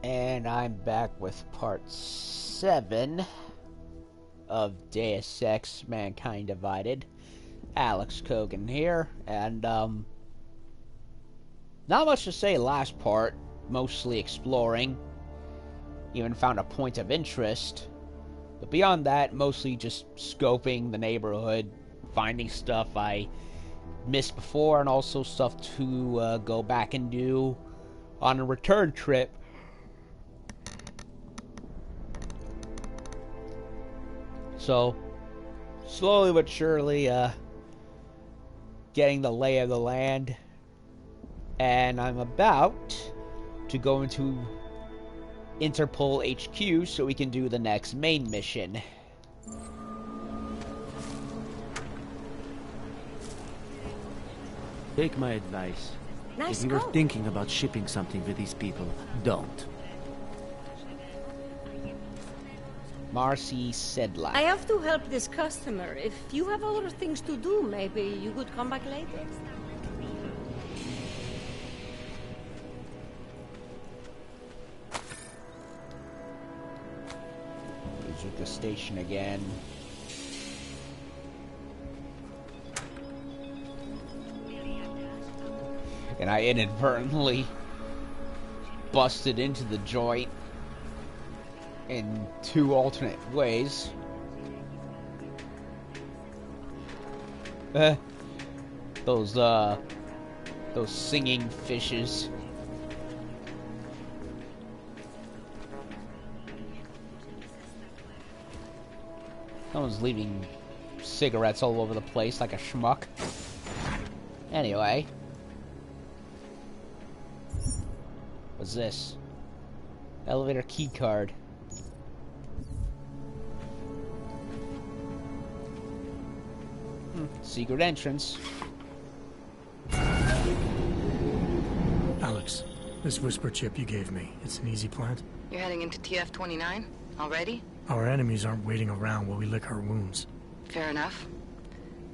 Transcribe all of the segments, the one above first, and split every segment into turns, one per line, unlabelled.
And I'm back with part 7 of Deus Ex Mankind Divided. Alex Kogan here, and not much to say last part, mostly exploring. Even found a point of interest. But beyond that, mostly just scoping the neighborhood, finding stuff I missed before, and also stuff to go back and do on a return trip. So, slowly but surely, getting the lay of the land. And I'm about to go into Interpol HQ so we can do the next main mission.
Take my advice.
Nice
If you
go.
were thinking about shipping something with these people, don't.
Marcy Sedlak.
I have to help this customer. If you have other things to do, maybe you could come back later.
He's at the station again. And I inadvertently busted into the joint in 2 alternate ways. Those singing fishes. Someone's leaving cigarettes all over the place like a schmuck. Anyway. What's this? Elevator key card. Secret entrance.
Alex, this whisper chip you gave me, it's an easy plant?
You're heading into TF-29? Already?
Our enemies aren't waiting around while we lick our wounds.
Fair enough.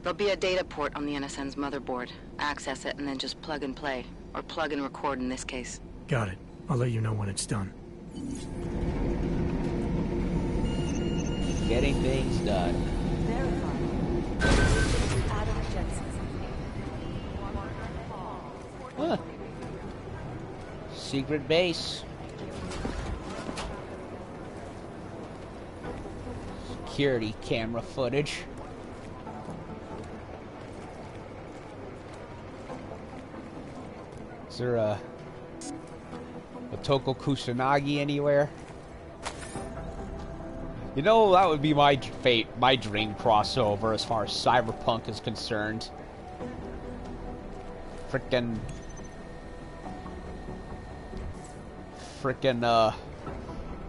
There'll be a data port on the NSN's motherboard. Access it and then just plug and play. Or plug and record in this case.
Got it. I'll let you know when it's done.
Getting things done. Huh. Secret base. Security camera footage. Is there a Toko Kusanagi anywhere? You know, that would be my dream crossover as far as Cyberpunk is concerned. Frickin'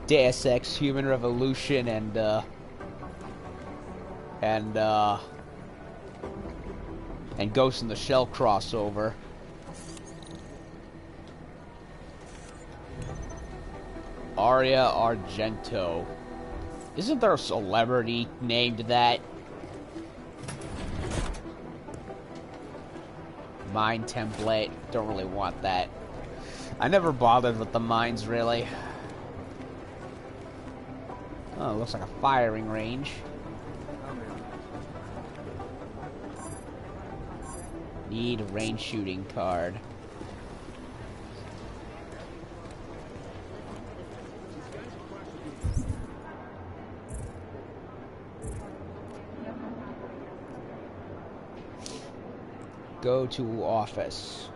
Deus Ex Human Revolution and Ghost in the Shell crossover. Aria Argento. Isn't there a celebrity named that? Mine template. Don't really want that. I never bothered with the mines, really. Oh, it looks like a firing range. Need a range shooting card. Go to office.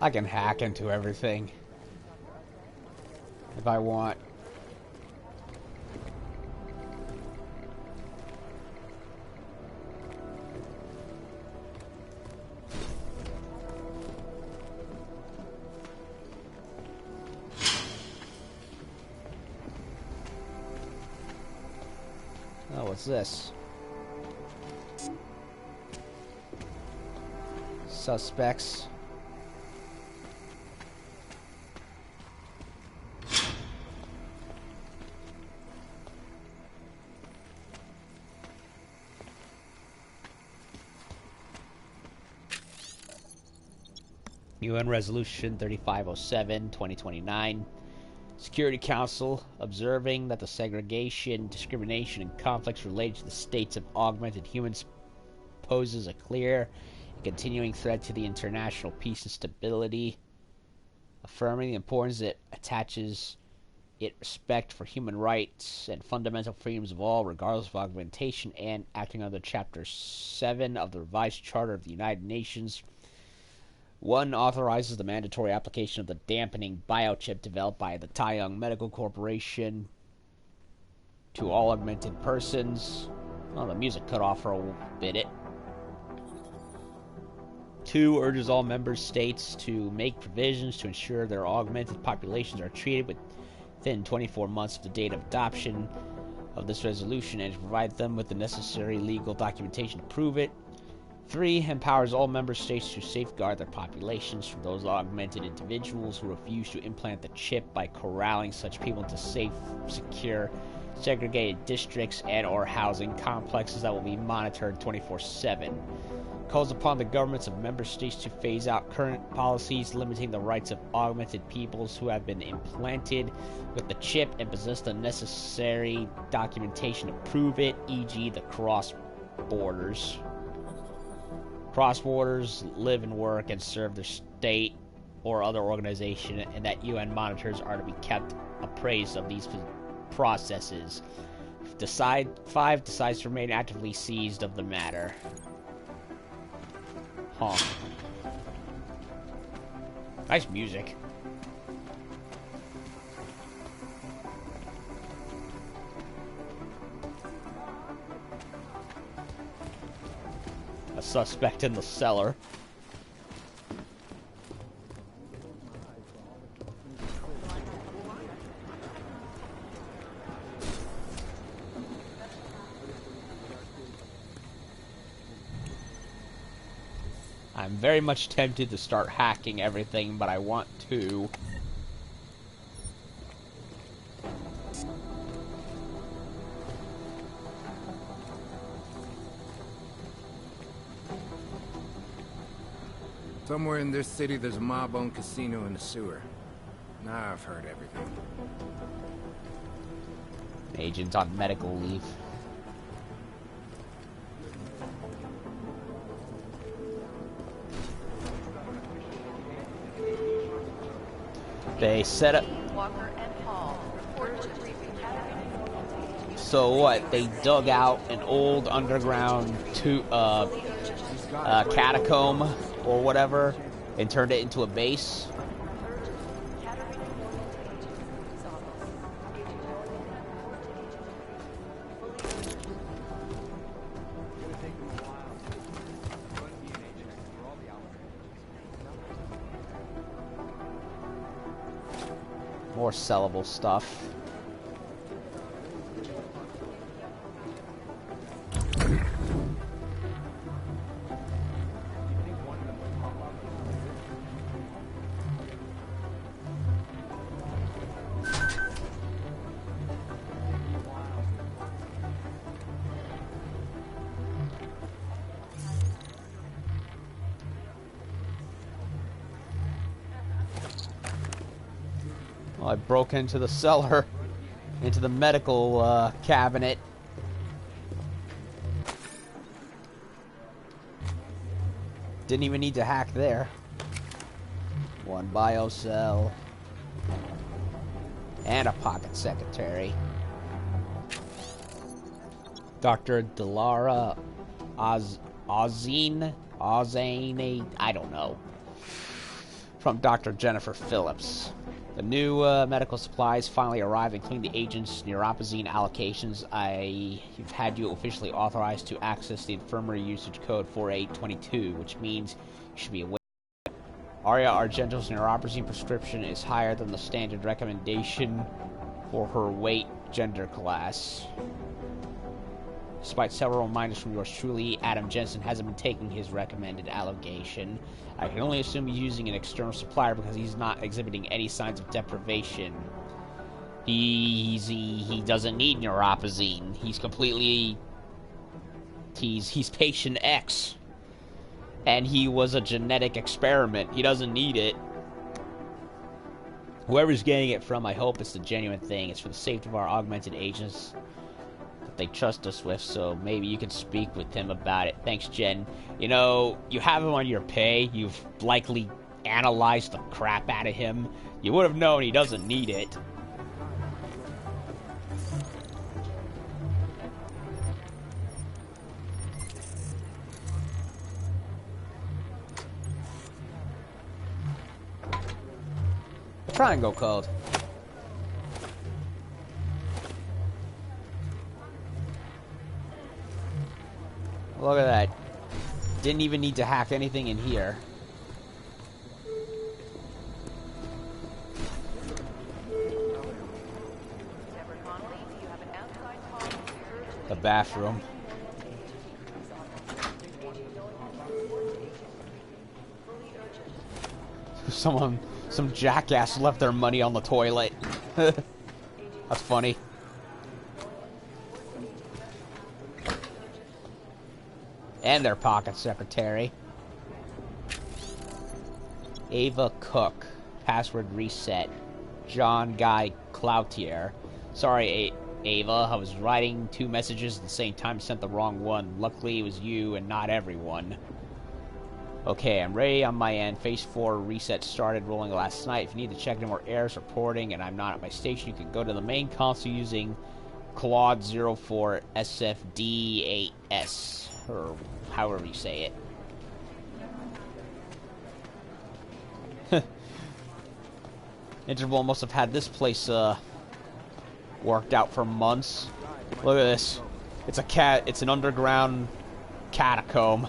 I can hack into everything if I want. Oh, what's this? Suspects. UN Resolution 3507, 2029. Security Council, observing that the segregation, discrimination, and conflicts related to the states of augmented humans poses a clear and continuing threat to the international peace and stability, affirming the importance it attaches it respect for human rights and fundamental freedoms of all, regardless of augmentation, and acting under Chapter 7 of the revised Charter of the United Nations. 1. Authorizes the mandatory application of the dampening biochip developed by the Taiyang Medical Corporation to all augmented persons. Oh, the music cut off for a bit. 2. Urges all member states to make provisions to ensure their augmented populations are treated within 24 months of the date of adoption of this resolution and to provide them with the necessary legal documentation to prove it. 3. Empowers all member states to safeguard their populations from those augmented individuals who refuse to implant the chip by corralling such people into safe, secure, segregated districts and or housing complexes that will be monitored 24/7. Calls upon the governments of member states to phase out current policies limiting the rights of augmented peoples who have been implanted with the chip and possess the necessary documentation to prove it, e.g. the cross borders. Cross-borders live and work and serve their state or other organization, and that UN monitors are to be kept appraised of these processes. 5. Decides to remain actively seized of the matter. Huh. Nice music. A suspect in the cellar. I'm very much tempted to start hacking everything, but I want to.
Somewhere in this city, there's a mob-owned casino in the sewer. Now I've heard everything.
Agent on medical leave. They set up. So what? They dug out an old underground catacomb or whatever and turned it into a base. More sellable stuff. Well, I broke into the cellar, into the medical cabinet. Didn't even need to hack there. One biocell. And a pocket secretary. Dr. Delara Ozane, I don't know. From Dr. Jennifer Phillips. The new medical supplies finally arrived, including the agent's neuropazine allocations. I've had you officially authorized to access the infirmary usage code 4822, which means you should be aware. Aria Argento's neuropazine prescription is higher than the standard recommendation for her weight, gender class. Despite several reminders from yours truly, Adam Jensen hasn't been taking his recommended allocation. I can only assume he's using an external supplier because he's not exhibiting any signs of deprivation. He doesn't need neuropazine. He's completely... He's patient X. And he was a genetic experiment. He doesn't need it. Whoever's getting it from, I hope it's the genuine thing. It's for the safety of our augmented agents that they trust us with, so maybe you can speak with him about it. Thanks, Jen. You know, you have him on your pay. You've likely analyzed the crap out of him. You would have known he doesn't need it. Triangle code. Look at that. Didn't even need to hack anything in here. The bathroom. Some jackass left their money on the toilet. That's funny. And their pocket secretary. Ava Cook. Password reset. John Guy Cloutier. Sorry, Ava. I was writing 2 messages at the same time, sent the wrong one. Luckily, it was you and not everyone. Okay, I'm ready on my end. Phase 4 reset started rolling last night. If you need to check any more errors reporting and I'm not at my station, you can go to the main console using Claude 04 SFD8S, or however you say it. Interval must have had this place worked out for months. Look at this. It's an underground catacomb.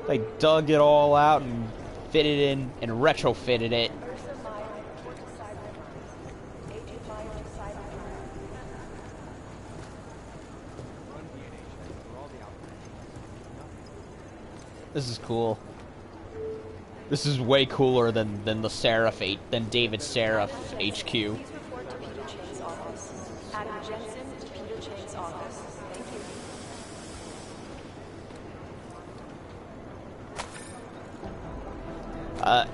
They dug it all out and fitted in and retrofitted it. This is cool. This is way cooler than the Seraph 8, than David Seraph HQ.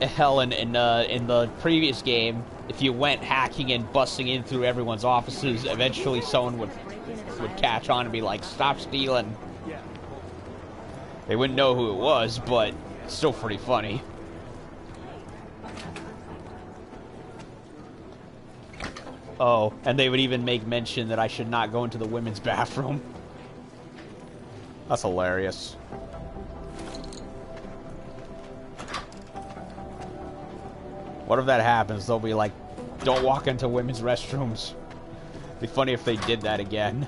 Hell, in the previous game, if you went hacking and busting in through everyone's offices, eventually someone would catch on and be like, "Stop stealing." They wouldn't know who it was, but it's still pretty funny. Oh, and they would even make mention that I should not go into the women's bathroom. That's hilarious. What if that happens? They'll be like, don't walk into women's restrooms. It'd be funny if they did that again.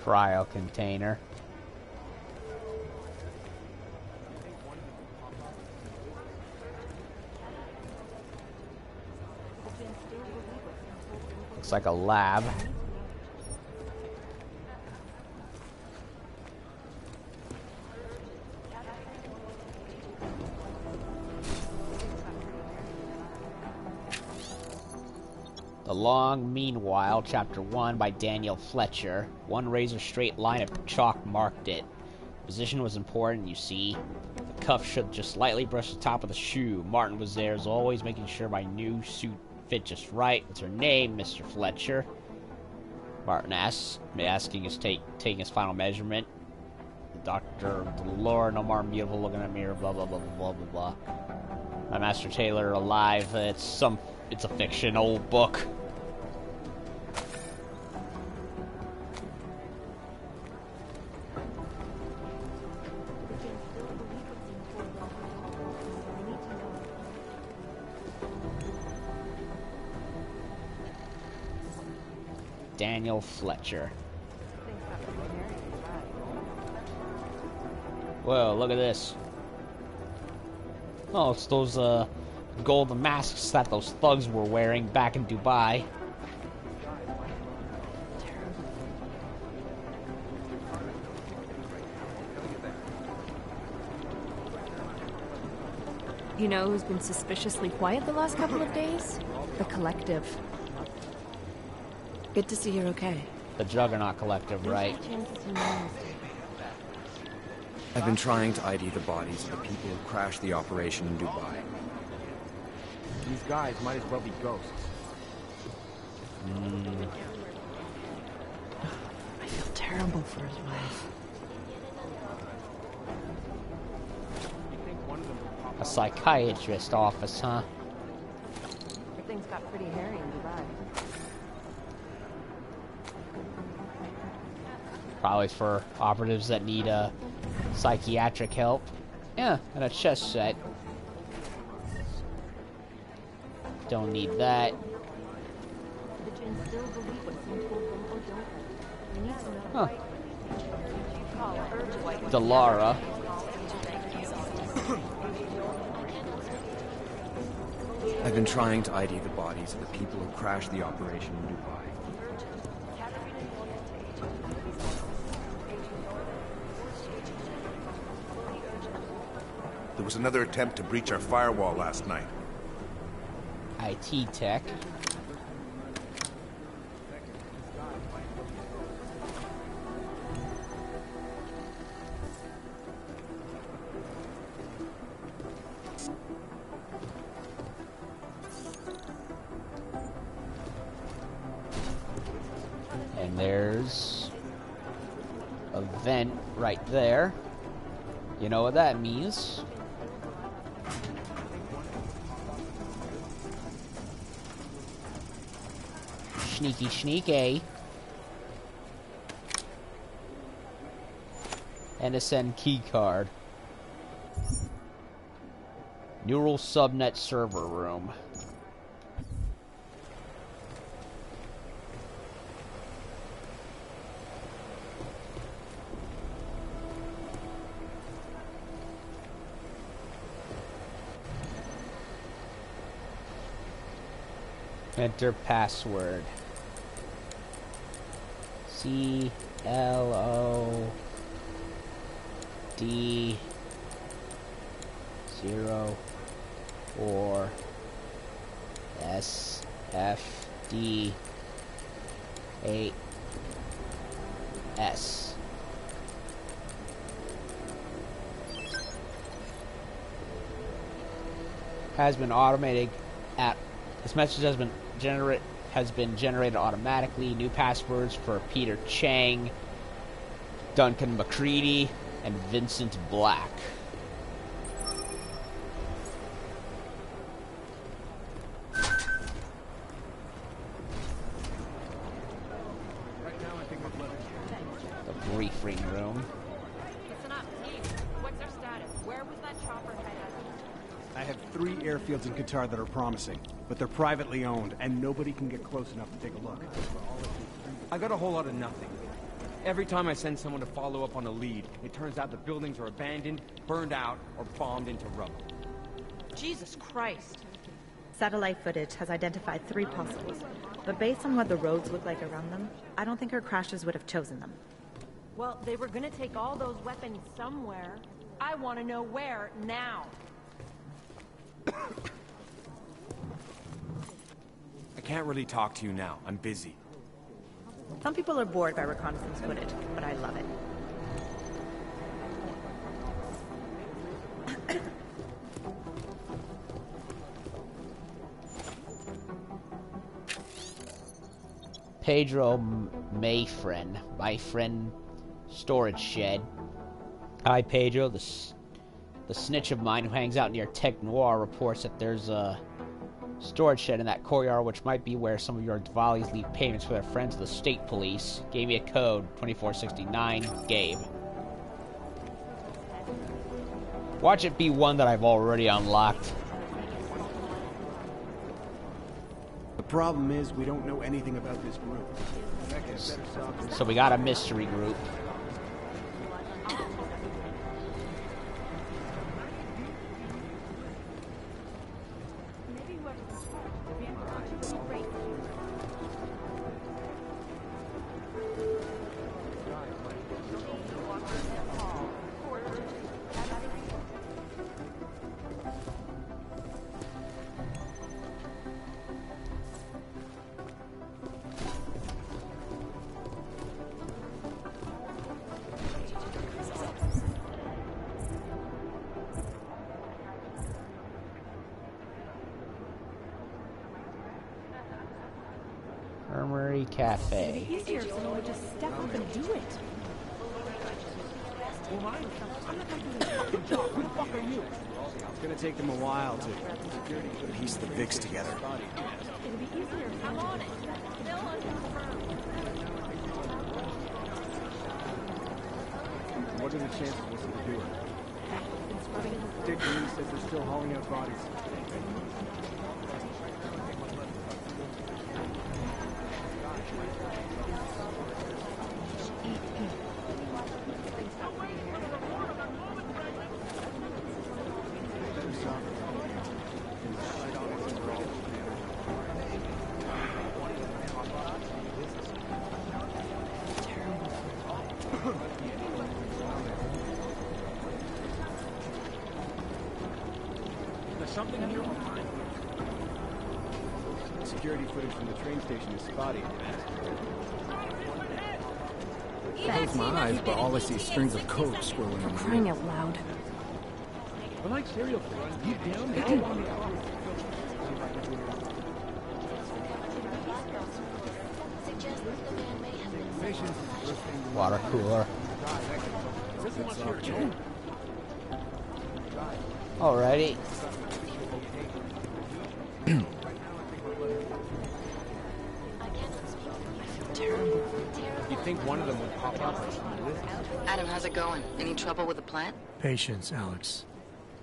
Cryo container. Looks like a lab. The Long Meanwhile, Chapter 1 by Daniel Fletcher. One razor straight line of chalk marked it. Position was important, you see. The cuff should just slightly brush the top of the shoe. Martin was there as always, making sure my new suit fit just right. What's her name, Mr. Fletcher? Martin asks, taking his final measurement. The Dr. Lore, no more beautiful looking at mirror, blah blah blah blah blah blah. My Master Taylor alive. It's a fictional book. Daniel Fletcher. Whoa, look at this. Oh, it's those golden masks that those thugs were wearing back in Dubai.
You know who's been suspiciously quiet the last couple of days? The Collective. Good to see you're okay.
The Juggernaut Collective, right?
I've been trying to ID the bodies of the people who crashed the operation in Dubai.
These guys might as well be ghosts.
I feel terrible for his wife.
A psychiatrist office, huh?
Everything's got pretty hairy in Dubai.
Probably for operatives that need psychiatric help. Yeah, and a chest set. Don't need that. Huh. Delara.
I've been trying to ID the bodies of the people who crashed the operation in Dubai.
There was another attempt to breach our firewall last night.
IT tech. And there's a vent right there. You know what that means. Sneaky sneaky. NSN keycard. Neural subnet server room. Enter password. CLO-D04-SFD-8S. Has been automated at this message has been generated automatically. New passwords for Peter Chang, Duncan McCready, and Vincent Black. The briefing room.
Listen up, team. What's their status? Where was that chopper headed?
I have 3 airfields in Qatar that are promising, but they're privately owned, and nobody can get close enough to take a look.
I got a whole lot of nothing. Every time I send someone to follow up on a lead, it turns out the buildings are abandoned, burned out, or bombed into rubble.
Jesus Christ.
Satellite footage has identified 3 possibles, but based on what the roads look like around them, I don't think our crashers would have chosen them.
Well, they were gonna take all those weapons somewhere. I want to know where now.
I can't really talk to you now. I'm busy.
Some people are bored by reconnaissance footage, but I love it.
Pedro my friend storage shed. Hi, Pedro. The snitch of mine who hangs out near Tech Noir reports that there's a storage shed in that courtyard, which might be where some of your Dvalis leave payments for their friends of the state police. Gave me a code, 2469, Gabe. Watch it be one that I've already unlocked.
The problem is we don't know anything about this group.
So we got a mystery group. Armory Cafe.
It'd be easier if someone would just step up and do it.
I'm not gonna do this fucking job. Who the fuck are you?
It's gonna take them a while to piece the Vicks together.
It'd be easier if I'm on it.
What are the chances this will do it? Dick Lee says they're still hauling out bodies.
Something here behind.
Security footage from the train station is spotty.
Close my eyes, but all I see is strings of code swirling on the
Crying out loud.
I like cereal. Deep down, they all want
Water cooler. Alrighty.
You'd think one of them would pop up.
Adam, how's it going? Any trouble with the plant?
Patience, Alex.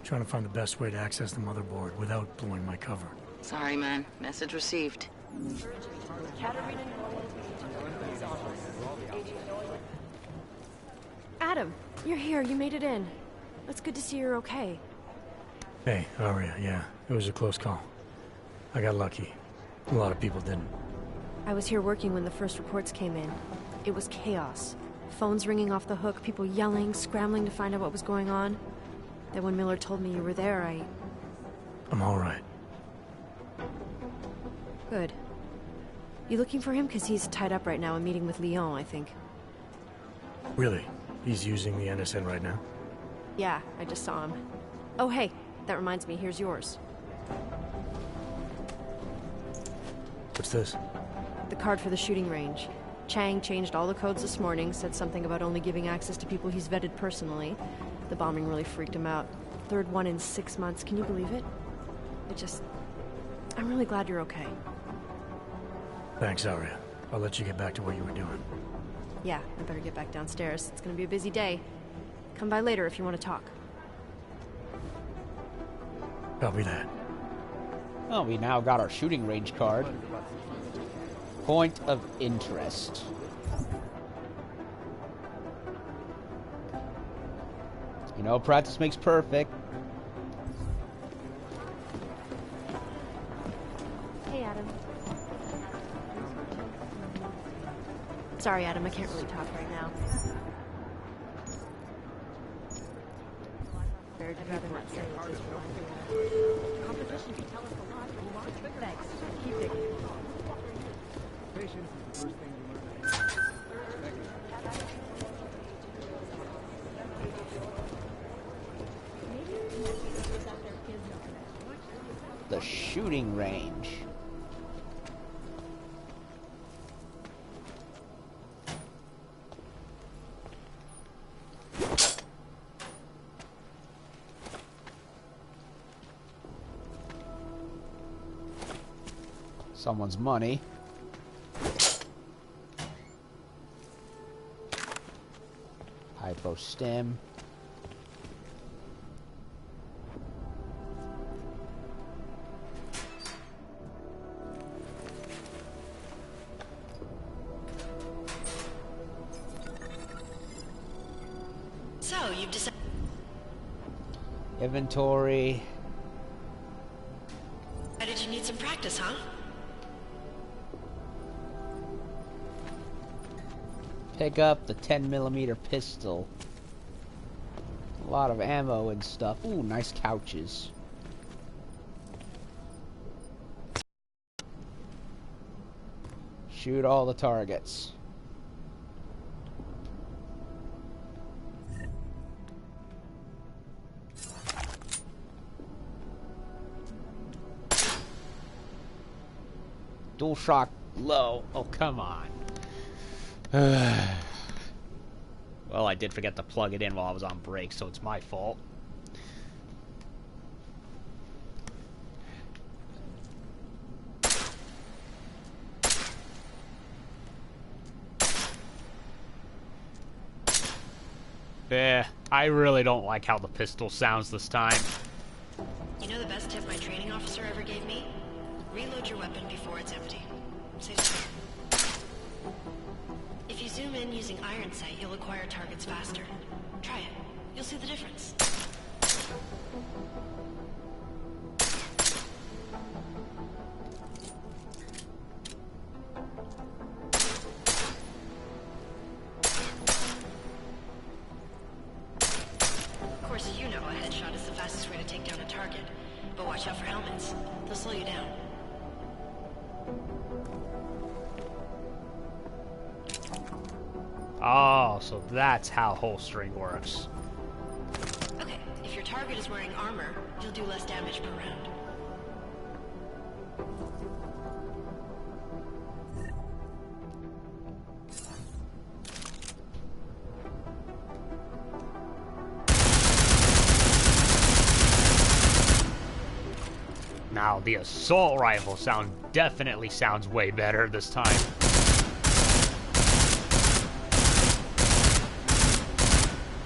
Trying to find the best way to access the motherboard without blowing my cover.
Sorry, man. Message received.
Adam, you're here. You made it in. It's good to see you're okay.
Hey, Aria, yeah. It was a close call. I got lucky. A lot of people didn't.
I was here working when the first reports came in. It was chaos. Phones ringing off the hook, people yelling, scrambling to find out what was going on. Then when Miller told me you were there,
I'm all right.
Good. You looking for him? Because he's tied up right now and meeting with Lyon, I think.
Really? He's using the NSN right now?
Yeah, I just saw him. Oh, hey, that reminds me, here's yours.
What's this?
The card for the shooting range. Chang changed all the codes this morning, said something about only giving access to people he's vetted personally. The bombing really freaked him out. Third one in 6 months, can you believe it? I'm really glad you're okay.
Thanks, Aria. I'll let you get back to what you were doing.
Yeah, I better get back downstairs. It's gonna be a busy day. Come by later if you want to talk.
Copy that.
Well, we now got our shooting range card. Point of interest. You know, practice makes perfect.
Hey, Adam. Sorry, Adam, I can't really talk right now. I'd rather not say what this
Competition can tell us a lot. Thanks. Keep digging.
Patience is the first thing you learn.
The shooting range. Someone's money. Hypostim.
So, you've decided...
Inventory.
Did you need some practice, huh?
Pick up the 10mm pistol. A lot of ammo and stuff. Ooh, nice couches. Shoot all the targets. Dual shock low. Oh, come on. Well, I did forget to plug it in while I was on break, so it's my fault. I really don't like how the pistol sounds this time.
You know the best tip my training officer ever gave me? Reload your weapon before it's empty. Saves time. If you zoom in using iron sight, you'll acquire targets faster. Try it. You'll see the difference. Of course, you know a headshot is the fastest way to take down a target. But watch out for helmets. They'll slow you down.
Oh, so that's how holstering works.
Okay, if your target is wearing armor, you'll do less damage per round.
Now, the assault rifle definitely sounds way better this time.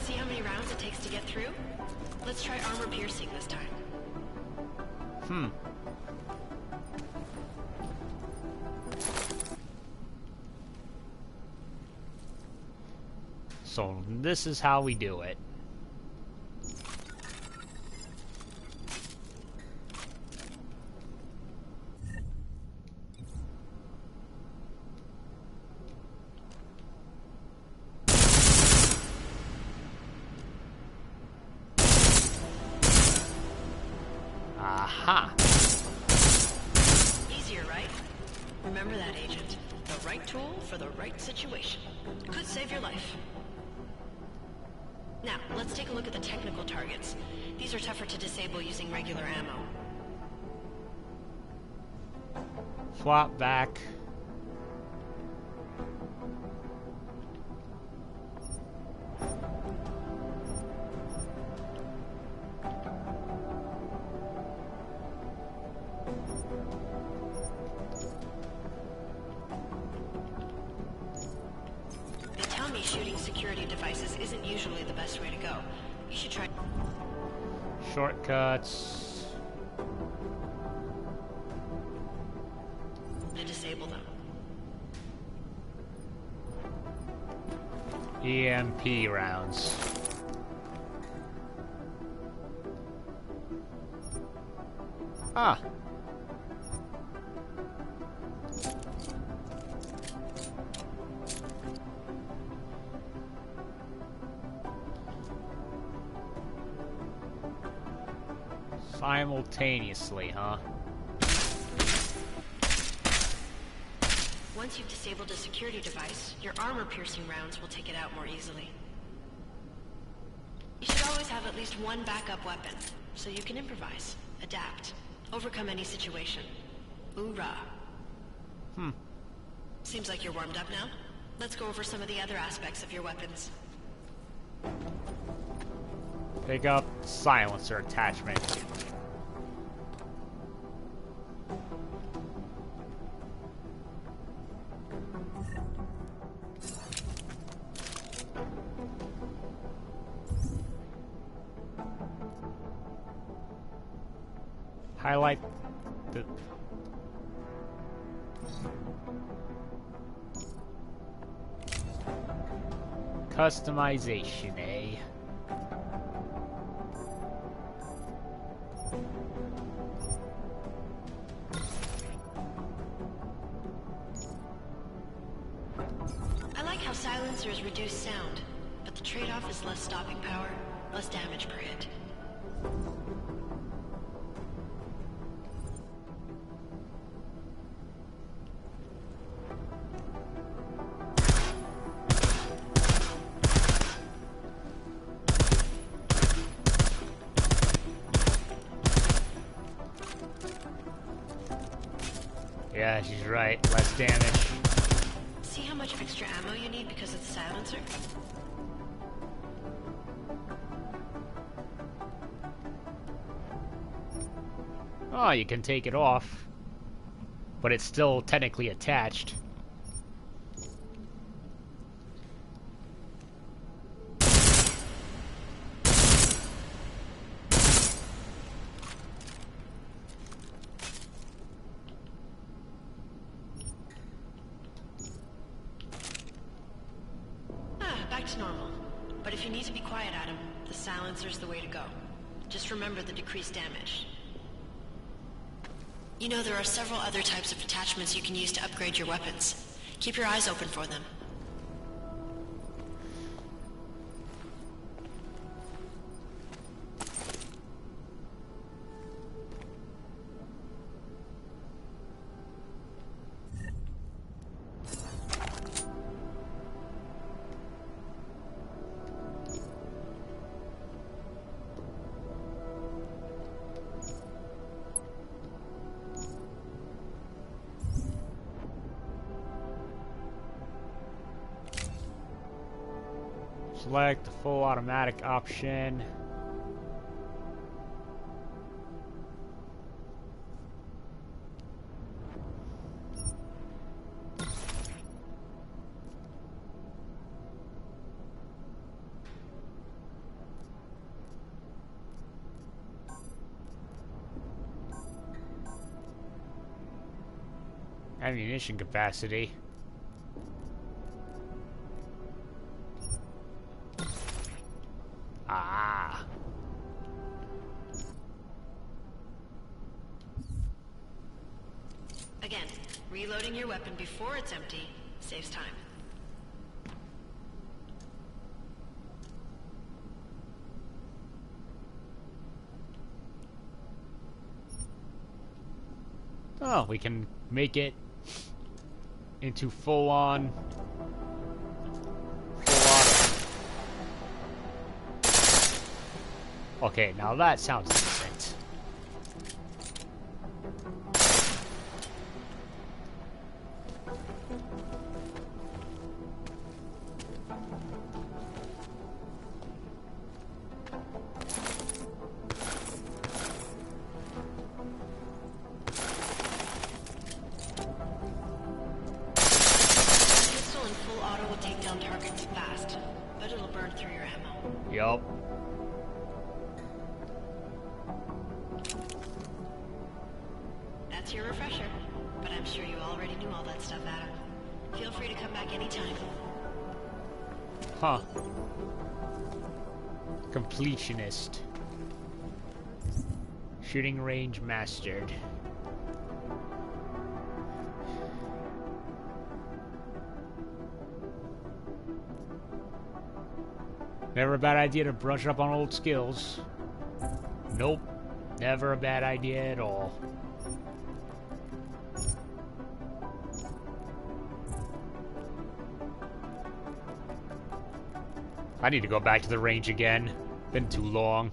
See how many rounds it takes to get through? Let's try armor piercing this time.
So, this is how we do it. Aha!
Easier, right? Remember that, Agent. The right tool for the right situation. Could save your life. Now, let's take a look at the technical targets. These are tougher to disable using regular ammo.
Swap back.
They tell me shooting security devices isn't usually the best way to go. You should try...
Shortcuts.
to disable them.
EMP rounds. Ah. Simultaneously, huh?
Once you've disabled a security device, your armor-piercing rounds will take it out more easily. You should always have at least one backup weapon, so you can improvise, adapt, overcome any situation. Hoorah! Seems like you're warmed up now. Let's go over some of the other aspects of your weapons.
Pick up silencer attachment.
highlight the... Customization, eh?
I like how silencers reduce sound, but the trade-off is less stopping power, less damage per hit.
Yeah, she's right. Less damage.
See how much extra ammo you need because of the silencer?
Oh, you can take it off. But it's still technically attached.
Back to normal. But if you need to be quiet, Adam, the silencer's the way to go. Just remember the decreased damage. You know, there are several other types of attachments you can use to upgrade your weapons. Keep your eyes open for them.
Select the full automatic option. Ammunition capacity. Ah.
Again, reloading your weapon before it's empty saves time.
Oh, we can make it into full-on auto. Okay, now that sounds decent.
Pistol in full auto will take down targets fast, but it'll burn through your ammo.
Yup.
That's your refresher, but I'm sure you already knew all that stuff, Adam. Feel free to come back anytime.
Huh. Completionist. Shooting range mastered. Never a bad idea to brush up on old skills. Nope. Never a bad idea at all. I need to go back to the range again. Been too long.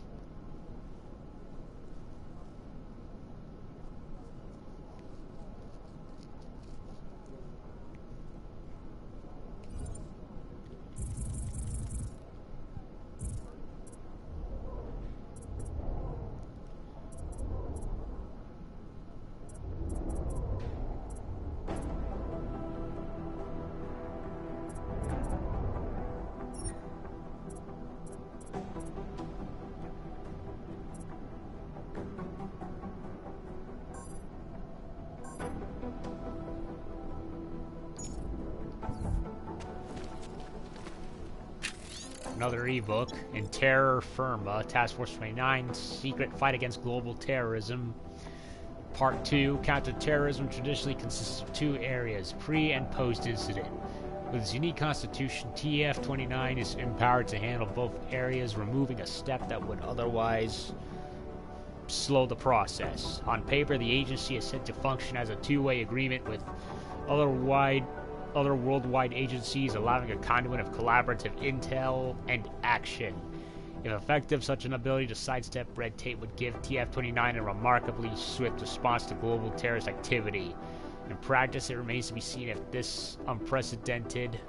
Another ebook. In Terror Firma, Task Force 29, Secret Fight Against Global Terrorism. Part 2, Counterterrorism traditionally consists of two areas, pre- and post-incident. With its unique constitution, TF-29 is empowered to handle both areas, removing a step that would otherwise slow the process. On paper, the agency is said to function as a two-way agreement with other worldwide agencies, allowing a conduit of collaborative intel and action. If effective, such an ability to sidestep red tape would give TF-29 a remarkably swift response to global terrorist activity. In practice, it remains to be seen if this unprecedented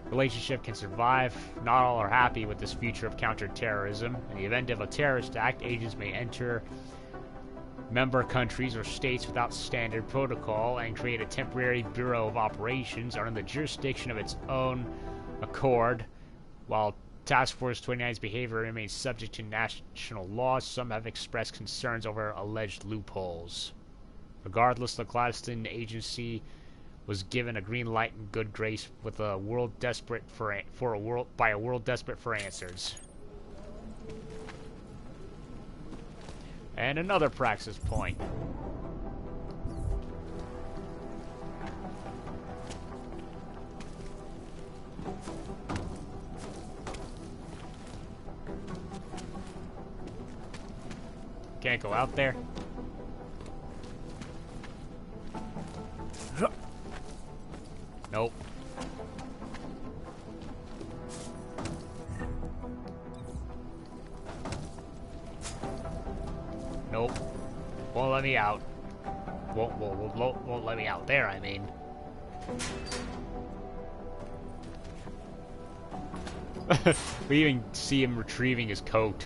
relationship can survive. Not all are happy with this future of counterterrorism. In the event of a terrorist act, agents may enter member countries or states without standard protocol and create a temporary Bureau of Operations under the jurisdiction of its own accord. While Task Force 29's behavior remains subject to national laws, some have expressed concerns over alleged loopholes. Regardless, the clandestine agency was given a green light and good grace with a world desperate for answers. And another praxis point. Can't go out there. Nope. Nope. Won't let me out. Won't let me out there, I mean. We even see him retrieving his coat.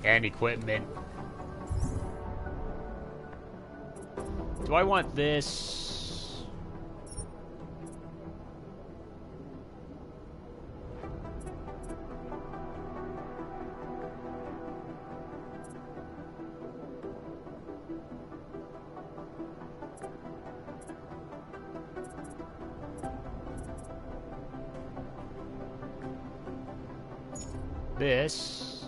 And equipment. Do I want this? This.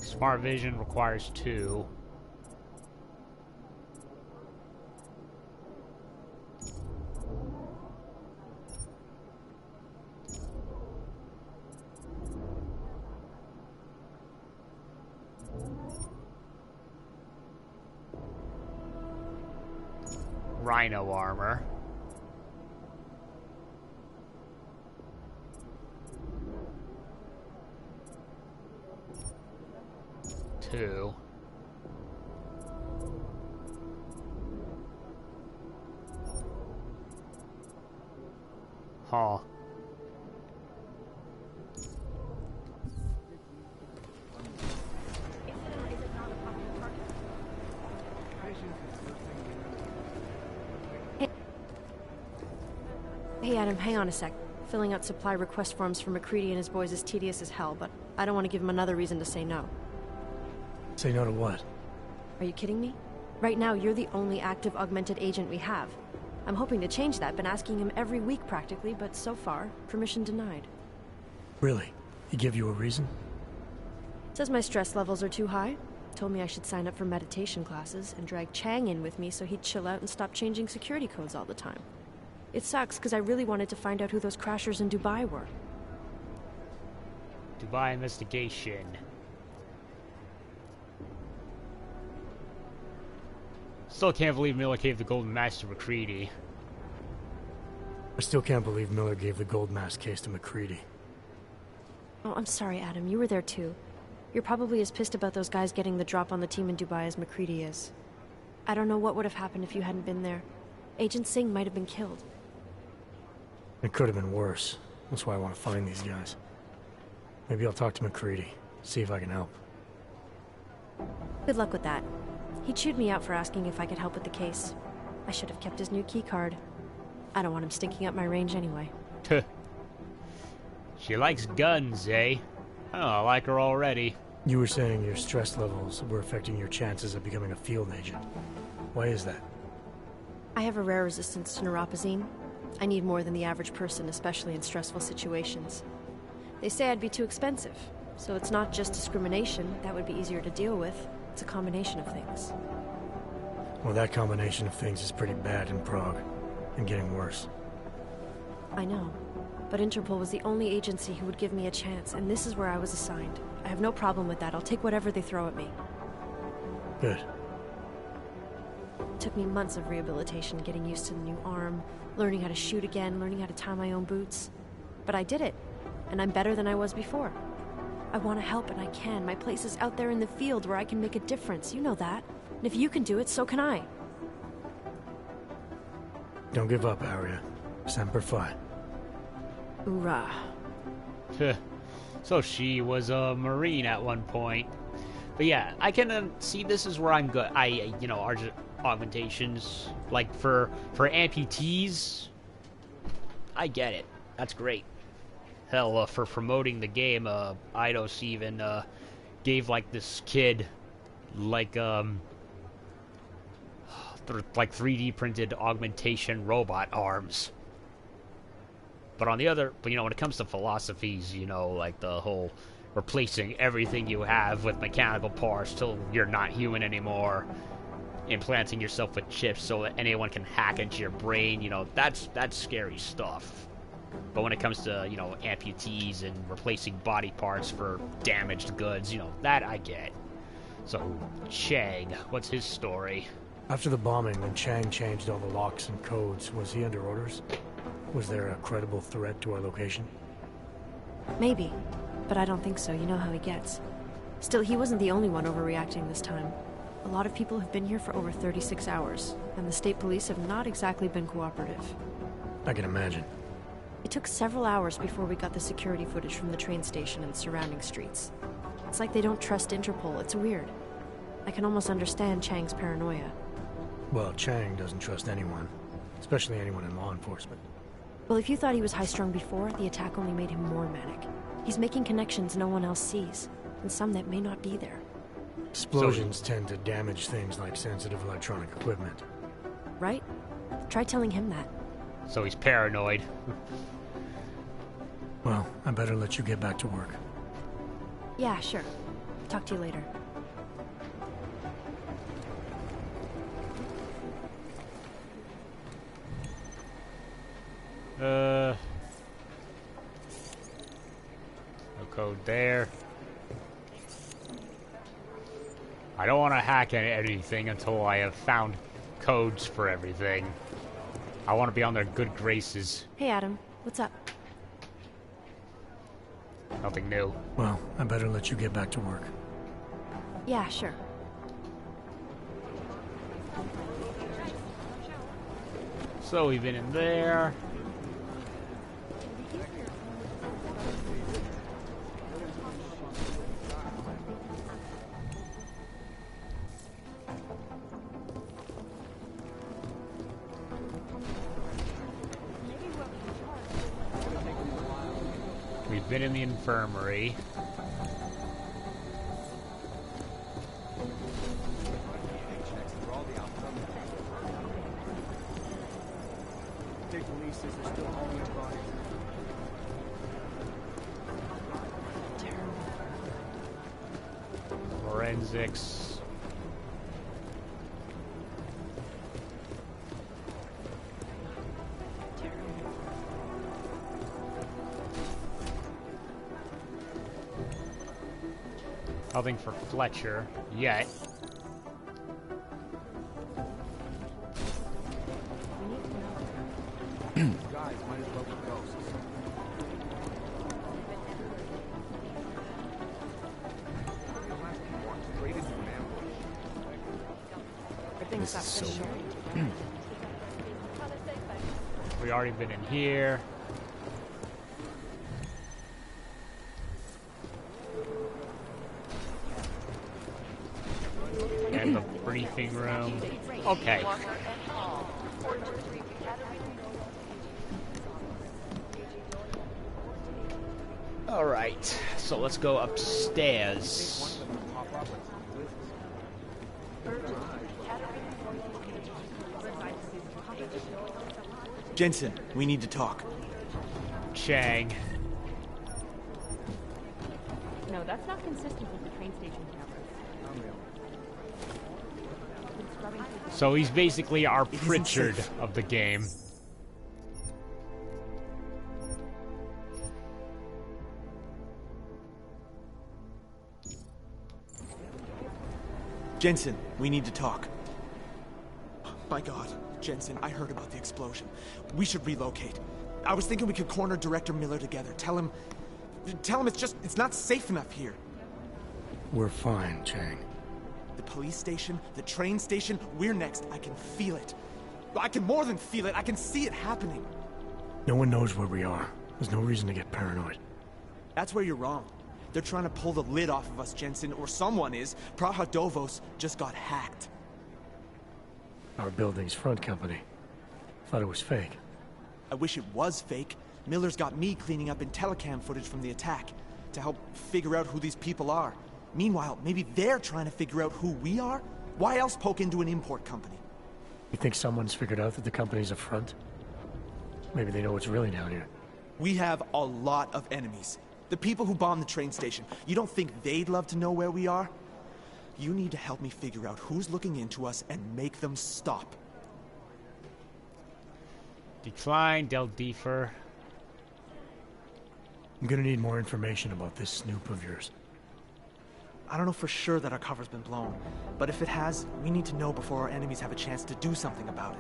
Smart vision requires 2. Rhino armor. Two. Huh.
Hey Adam, hang on a sec. Filling out supply request forms for McCready and his boys is tedious as hell, but I don't want to give him another reason to say no.
Say no to what?
Are you kidding me? Right now, you're the only active augmented agent we have. I'm hoping to change that, been asking him every week practically, but so far, permission denied.
Really? He give you a reason?
Says my stress levels are too high. Told me I should sign up for meditation classes and drag Chang in with me so he'd chill out and stop changing security codes all the time. It sucks because I really wanted to find out who those crashers in Dubai were.
Dubai investigation. Still can't believe Miller gave the golden mask to McCready.
I still can't believe Miller gave the gold mask case to McCready.
Oh, I'm sorry, Adam. You were there too. You're probably as pissed about those guys getting the drop on the team in Dubai as McCready is. I don't know what would have happened if you hadn't been there. Agent Singh might have been killed.
It could have been worse. That's why I want to find these guys. Maybe I'll talk to McCready, see if I can help.
Good luck with that. He chewed me out for asking if I could help with the case. I should have kept his new keycard. I don't want him stinking up my range anyway.
She likes guns, eh? Oh, I like her already.
You were saying your stress levels were affecting your chances of becoming a field agent. Why is that?
I have a rare resistance to neuropozyne. I need more than the average person, especially in stressful situations. They say I'd be too expensive, so it's not just discrimination. That would be easier to deal with. It's a combination of things.
Well, that combination of things is pretty bad in Prague, and getting worse.
I know, but Interpol was the only agency who would give me a chance, and this is where I was assigned. I have no problem with that. I'll take whatever they throw at me.
Good.
It took me months of rehabilitation, getting used to the new arm, learning how to shoot again, learning how to tie my own boots. But I did it, and I'm better than I was before. I want to help, and I can. My place is out there in the field where I can make a difference. You know that. And if you can do it, so can I.
Don't give up, Aria. Semper Fi.
Hoorah.
So she was a Marine at one point. But yeah, I can see this is where I'm good. Augmentations, like for amputees, I get it. That's great. Hell, for promoting the game, Eidos even gave like this kid like 3D printed augmentation robot arms. But when it comes to philosophies, like the whole replacing everything you have with mechanical parts till you're not human anymore, implanting yourself with chips so that anyone can hack into your brain, that's scary stuff. But when it comes to, amputees and replacing body parts for damaged goods, that I get. So, Chang, what's his story?
After the bombing, when Chang changed all the locks and codes, was he under orders? Was there a credible threat to our location?
Maybe, but I don't think so. You know how he gets. Still, he wasn't the only one overreacting this time. A lot of people have been here for over 36 hours, and the state police have not exactly been cooperative.
I can imagine.
It took several hours before we got the security footage from the train station and the surrounding streets. It's like they don't trust Interpol. It's weird. I can almost understand Chang's paranoia.
Well, Chang doesn't trust anyone, especially anyone in law enforcement.
Well, if you thought he was high-strung before, the attack only made him more manic. He's making connections no one else sees, and some that may not be there.
Explosions tend to damage things like sensitive electronic equipment.
Right? Try telling him that.
So he's paranoid.
Well, I better let you get back to work.
Yeah, sure. Talk to you later.
No code there. I don't want to hack anything until I have found codes for everything. I want to be on their good graces.
Hey, Adam. What's up?
Nothing new.
Well, I better let you get back to work.
Yeah, sure.
So we've been in there. We've been in the infirmary.
Take the leases, they're still hauling up bodies.
Forensics. Nothing for Fletcher yet.
Guys, might as well be ghosts.
Everything's up for sure.
We already been in here. And the briefing room. Okay.
Alright, so let's go upstairs.
Jensen, we need to talk.
Chang.
No, that's not consistent with the train station cameras.
So he's basically our Pritchard of the game.
Jensen, we need to talk. My God, Jensen, I heard about the explosion. We should relocate. I was thinking we could corner Director Miller together. Tell him it's not safe enough here.
We're fine, Chang.
The police station, the train station, we're next. I can feel it. I can more than feel it. I can see it happening.
No one knows where we are. There's no reason to get paranoid.
That's where you're wrong. They're trying to pull the lid off of us, Jensen, or someone is. Praha-Dovos just got hacked.
Our building's front company. Thought it was fake.
I wish it was fake. Miller's got me cleaning up IntelliCam footage from the attack to help figure out who these people are. Meanwhile, maybe they're trying to figure out who we are? Why else poke into an import company?
You think someone's figured out that the company's a front? Maybe they know what's really down here.
We have a lot of enemies. The people who bombed the train station. You don't think they'd love to know where we are? You need to help me figure out who's looking into us and make them stop.
Decline, Del Defer.
I'm gonna need more information about this snoop of yours.
I don't know for sure that our cover's been blown, but if it has, we need to know before our enemies have a chance to do something about it.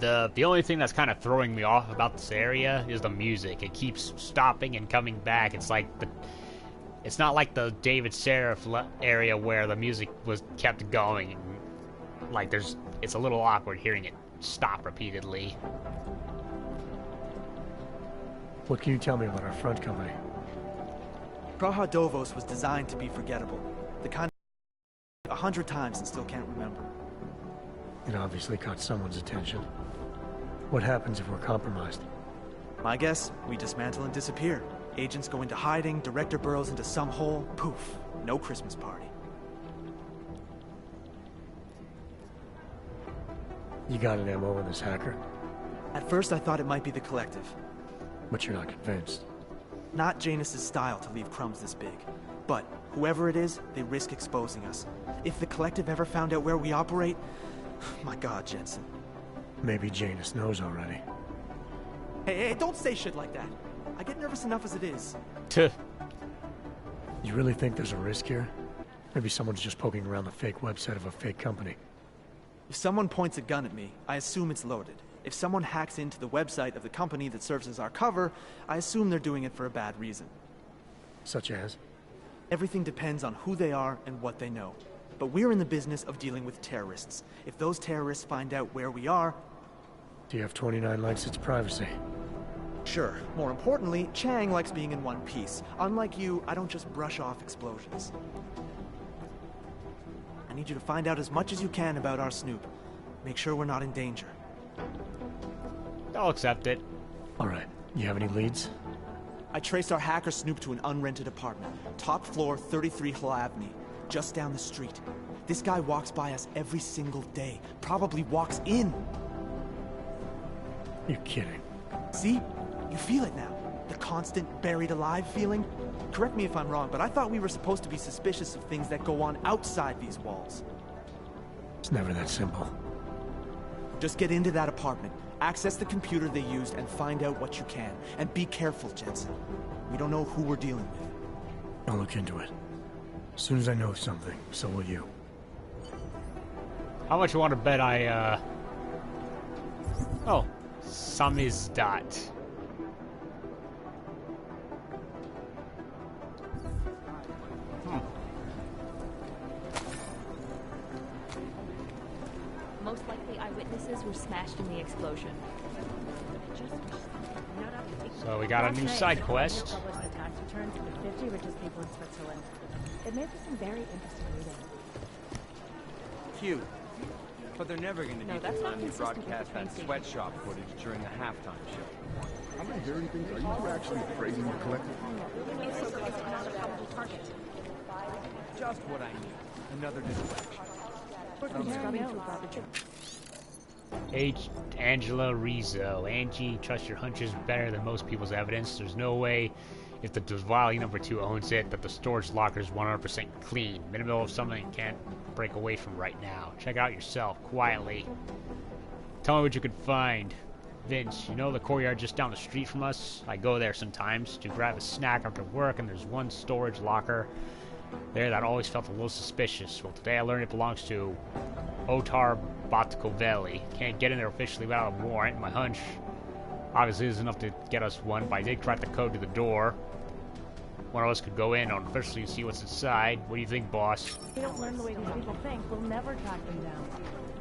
The only thing that's kind of throwing me off about this area is the music. It keeps stopping and coming back. It's like it's not like the David Seraph area where the music was kept going. Like it's a little awkward hearing it stop repeatedly.
What can you tell me about our front company?
Praha-Dovos was designed to be forgettable. The kind of 100 times and still can't remember.
It obviously caught someone's attention. What happens if we're compromised?
My guess, we dismantle and disappear. Agents go into hiding, Director burrows into some hole, poof, no Christmas party.
You got an MO in this hacker?
At first I thought it might be the Collective.
But you're not convinced?
Not Janus's style to leave crumbs this big. But whoever it is, they risk exposing us. If the Collective ever found out where we operate... My God, Jensen.
Maybe Janus knows already.
Hey, don't say shit like that. I get nervous enough as it is.
You really think there's a risk here? Maybe someone's just poking around the fake website of a fake company.
If someone points a gun at me, I assume it's loaded. If someone hacks into the website of the company that serves as our cover, I assume they're doing it for a bad reason.
Such as?
Everything depends on who they are and what they know. But we're in the business of dealing with terrorists. If those terrorists find out where we are...
TF-29 likes its privacy.
Sure. More importantly, Chang likes being in one piece. Unlike you, I don't just brush off explosions. I need you to find out as much as you can about our Snoop. Make sure we're not in danger.
I'll accept it.
Alright. You have any leads?
I traced our hacker Snoop to an unrented apartment. Top floor, 33 Hlavny. Just down the street. This guy walks by us every single day. Probably walks in.
You're kidding.
See? You feel it now. The constant buried alive feeling. Correct me if I'm wrong, but I thought we were supposed to be suspicious of things that go on outside these walls.
It's never that simple.
Just get into that apartment, access the computer they used, and find out what you can. And be careful, Jensen. We don't know who we're dealing with.
I'll look into it. As soon as I know something, so will you.
How much you want to bet I, Oh, Samizdat.
Most likely eyewitnesses were smashed in the explosion.
So we got a new side quest.
Published the tax returns for the 50 richest people in Switzerland. It made for some very interesting reading.
Q,
But they're never gonna do the time they broadcast that sweatshop footage during the halftime show.
I'm not hearing anything. Are you actually praising the collective?
Just what I need. Another distraction.
Angela Rizzo. Angie, trust your hunches better than most people's evidence. There's no way, if the Diwali #2 owns it, that the storage locker is 100% clean. Minimal of something you can't break away from right now. Check it out yourself, quietly. Tell me what you could find. Vince, you know the courtyard just down the street from us? I go there sometimes to grab a snack after work, and there's one storage locker there that always felt a little suspicious. Well, today I learned it belongs to Otar Botkovelli. Can't get in there officially without a warrant. My hunch obviously isn't enough to get us one, but I did crack the code to the door. One of us could go in unofficially and see what's inside. What do you think, boss?
We don't learn the way these people think, we'll never track them down.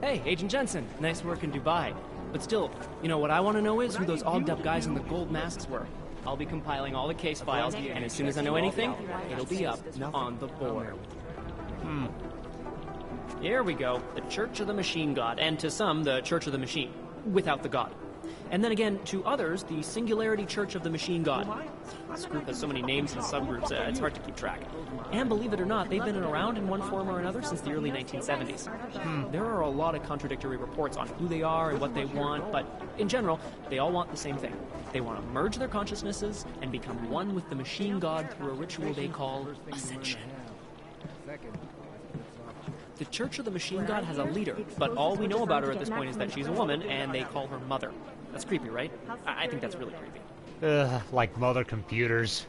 Hey, Agent Jensen. Nice work in Dubai. But still, you know what I want to know is who those ogged-up guys in the gold masks were. I'll be compiling all the case files, and as soon as I know anything, it'll be up on the board. Here we go. The Church of the Machine God, and to some, the Church of the Machine, without the God. And then again, to others, the Singularity Church of the Machine God. This group has so many names and subgroups, it's hard to keep track. And believe it or not, they've been around in one form or another since the early 1970s. There are a lot of contradictory reports on who they are and what they want, but in general, they all want the same thing. They want to merge their consciousnesses and become one with the Machine God through a ritual they call Ascension. The Church of the Machine God has a leader, but all we know about her at this point is that she's a woman, and they call her Mother. That's creepy, right? I think that's really creepy.
Like mother computers.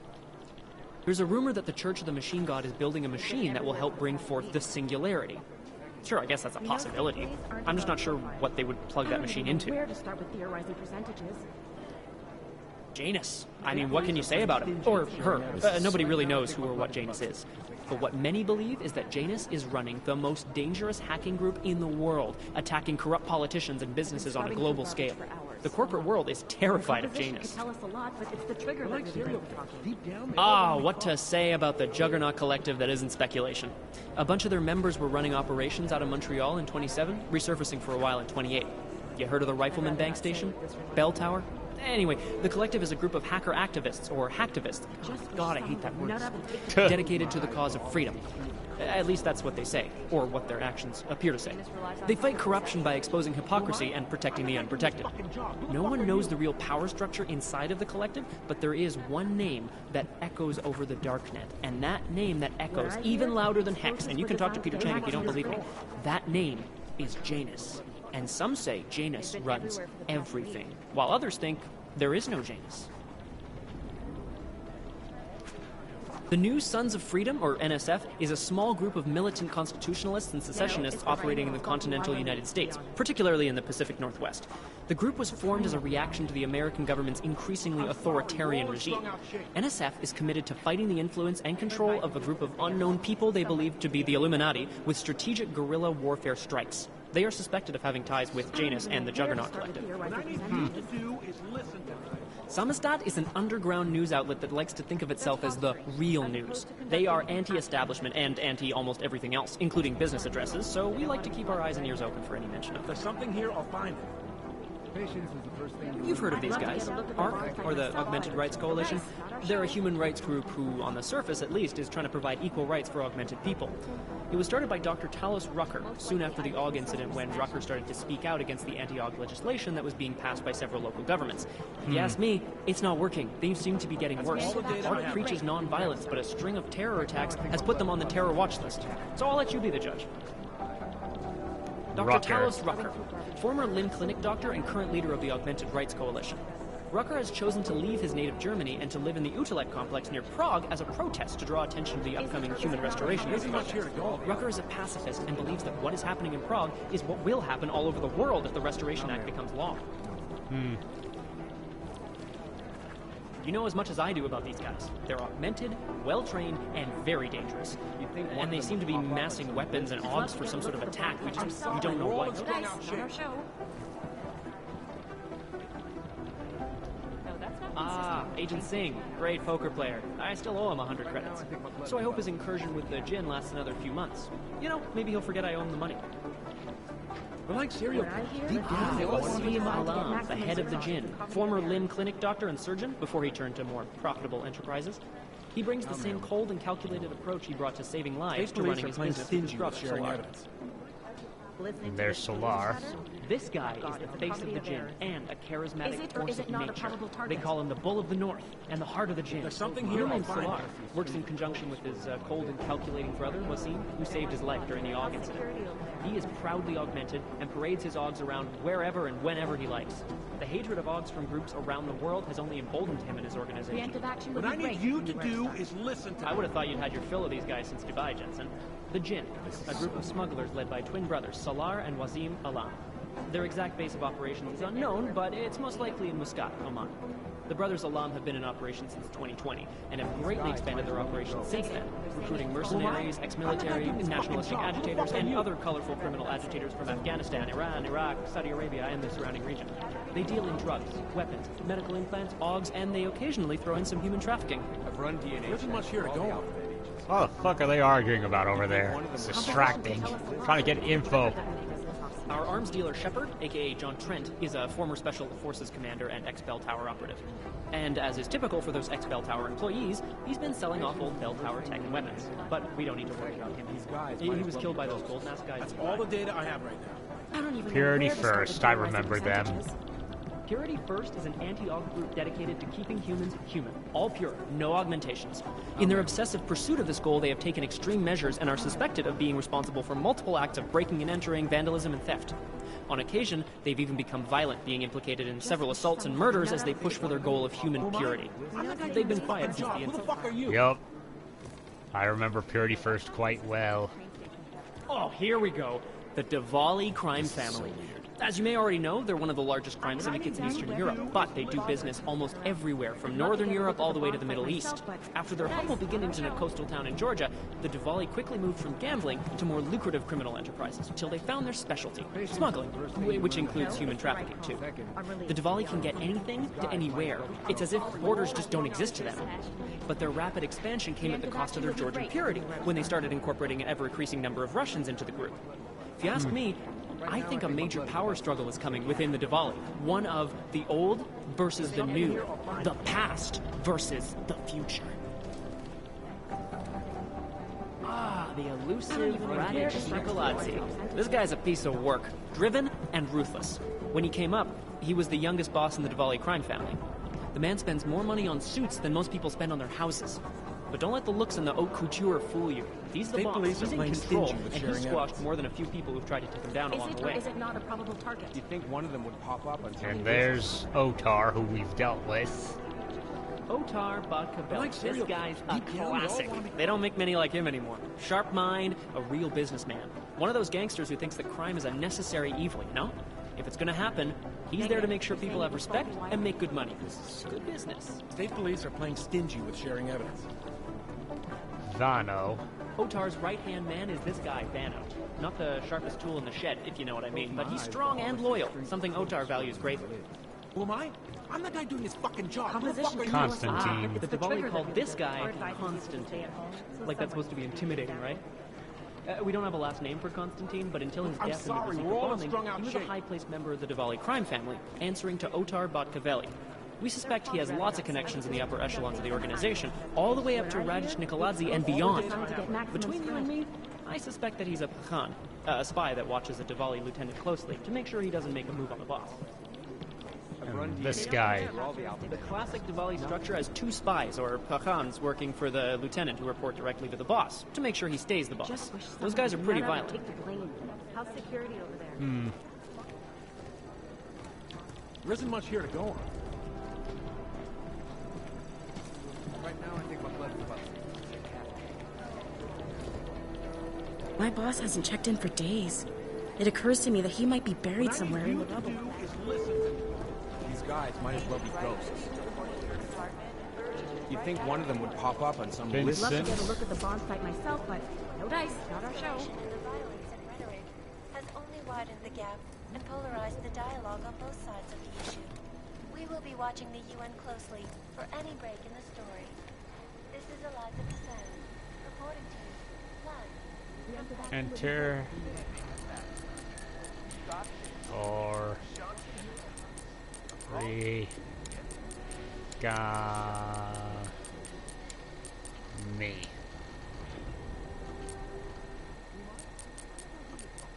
There's a rumor that the Church of the Machine God is building a machine that will help bring forth the Singularity. Sure, I guess that's a possibility. I'm just not sure what they would plug that machine into.
Where to start with theorizing percentages?
Janus. I mean, what can you say about it? Or her. Nobody really knows who or what Janus is. But what many believe is that Janus is running the most dangerous hacking group in the world, attacking corrupt politicians and businesses on a global scale. The corporate world is terrified of Janus.
Tell us a lot, but it's the trigger that really
What to say about the Juggernaut Collective that isn't speculation. A bunch of their members were running operations out of Montreal in 27, resurfacing for a while in 28. You heard of the Rifleman Bank Station? Bell Tower? Anyway, the Collective is a group of hacker activists, or hacktivists. Oh, God, I hate that word. Dedicated to the cause of freedom. At least that's what they say, or what their actions appear to say. They fight corruption by exposing hypocrisy and protecting the unprotected. No one knows the real power structure inside of the Collective, but there is one name that echoes over the darknet, and that name that echoes even louder than Hex, and you can talk to Peter Chang if you don't believe me, that name is Janus. And some say Janus runs everything, while others think there is no Janus. The New Sons of Freedom, or NSF, is a small group of militant constitutionalists and secessionists operating in the continental United States, particularly in the Pacific Northwest. The group was formed as a reaction to the American government's increasingly authoritarian regime. NSF is committed to fighting the influence and control of a group of unknown people they believe to be the Illuminati with strategic guerrilla warfare strikes. They are suspected of having ties with Janus and the Juggernaut Collective. Samizdat is an underground news outlet that likes to think of itself as the real news. They are anti-establishment and anti-almost everything else, including business addresses, so we like to keep our eyes and ears open for any mention of them.
There's something here, I'll find it.
You've heard of these guys. ARC, or the Augmented Rights Coalition. They're a human rights group who, on the surface at least, is trying to provide equal rights for augmented people. It was started by Dr. Talos Rucker, soon after the AUG incident when Rucker started to speak out against the anti-AUG legislation that was being passed by several local governments. If you ask me, it's not working. They seem to be getting worse. ARC preaches non-violence, but a string of terror attacks has put them on the terror watch list. So I'll let you be the judge. Dr. Talos Rucker, former limb clinic doctor and current leader of the Augmented Rights Coalition. Rucker has chosen to leave his native Germany and to live in the Utelek complex near Prague as a protest to draw attention to the upcoming human restoration project. Rucker is a pacifist and believes that what is happening in Prague is what will happen all over the world if the Restoration Act becomes law. You know as much as I do about these guys. They're augmented, well-trained, and very dangerous. And they seem to be massing weapons and AUGs for some sort of attack. We don't know what. Agent Singh, great poker player. I still owe him 100 credits. So I hope his incursion with the Jinn lasts another few months. You know, maybe he'll forget I owe him the money.
We're like serial killers.
Wasim Alam, the head of the Jinn, former Lynn clinic doctor and surgeon before he turned to more profitable enterprises. He brings the same cold and calculated approach he brought to saving lives to running his business with his brother, Solar.
And there's Solar.
This guy is the face of the Jinn and a charismatic force of nature. They call him the Bull of the North and the Heart of the Jinn.
There's something here.
Real name Solar works in conjunction with his cold and calculating brother, Wasim, who saved his life during the AUG incident. He is proudly augmented and parades his AUGs around wherever and whenever he likes. The hatred of AUGs from groups around the world has only emboldened him and his organization.
What I need you to do is listen to me.
I would have thought you'd had your fill of these guys since Dubai, Jensen. The Jinn, a group of smugglers led by twin brothers, Salar and Wasim Alam. Their exact base of operations is unknown, but it's most likely in Muscat, Oman. The brothers Alam have been in operation since 2020, and have greatly expanded their operations since then, recruiting mercenaries, ex-military, nationalistic agitators, and other colorful criminal agitators from Afghanistan, Iran, Iraq, Saudi Arabia, and the surrounding region. They deal in drugs, weapons, medical implants, AUGs, and they occasionally throw in some human trafficking.
I've run DNA.
There isn't much here to go on.
What the fuck are they arguing about over there? It's distracting. Trying to get info.
Our arms dealer Shepard, aka John Trent, is a former Special Forces commander and ex-Bell Tower operative. And as is typical for those ex-Bell Tower employees, he's been selling off old Bell Tower tech and weapons. But we don't need to worry about him. He was killed by those gold mask guys.
That's all the data I have right now.
I don't even
Purity
know where to start
First,
with
I
the
remember them.
percentages.
Purity First is an anti-AUG group dedicated to keeping humans human, all pure, no augmentations. In their obsessive pursuit of this goal, they have taken extreme measures and are suspected of being responsible for multiple acts of breaking and entering, vandalism, and theft. On occasion, they've even become violent, being implicated in several assaults and murders as they push for their goal of human purity. They've been quiet since the incident.
Yup. I remember Purity First quite well.
Oh, here we go. The Diwali crime family. As you may already know, they're one of the largest crime syndicates in Eastern Europe, but they do business almost everywhere, from Northern Europe all the way to the Middle East. After their humble beginnings in a coastal town in Georgia, the Diwali quickly moved from gambling to more lucrative criminal enterprises, until they found their specialty, smuggling, which includes human trafficking too. The Diwali can get anything to anywhere. It's as if borders just don't exist to them. But their rapid expansion came at the cost of their Georgian purity, when they started incorporating an ever-increasing number of Russians into the group. If you ask me, I think a major power struggle is coming within the Diwali. One of the old versus the new. The past versus the future. Ah, the elusive Radic Nikoladze. This guy's a piece of work. Driven and ruthless. When he came up, he was the youngest boss in the Diwali crime family. The man spends more money on suits than most people spend on their houses. But don't let the looks and the haute couture fool you. He's the boss, he's in control, and he's squashed more than a few people who've tried to take him down along the way.
Is it not a probable target?
Do you think one of them would pop up on
And there's Otar, who we've dealt with.
Otar Bodkavelli. This guy's a classic. They don't make many like him anymore. Sharp mind, a real businessman. One of those gangsters who thinks that crime is a necessary evil, you know? If it's gonna happen, he's there to make sure people have respect and make good money. Good business.
State police are playing stingy with sharing evidence.
Vano.
Otar's right-hand man is this guy, Vano. Not the sharpest tool in the shed, if you know what I mean, but he's strong and loyal, something Otar values greatly.
Who am I? I'm the guy doing his fucking job. Who the fuck are you?
Constantine.
The Diwali called this guy Constantine. Like that's supposed to be intimidating, right? We don't have a last name for Constantine, but until his death in the secret bombing, he was a high-placed member of the Diwali crime family, answering to Otar Bodkavelli. We suspect he has lots of connections in the upper echelons of the organization, all the way up to Radic Nikoladze and beyond. Between you and me, I suspect that he's a Pakhan, a spy that watches a Diwali lieutenant closely to make sure he doesn't make a move on the boss.
This guy.
The classic Diwali structure has two spies, or Pakhans, working for the lieutenant who report directly to the boss, to make sure he stays the boss. Those guys are pretty violent.
How's security over there?
There isn't much here to go on.
Right now, I think my blood is about
My boss hasn't checked in for days. It occurs to me that he might be buried somewhere in the rubble.
These guys might as well be ghosts. You'd think one of them would pop up on some list.
I'd love to get a look at the bomb site myself, but no dice, not our show.
The violence and rhetoric has only widened the gap and polarized the dialogue on both sides of the issue. We will be watching the UN closely for any break in the story. This is Eliza Cassell, reporting to you, live.
Enter. Or... me.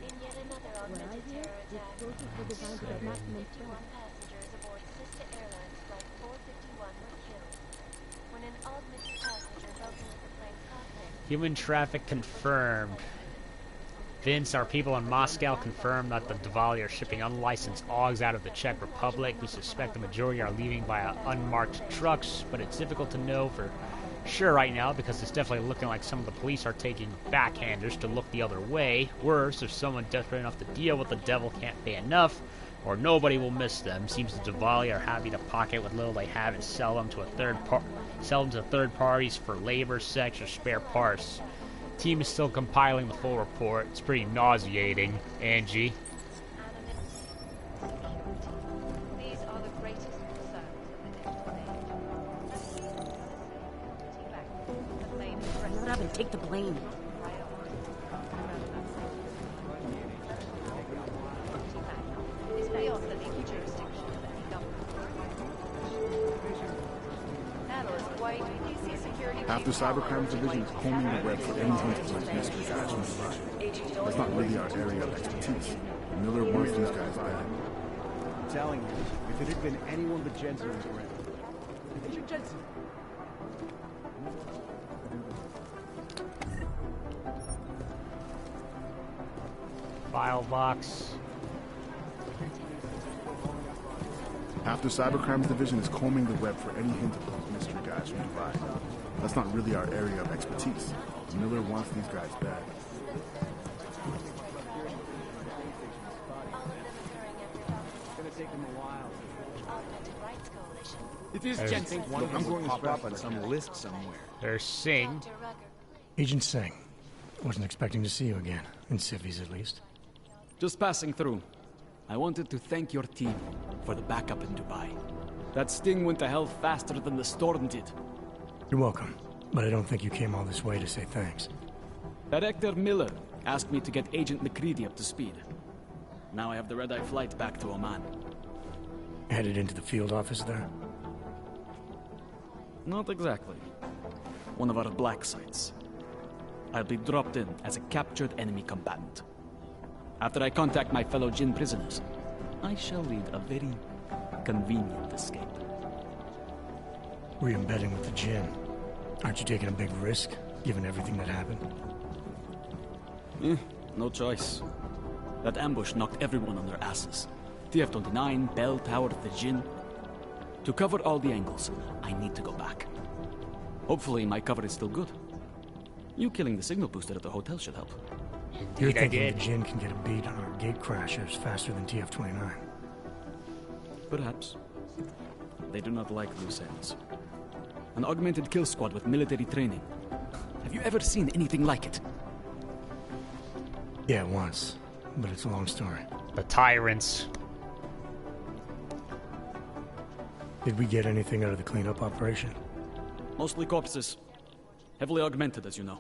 In yet another augmented terror attack, 251 passengers aboard Sister Airlines Flight 451 were killed. When an augmented passenger broke into the plane's cockpit.
Human traffic confirmed. Vince, our people in Moscow confirmed that the Diwali are shipping unlicensed augs out of the Czech Republic. We suspect the majority are leaving via unmarked trucks, but it's difficult to know for sure right now because it's definitely looking like some of the police are taking backhanders to look the other way. Worse, if someone desperate enough to deal with the devil can't pay enough, or nobody will miss them. Seems the Diwali are happy to pocket what little they have and sell them to third parties for labor, sex, or spare parts. Team is still compiling the full report. It's pretty nauseating, Angie.
These are the greatest concerns of the day.
Load up and take the blame.
Is beyond the legal jurisdiction of any government. Analyst White, DC Security.
After Cybercrime's division is combing the web for any hint of such mystery actions. That's not really our area of expertise. Miller wants these guys dead.
I'm telling you, if it had been anyone but Jensen who's around. Agent Jensen!
File box.
After Cybercrime's division is combing the web for any hint of those mystery guys from Dubai. That's not really our area of expertise. Miller wants these guys bad.
It is Jensen.
Look, I'm going to pop up on some list somewhere.
There's Singh.
Agent Singh. Wasn't expecting to see you again. In civvies, at least.
Just passing through. I wanted to thank your team for the backup in Dubai. That sting went to hell faster than the storm did.
You're welcome. But I don't think you came all this way to say thanks.
Director Miller asked me to get Agent McCready up to speed. Now I have the red-eye flight back to Oman.
Headed into the field office there?
Not exactly. One of our black sites. I'll be dropped in as a captured enemy combatant. After I contact my fellow Jinn prisoners, I shall lead a very convenient escape.
Re-embedding with the Jinn. Aren't you taking a big risk, given everything that happened?
No choice. That ambush knocked everyone on their asses. TF-29, Bell Tower, the Jinn. To cover all the angles, I need to go back. Hopefully my cover is still good. You killing the signal booster at the hotel should help.
You're thinking the Jinn can get a beat on our gate crashers faster than TF-29.
Perhaps. They do not like loose ends. An augmented kill squad with military training. Have you ever seen anything like it?
Yeah, once. But it's a long story.
The Tyrants.
Did we get anything out of the cleanup operation?
Mostly corpses. Heavily augmented, as you know.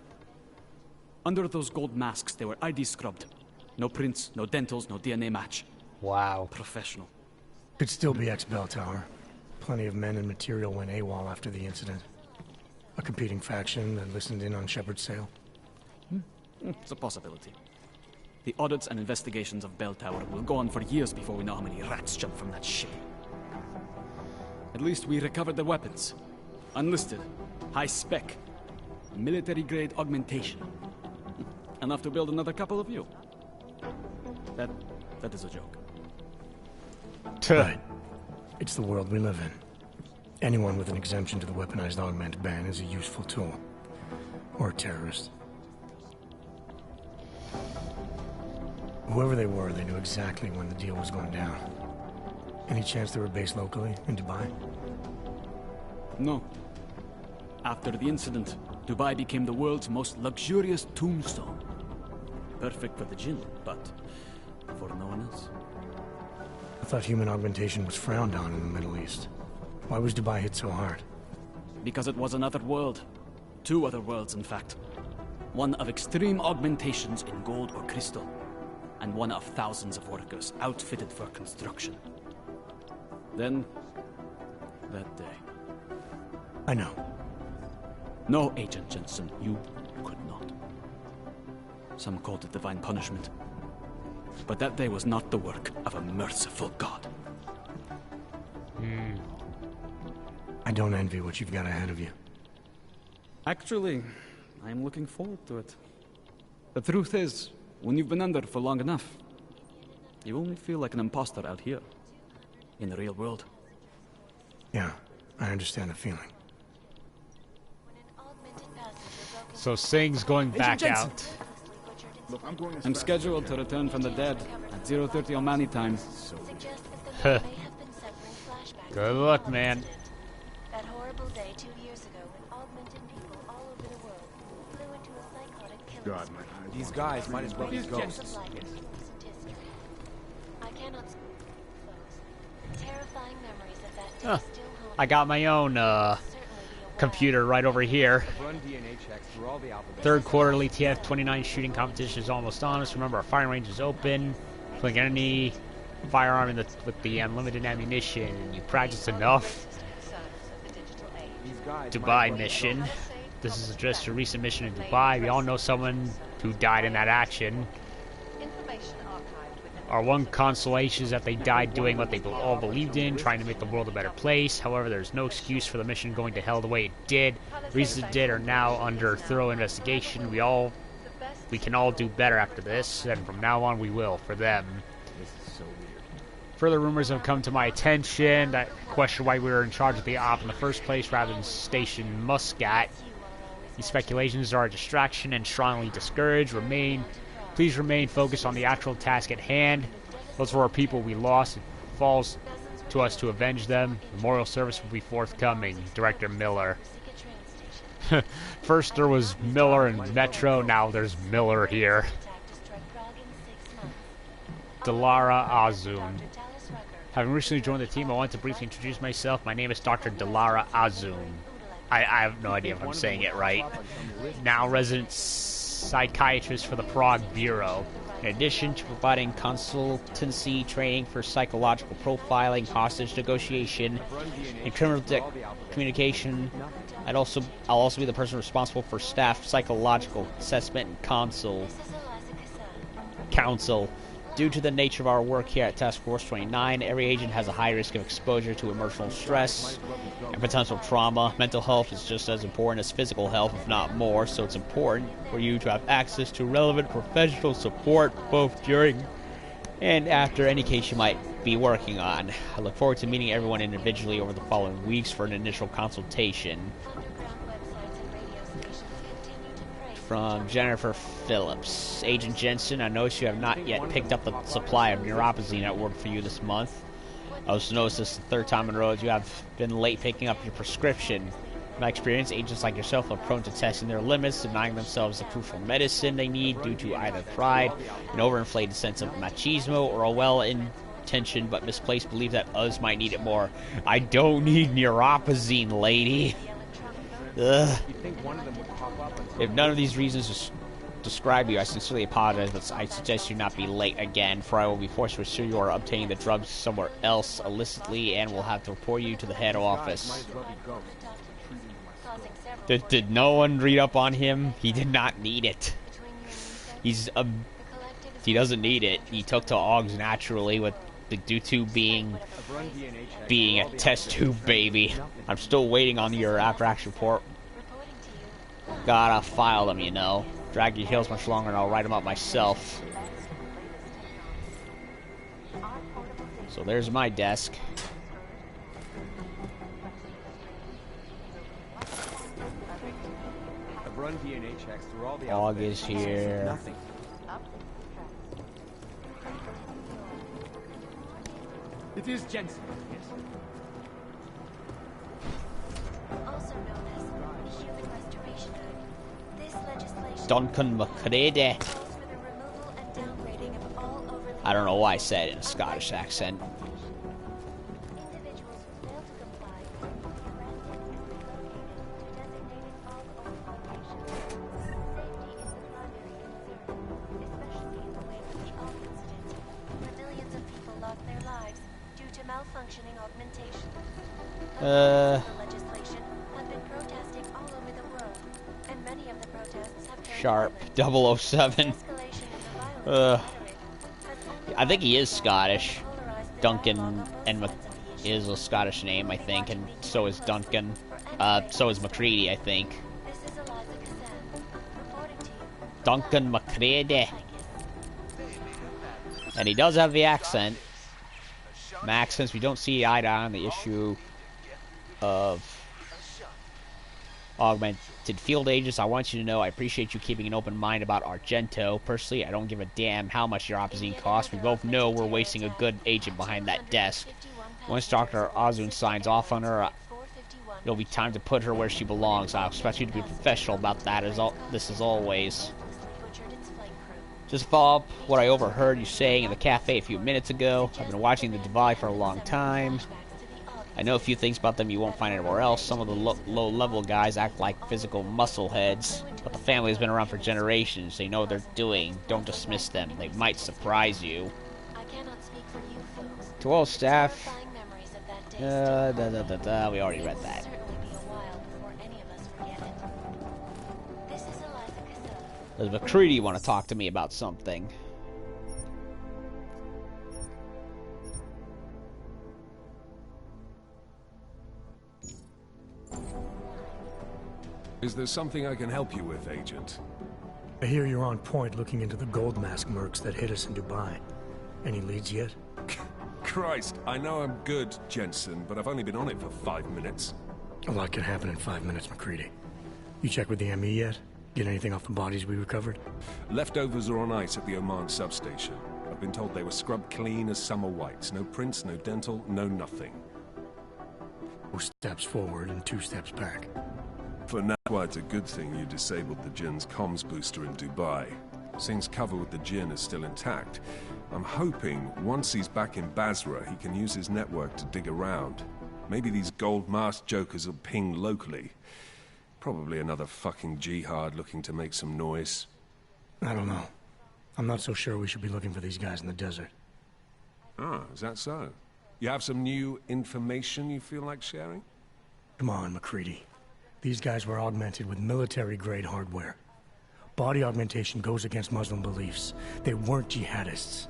Under those gold masks, they were ID scrubbed. No prints, no dentals, no DNA match.
Wow.
Professional.
Could still be ex-Bell Tower. Plenty of men and material went AWOL after the incident. A competing faction that listened in on Shepard's sale.
It's a possibility. The audits and investigations of Bell Tower will go on for years before we know how many rats jumped from that ship. At least we recovered their weapons. Unlisted, high spec, military-grade augmentation. Enough to build another couple of you. That is a joke.
Right. It's the world we live in. Anyone with an exemption to the weaponized augment ban is a useful tool. Or a terrorist. Whoever they were, they knew exactly when the deal was going down. Any chance they were based locally, in Dubai?
No. After the incident, Dubai became the world's most luxurious tombstone. Perfect for the Jinn, but for no one else.
I thought human augmentation was frowned on in the Middle East. Why was Dubai hit so hard?
Because it was another world. Two other worlds, in fact. One of extreme augmentations in gold or crystal. and one of thousands of workers outfitted for construction. Then, that day.
I know.
No, Agent Jensen, you could not. Some called it divine punishment. But that day was not the work of a merciful God.
I don't envy what you've got ahead of you.
Actually, I'm looking forward to it. The truth is, when you've been under for long enough, you only feel like an imposter out here, in the real world.
Yeah, I understand the feeling.
So Singh's going back out.
Look, I'm scheduled to return from the dead at 0:30 Omani time.
Good luck, man.
That horrible day 2 years ago when augmented people all over the world flew into a psychotic killing
God,
spree.
my eyes.
These guys might as well be
Millions
ghosts.
of lives in recent history. I cannot close. Terrifying memories of that day still haunt
I got my own computer right over here.
Run DNA checks through all the alphabet.
Third quarterly TF-29 shooting competition is almost on us. Remember, our firing range is open. Pulling any firearm with the unlimited ammunition. You practice enough. Dubai mission. This is just a recent mission in Dubai. We all know someone who died in that action. Our one consolation is that they died doing what they all believed in, trying to make the world a better place. However, there's no excuse for the mission going to hell the way it did. Reasons it did are now under thorough investigation. We can all do better after this, and from now on we will, for them. Further rumors have come to my attention that question why we were in charge of the op in the first place rather than Station Muscat. These speculations are a distraction and strongly discouraged. Please remain focused on the actual task at hand. Those were our people we lost. It falls to us to avenge them. Memorial service will be forthcoming. Director Miller. First there was Miller in Metro, now there's Miller here. Delara Azun. Having recently joined the team, I want to briefly introduce myself. My name is Dr. Delara Azun. I have no idea if I'm saying it right. Now resident psychiatrist for the Prague Bureau. In addition to providing consultancy training for psychological profiling, hostage negotiation, and criminal communication, I'll also be the person responsible for staff psychological assessment and counsel. Due to the nature of our work here at Task Force 29, every agent has a high risk of exposure to emotional stress and potential trauma. Mental health is just as important as physical health, if not more, so it's important for you to have access to relevant professional support both during and after any case you might be working on. I look forward to meeting everyone individually over the following weeks for an initial consultation. From Jennifer Phillips. Agent Jensen, I noticed you have not yet picked up the supply of neuropazine at work for you this month. I also noticed this the third time in a row you have been late picking up your prescription. In my experience, agents like yourself are prone to testing their limits, denying themselves the crucial medicine they need due to either pride, an overinflated sense of machismo, or a well-intentioned but misplaced belief that others might need it more. I don't need neuropazine, lady. Ugh. If none of these reasons describe you, I sincerely apologize, but I suggest you not be late again, for I will be forced to assure you are obtaining the drugs somewhere else illicitly and will have to report you to the head office. Did no one read up on him? He did not need it. He doesn't need it. He took to Augs naturally, with the D2 being a test tube baby. I'm still waiting on your after-action report. Gotta file them, you know. Drag your heels much longer and I'll write them up myself. So there's my desk.
I've run DNA checks through all the
Log is here.
Nothing. It is Jensen. Yes.
Also known as the Human Restoration Act, this legislation
Duncan McCready.
calls for the removal and downgrading of all overly
I don't know why I said it in a Scottish accent.
individuals who fail to comply will be arrested and relocated to designated all-over locations. Safety is the primary concern, especially in the wake of the August malfunctioning augmentation. The legislation have been protesting all over the world, and many of the protests have turned
Sharp
violent.
007. I think he is Scottish. Duncan and is a Scottish name, I think, and so is Duncan. So is McCready, I think. Duncan McCready. And he does have the accent. Max, since we don't see eye to eye on the issue of augmented field agents, I want you to know I appreciate you keeping an open mind about Argento. Personally, I don't give a damn how much your opposite costs. We both know we're wasting a good agent behind that desk. Once Dr. Ozun signs off on her, it'll be time to put her where she belongs. I'll expect you to be professional about that as always. Just to follow up what I overheard you saying in the cafe a few minutes ago. I've been watching the Divide for a long time. I know a few things about them you won't find anywhere else. Some of the low-level guys act like physical muscle heads, but the family has been around for generations. They know what they're doing. Don't dismiss them. They might surprise you. To all staff... we already read that. Does McCready want to talk to me about something?
Is there something I can help you with, Agent?
I hear you're on point looking into the gold mask mercs that hit us in Dubai. Any leads yet?
Christ, I know I'm good, Jensen, but I've only been on it for 5 minutes.
A lot can happen in 5 minutes, McCready. You check with the ME yet? Get anything off the bodies we recovered?
Leftovers are on ice at the Oman substation. I've been told they were scrubbed clean as summer whites. No prints, no dental, no nothing.
4 steps forward and 2 steps back.
For now, why it's a good thing you disabled the Jinn's comms booster in Dubai. Singh's cover with the Jinn is still intact. I'm hoping once he's back in Basra, he can use his network to dig around. Maybe these gold mask jokers will ping locally. Probably another fucking jihad looking to make some noise.
I don't know. I'm not so sure we should be looking for these guys in the desert.
Ah, is that so? You have some new information you feel like sharing?
Come on, McCready. These guys were augmented with military-grade hardware. Body augmentation goes against Muslim beliefs. They weren't jihadists.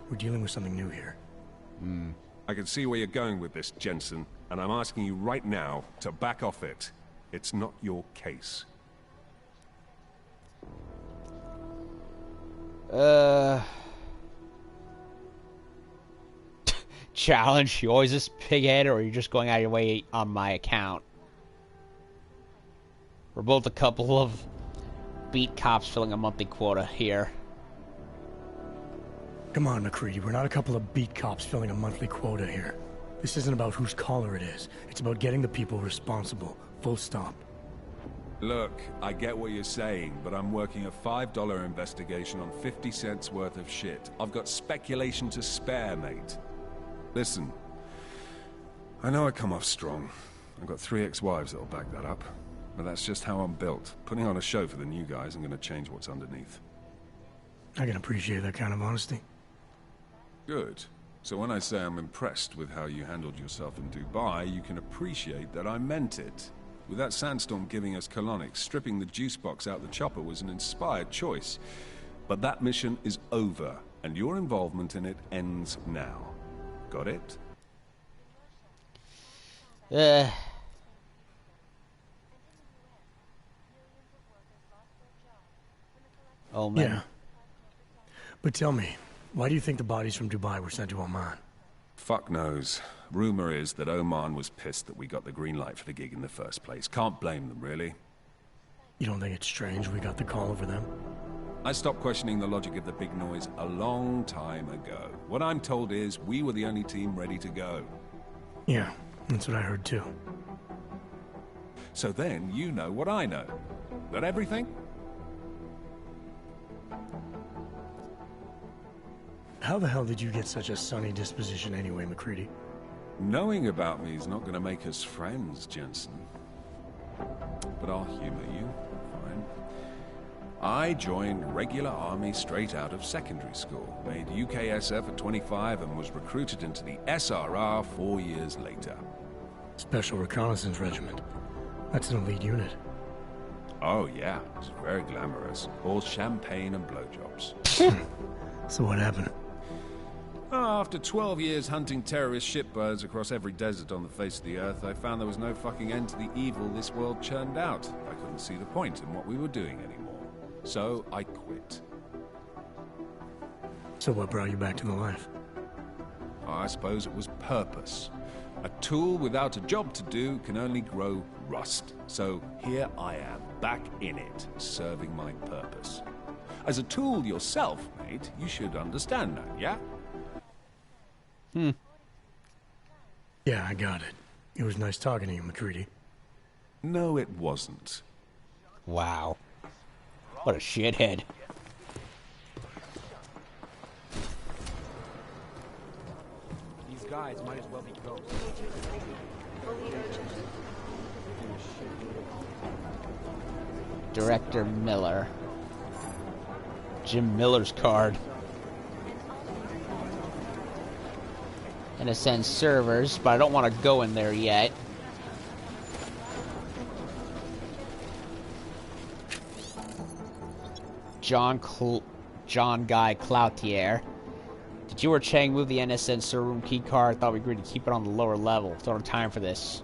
We're dealing with something new here.
I can see where you're going with this, Jensen, and I'm asking you right now to back off it. It's not your case.
Challenge, you always this pighead, or are you just going out of your way on my account? We're both a couple of beat cops filling a monthly quota here.
Come on, McCready, we're not a couple of beat cops filling a monthly quota here. This isn't about whose collar it is. It's about getting the people responsible. Full stop.
Look, I get what you're saying, but I'm working a $5 investigation on 50 cents worth of shit. I've got speculation to spare, mate. Listen, I know I come off strong. I've got 3 ex-wives that'll back that up. But that's just how I'm built. Putting on a show for the new guys isn't going to change what's underneath.
I can appreciate that kind of honesty.
Good. So when I say I'm impressed with how you handled yourself in Dubai, you can appreciate that I meant it. With that sandstorm giving us colonics, stripping the juice box out the chopper was an inspired choice. But that mission is over, and your involvement in it ends now. Got it?
Oh, man.
Yeah. But tell me, why do you think the bodies from Dubai were sent to Oman?
Fuck knows. Rumor is that Oman was pissed that we got the green light for the gig in the first place. Can't blame them, really.
You don't think it's strange we got the call over them?
I stopped questioning the logic of the big noise a long time ago. What I'm told is we were the only team ready to go.
Yeah, that's what I heard too.
So then you know what I know. That everything?
How the hell did you get such a sunny disposition anyway, McCready?
Knowing about me is not going to make us friends, Jensen. But I'll humor you. Fine. I joined regular army straight out of secondary school, made UKSF at 25 and was recruited into the SRR 4 years later.
Special Reconnaissance Regiment. That's an elite unit.
Oh yeah, it's very glamorous. All champagne and blowjobs.
So what happened?
After 12 years hunting terrorist shitbirds across every desert on the face of the earth, I found there was no fucking end to the evil this world churned out. I couldn't see the point in what we were doing anymore. So I quit.
So what brought you back to the life?
I suppose it was purpose. A tool without a job to do can only grow rust. So here I am, back in it, serving my purpose. As a tool yourself, mate, you should understand that, yeah?
Yeah, I got it. It was nice talking to you, McCready.
No, it wasn't.
Wow. What a shithead.
These guys might as well be ghosts.
Director Miller. Jim Miller's card. NSN servers, but I don't want to go in there yet. John Guy Cloutier. Did you or Chang move the NSN server room key card? Thought we agreed to keep it on the lower level. Don't have time for this.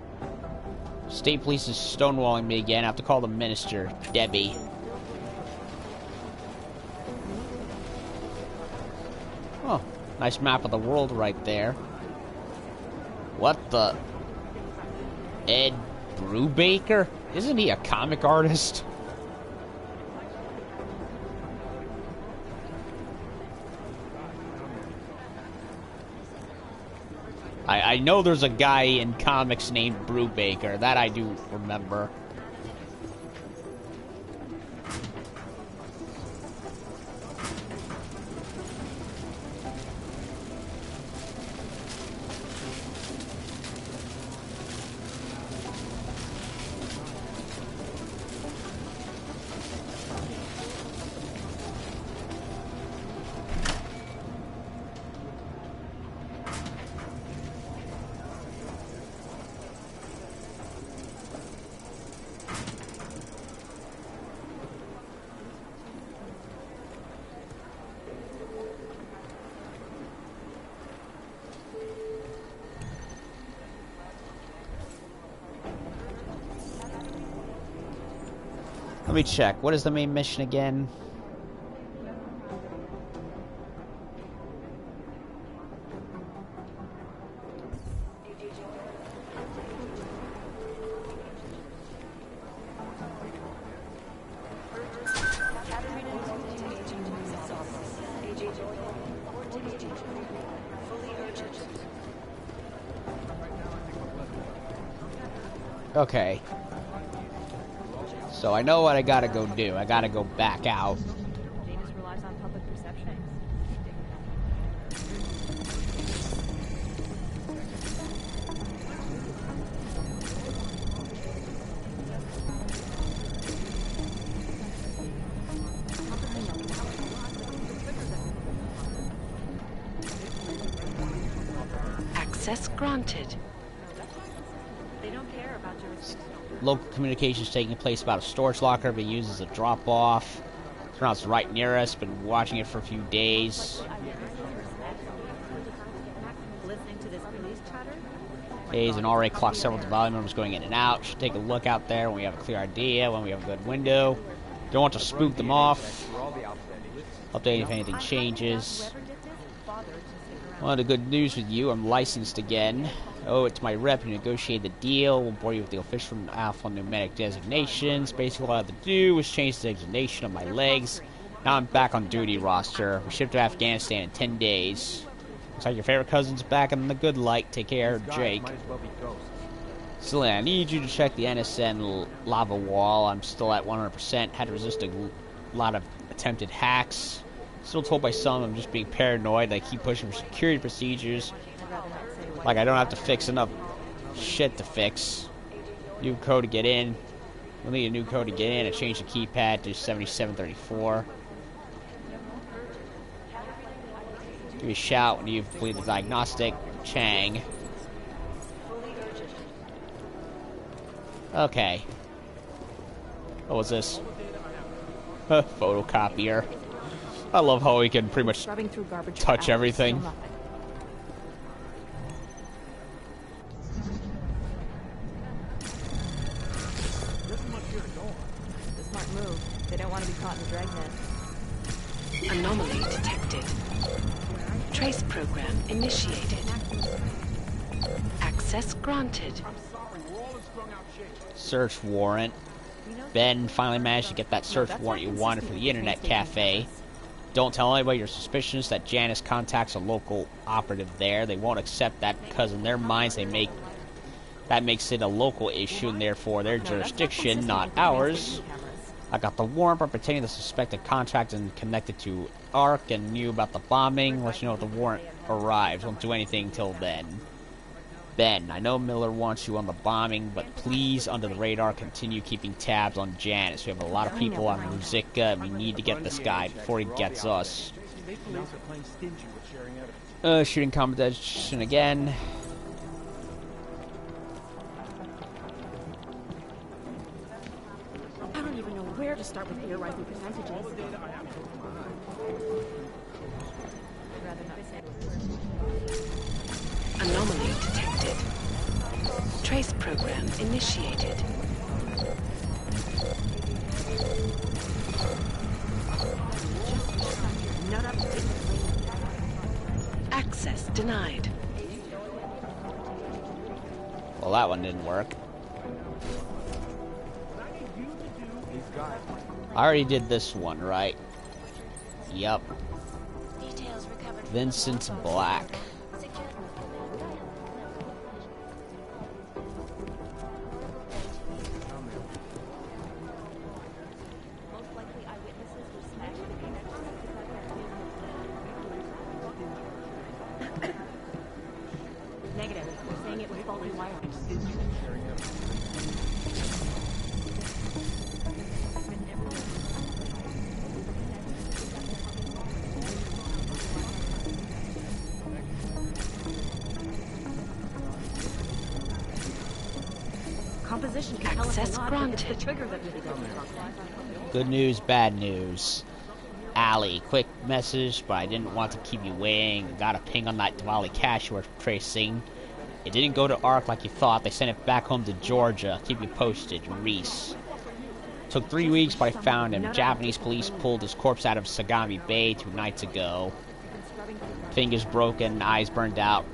State police is stonewalling me again. I have to call the minister, Debbie. Oh, nice map of the world right there. What the? Ed Brubaker? Isn't he a comic artist? I know there's a guy in comics named Brubaker. That I do remember. Let me check. What is the main mission again? Okay. So I know what I gotta go do. I gotta go back out.
Davis relies on public perception.
Access granted.
They don't care about your
Local communications taking place about a storage locker being used as a drop-off. Turns out it's right near us. Been watching it for a few days.
listening to this police chatter.
Days and already clocked several volume members going in and out. Should take a look out there when we have a clear idea, when we have a good window. Don't want to spook them off. Update if anything changes. One of the good news with you, I'm licensed again. Oh, it's my rep who negotiated the deal. Won't bore you with the official alphanumeric designations. Basically, all I had to do was change the designation of my legs. Now I'm back on duty roster. We shipped to Afghanistan in 10 days. Looks like your favorite cousin's back in the good light. Take care, Jake. Celine, I need you to check the NSN lava wall. I'm still at 100%. Had to resist a lot of attempted hacks. Still told by some I'm just being paranoid. I keep pushing for security procedures. Like I don't have to fix enough shit to fix. New code to get in. We'll need a new code to get in and change the keypad to 7734. Give me a shout when you've completed the diagnostic. Chang. Okay. What was this? Photocopier. I love how he can pretty much touch everything.
This might move. They don't want to be caught in the dragnet.
Anomaly detected. Trace program initiated. Access granted.
Search warrant. Ben finally managed to get that search warrant you wanted for the internet cafe. Don't tell anybody your suspicions that Janice contacts a local operative there. They won't accept that because in their minds that makes it a local issue and therefore their jurisdiction, not ours. I got the warrant for pretending the suspected contract and connected to ARC and knew about the bombing. Let you know if the warrant arrives. Won't do anything till then. Ben, I know Miller wants you on the bombing, but please, under the radar, continue keeping tabs on Janice. We have a lot of people on Ruzicka, and we need to get this guy before he gets us. Shooting competition again.
I don't even know where to start with theorizing percentages.
Anomaly detected. Trace program initiated. Access denied.
Well, that one didn't work. I already did this one, right? Yep. Vincent Black.
Negative. They're saying it was faulty wiring. Composition can tell us a lot, but it's the trigger that really doesn't work.
Good news, bad news. Allie, quick message, but I didn't want to keep you waiting. Got a ping on that Diwali cache you were tracing. It didn't go to ARC like you thought. They sent it back home to Georgia. Keep you posted, Reese. Took 3 weeks, but I found him. Japanese police pulled his corpse out of Sagami Bay 2 nights ago. Fingers broken, eyes burned out.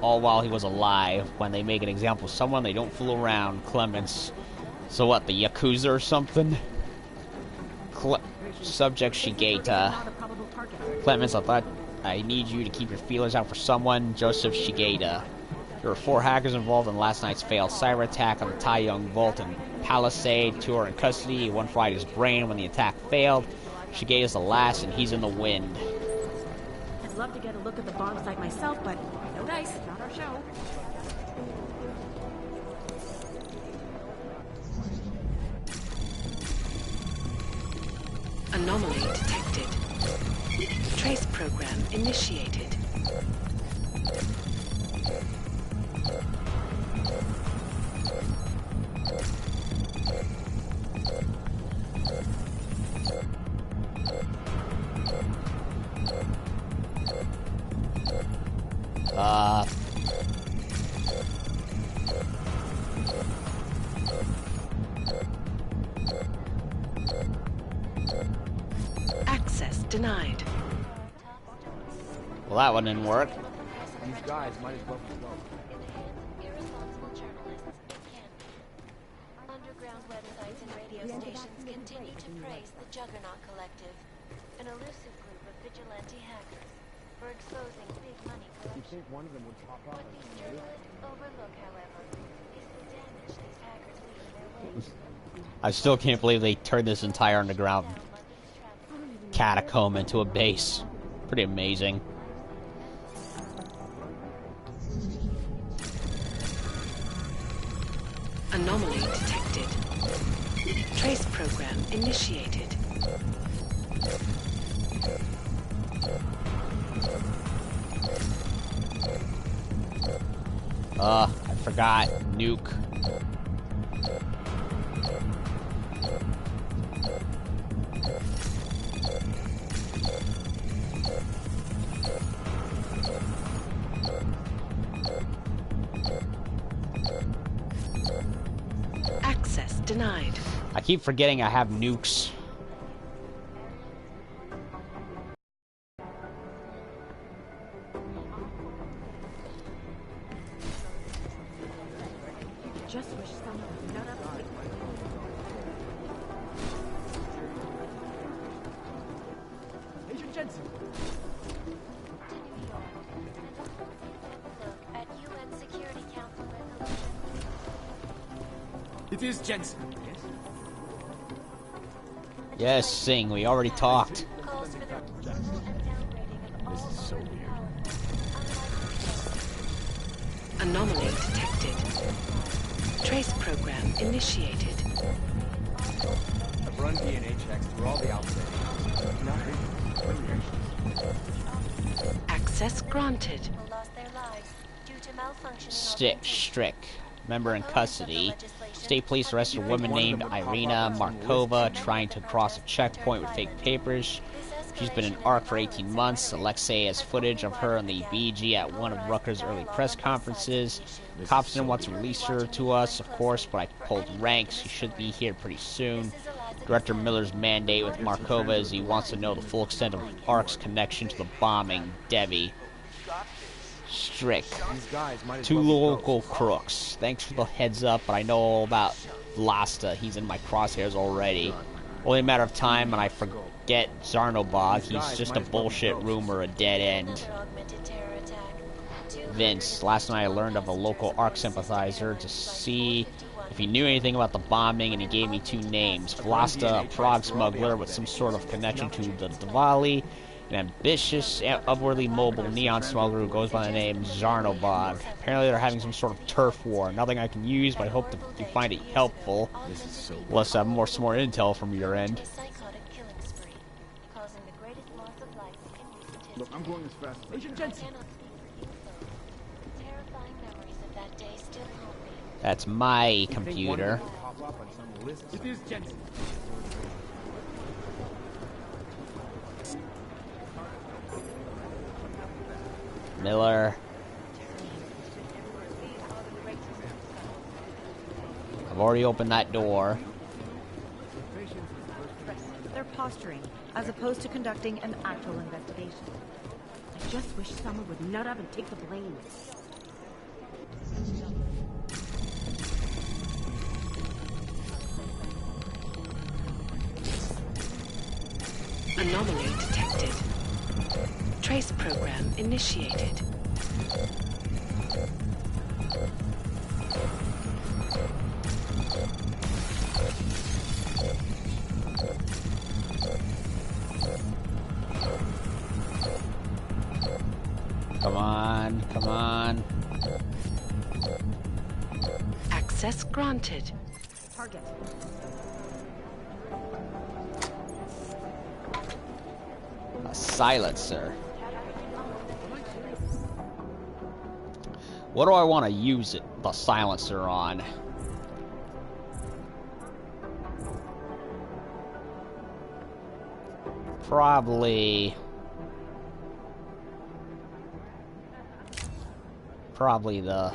All while he was alive. When they make an example of someone, they don't fool around. Clements. So what, the Yakuza or something? Subject Shigeta. Clements, I thought I need you to keep your feelers out for someone. Joseph Shigeta. There were 4 hackers involved in last night's failed cyber attack on the Tai Young Vault in Palisade. 2 are in custody. 1 fried his brain when the attack failed. Shigeta's the last, and he's in the wind.
I'd love to get a look at the bomb site myself, but no dice, not our show.
Anomaly detected. Trace program initiated. Access denied.
Well, that one didn't work.
These guys might as well be low.
Irresponsible journalists, it can be. Underground websites and radio stations continue to praise the Juggernaut Collective, an elusive group of vigilante hackers, for exposing big money
You
corruption.
think one of them would pop up
What
on
these
the news?
journalists overlook, however, is the damage these hackers leave in their wake.
I still can't believe they turned this entire underground catacomb into a base. Pretty amazing.
Anomaly detected. Trace program initiated.
I forgot. Nuke.
Access denied.
I keep forgetting I have nukes.
Just wish someone would nut up.
Agent Jensen.
At UN Security Council resolution.
It is Jensen. Yes?
Yes, Sing, we already talked.
This is so weird.
Anomaly detected. Trace program initiated.
I've run DNA checks through all the outfits. Nothing.
Access granted.
Lost their lives due to malfunctioning.
Strick. Member in custody. State police arrested a woman named Irina Markova trying to cross a checkpoint with fake papers. She's been in ARC for 18 months. Alexei has footage of her on the BG at one of Rucker's early press conferences. Cops didn't want to release her to us, of course, but I pulled rank. She should be here pretty soon. Director Miller's mandate with Markova is he wants to know the full extent of ARC's connection to the bombing. Debbie. Strick. Two local crooks. Thanks for the heads up, but I know all about Vlasta. He's in my crosshairs already. Only a matter of time and I forget Zarnobog. He's just a bullshit rumor, a dead end. Vince. Last night I learned of a local ARC sympathizer to see if he knew anything about the bombing, and he gave me two names. Vlasta, a Prague smuggler with some sort of connection to the Diwali, an ambitious, upwardly mobile neon smuggler who goes by the name Zarnobog. Apparently they're having some sort of turf war. Nothing I can use, but I hope you find it helpful. Unless I have some more intel from your end.
Look, I'm going as fast as
Agent Jensen.
That's my computer.
It is Jensen.
Miller. I've already opened that door.
They're posturing, as opposed to conducting an actual investigation.
I just wish someone would nut up and take the blame.
Anomaly detected. Trace program initiated.
Come on, come on.
Access granted.
Target.
A silencer. What do I want to use the silencer on? Probably the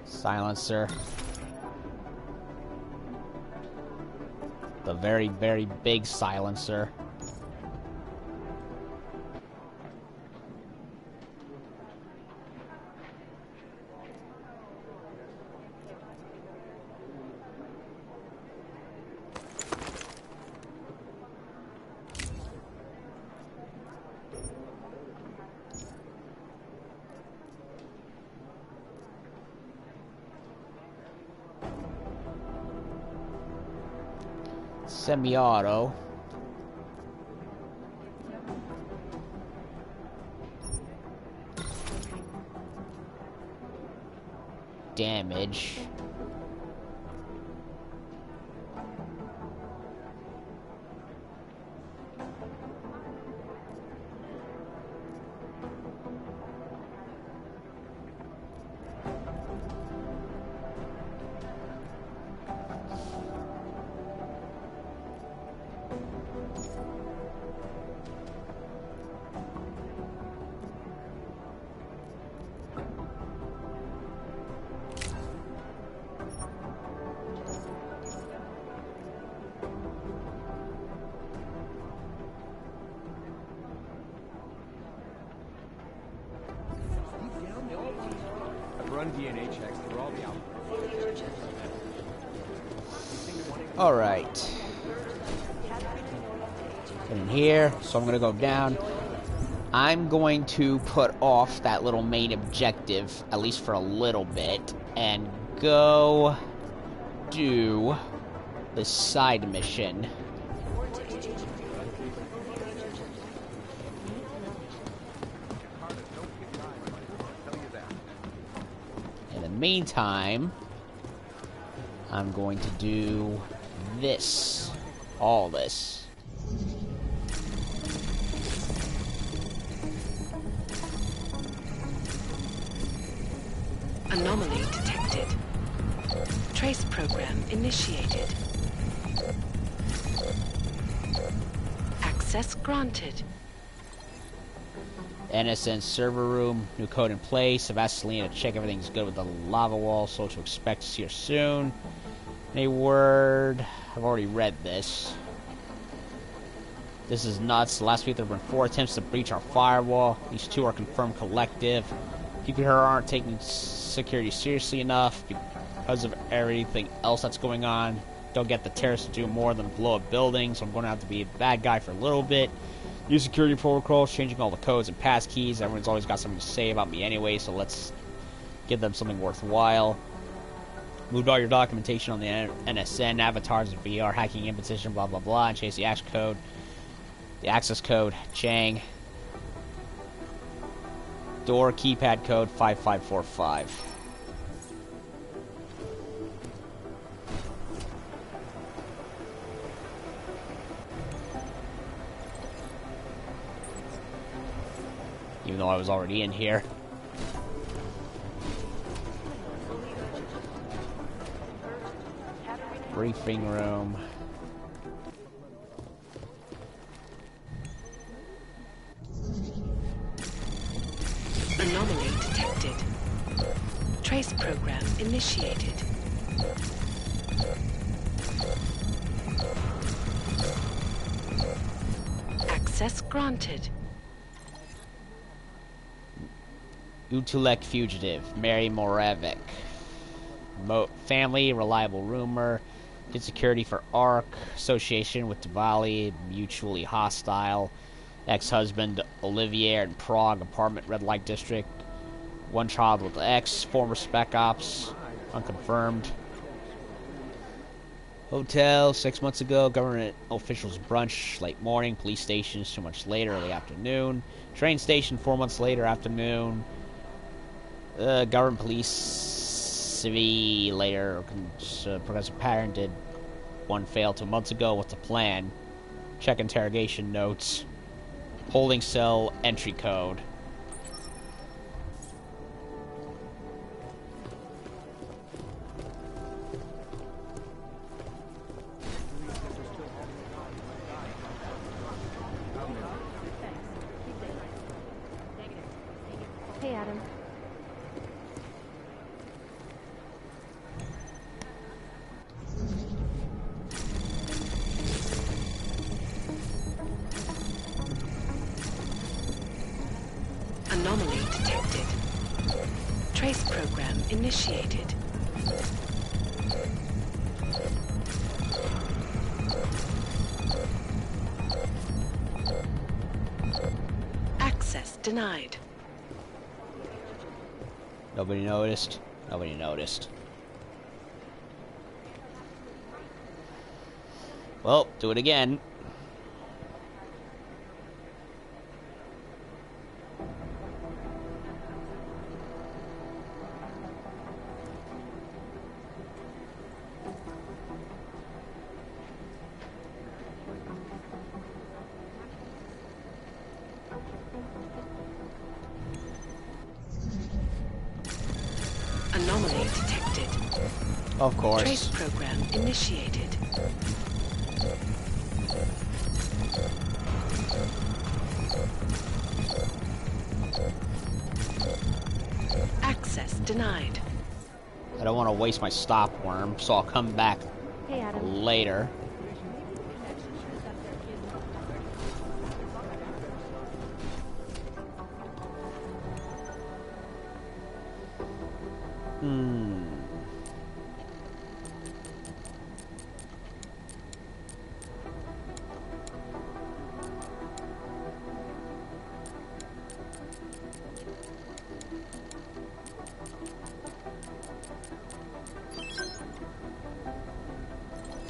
silencer. The very, very big silencer. Semi-auto. Damage.
Run DNA checks through all the outputs.
Alright. In here, so I'm gonna go down. I'm going to put off that little main objective, at least for a little bit, and go do the side mission. In the meantime, I'm going to do this. All this.
Anomaly detected. Trace program initiated. Access granted.
NSN server room, new code in place. I've asked Selena to check everything's good with the lava wall, so to expect to see her soon. Any word? I've already read this. This is nuts. Last week there have been 4 attempts to breach our firewall. These 2 are confirmed collective. People here aren't taking security seriously enough because of everything else that's going on. Don't get the terrorists to do more than blow up buildings, so I'm going to have to be a bad guy for a little bit. New security protocols, changing all the codes and passkeys. Everyone's always got something to say about me anyway, so let's give them something worthwhile. Moved all your documentation on the NSN, avatars, and VR, hacking imposition, blah blah blah, and chase the access code, Chang. Door keypad code 5545. Even though I was already in here. Briefing room.
Anomaly detected. Trace program initiated. Access granted.
Utulek fugitive, Mary Moravec. Family, reliable rumor. Did security for ARC. Association with Diwali, mutually hostile. Ex-husband, Olivier in Prague, apartment, red light district. 1 child with ex, former spec ops, unconfirmed. Hotel, 6 months ago. Government officials brunch, late morning. Police station, 2 months later, early afternoon. Train station, 4 months later, afternoon. Government police, civvy, later. Progressive pattern, did 1 fail 2 months ago. What's the plan? Check interrogation notes. Holding cell, entry code.
Hey, Adam.
Anomaly detected. Trace program initiated. Access denied.
Nobody noticed. Nobody noticed. Well, do it again.
Anomaly detected.
Of course.
Trace program initiated. Access denied.
I don't want to waste my stop worm, so I'll come back later.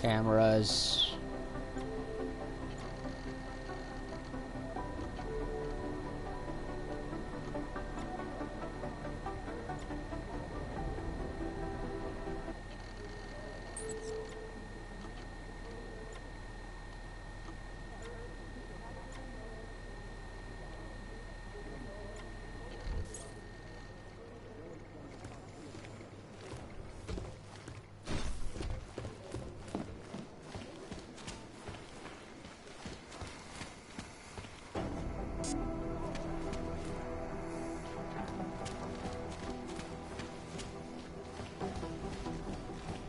Cameras.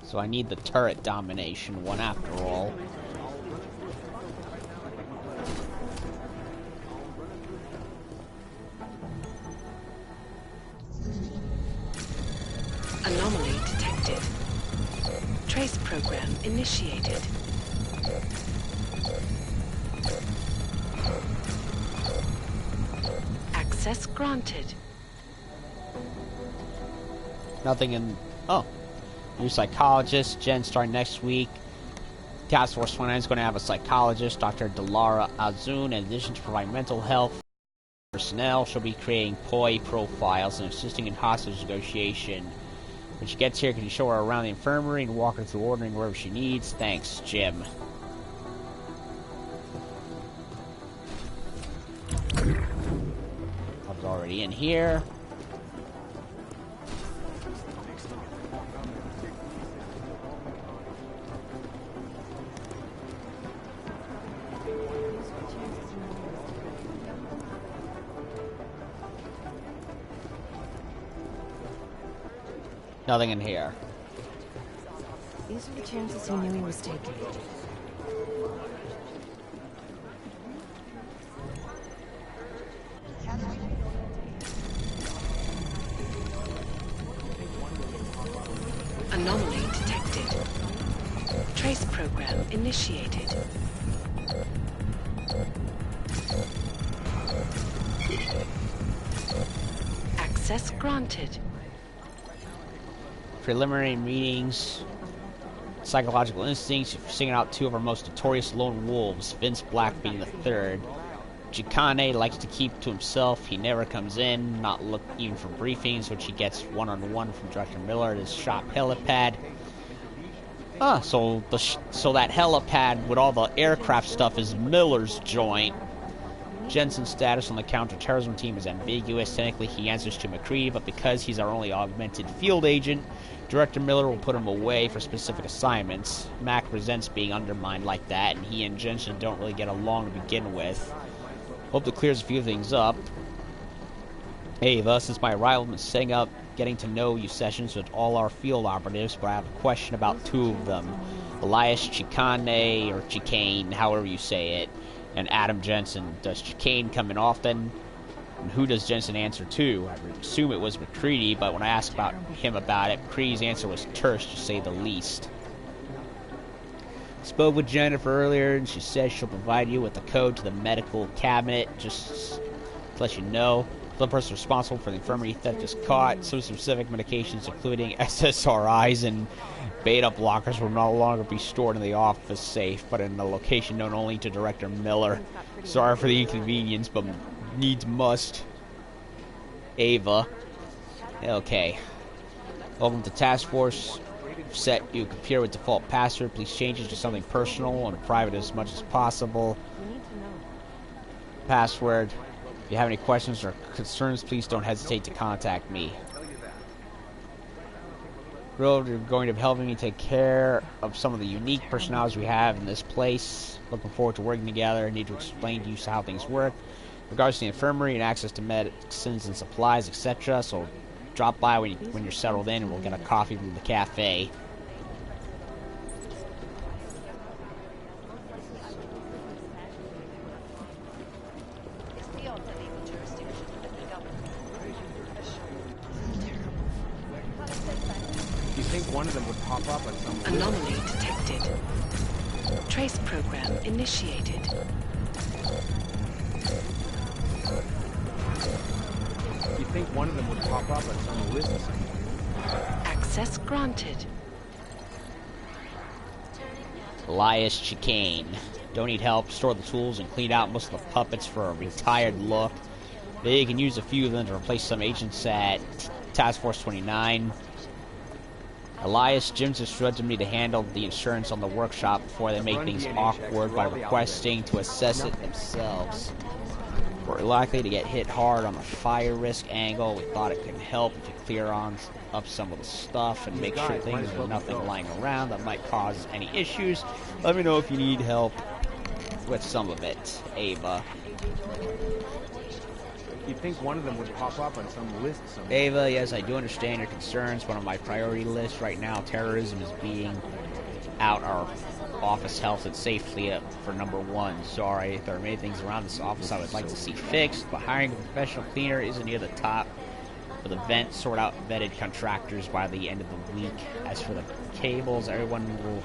So I need the turret domination one after all.
Anomaly detected. Trace program initiated. Access granted.
Nothing in... Oh. New psychologist. Jen starting next week. Task Force 29 is going to have a psychologist, Dr. Delara Azun. In addition to provide mental health personnel, she'll be creating POI profiles and assisting in hostage negotiation. When she gets here, can you show her around the infirmary and walk her through ordering wherever she needs? Thanks, Jim. I was already in here. Nothing in here.
These are the chances he knew he was taking.
Anomaly detected. Trace program initiated. Access granted.
Preliminary meetings, psychological instincts, singing out two of our most notorious lone wolves, Vince Black being the third. Chikane likes to keep to himself. He never comes in, not look even for briefings, which he gets one-on-one from Director Miller at his shop helipad. So that helipad with all the aircraft stuff is Miller's joint. Jensen's status on the counterterrorism team is ambiguous. Technically, he answers to McCready, but because he's our only augmented field agent, Director Miller will put him away for specific assignments. Mac resents being undermined like that, and he and Jensen don't really get along to begin with. Hope that clears a few things up. Ava, since my arrival, I've been setting up getting to know you sessions with all our field operatives, but I have a question about two of them. Elias Chicane, or Chicane, however you say it, and Adam Jensen. Does Chicane come in often? And who does Jensen answer to? I would assume it was McCready, but when I asked him about it, McCready's answer was terse, to say the least. Spoke with Jennifer earlier, and she says she'll provide you with the code to the medical cabinet, just to let you know. The person responsible for the infirmary theft is caught. Some specific medications, including SSRIs and beta blockers, will no longer be stored in the office safe, but in a location known only to Director Miller. Sorry for the inconvenience, but needs must. Ava. Okay. Welcome to Task Force. Set your computer with default password. Please change it to something personal and private as much as possible. Password. If you have any questions or concerns, please don't hesitate to contact me. You're going to be helping me take care of some of the unique personalities we have in this place. Looking forward to working together. I need to explain to you how things work. In regards to the infirmary and access to medicines and supplies, etc. So drop by when you're settled in and we'll get a coffee from the cafe.
You think one of them would pop up at some point?
Anomaly detected. Trace program initiated.
You think one of them would pop up at some list?
Access granted.
Elias Chicane. Don't need help. Store the tools and clean out most of the puppets for a retired look. They can use a few of them to replace some agents at Task Force 29. Elias, Jim's instructed me to handle the insurance on the workshop before they make things awkward by requesting to assess it themselves. We're likely to get hit hard on the fire risk angle. We thought it could help if you clear up some of the stuff and make sure things are nothing lying around that might cause any issues. Let me know if you need help with some of it, Ava.
You think one of them would pop up on some list somewhere?
Ava, yes, I do understand your concerns, but on my priority list right now, terrorism is being out our office health and safety for number one. Sorry, there are many things around this office I would like to see fixed, but hiring a professional cleaner isn't near the top of the vent. Sort out vetted contractors by the end of the week. As for the cables, everyone will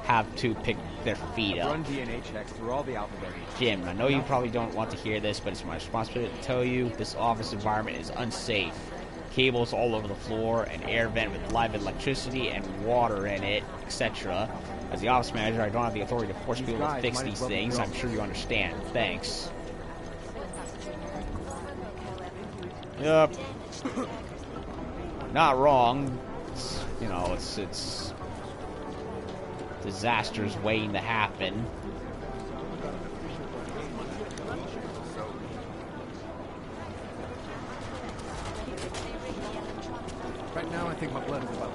have to pick their feet up.
Run DNA checks through all the alphabet.
Jim, I know you probably don't want to hear this, but it's my responsibility to tell you this office environment is unsafe. Cables all over the floor, an air vent with live electricity and water in it, etc. As the office manager, I don't have the authority to force people to fix these things. I'm sure you understand. Thanks. Yep. Not wrong. It's, you know, it's disasters waiting to happen.
Right now, I think my blood is about.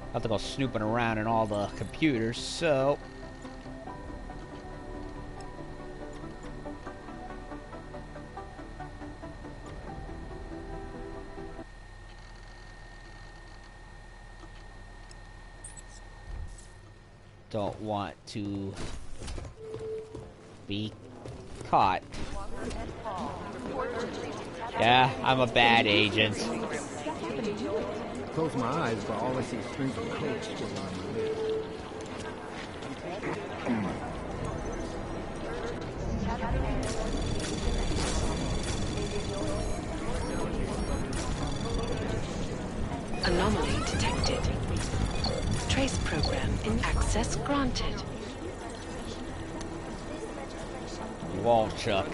I have to go snooping around in all the computers, so don't want to be caught. Yeah, I'm a bad agent.
Close my eyes, but all I see is strings of coke still on my lid.
Anomaly detected. Trace program in access granted.
Walchuk.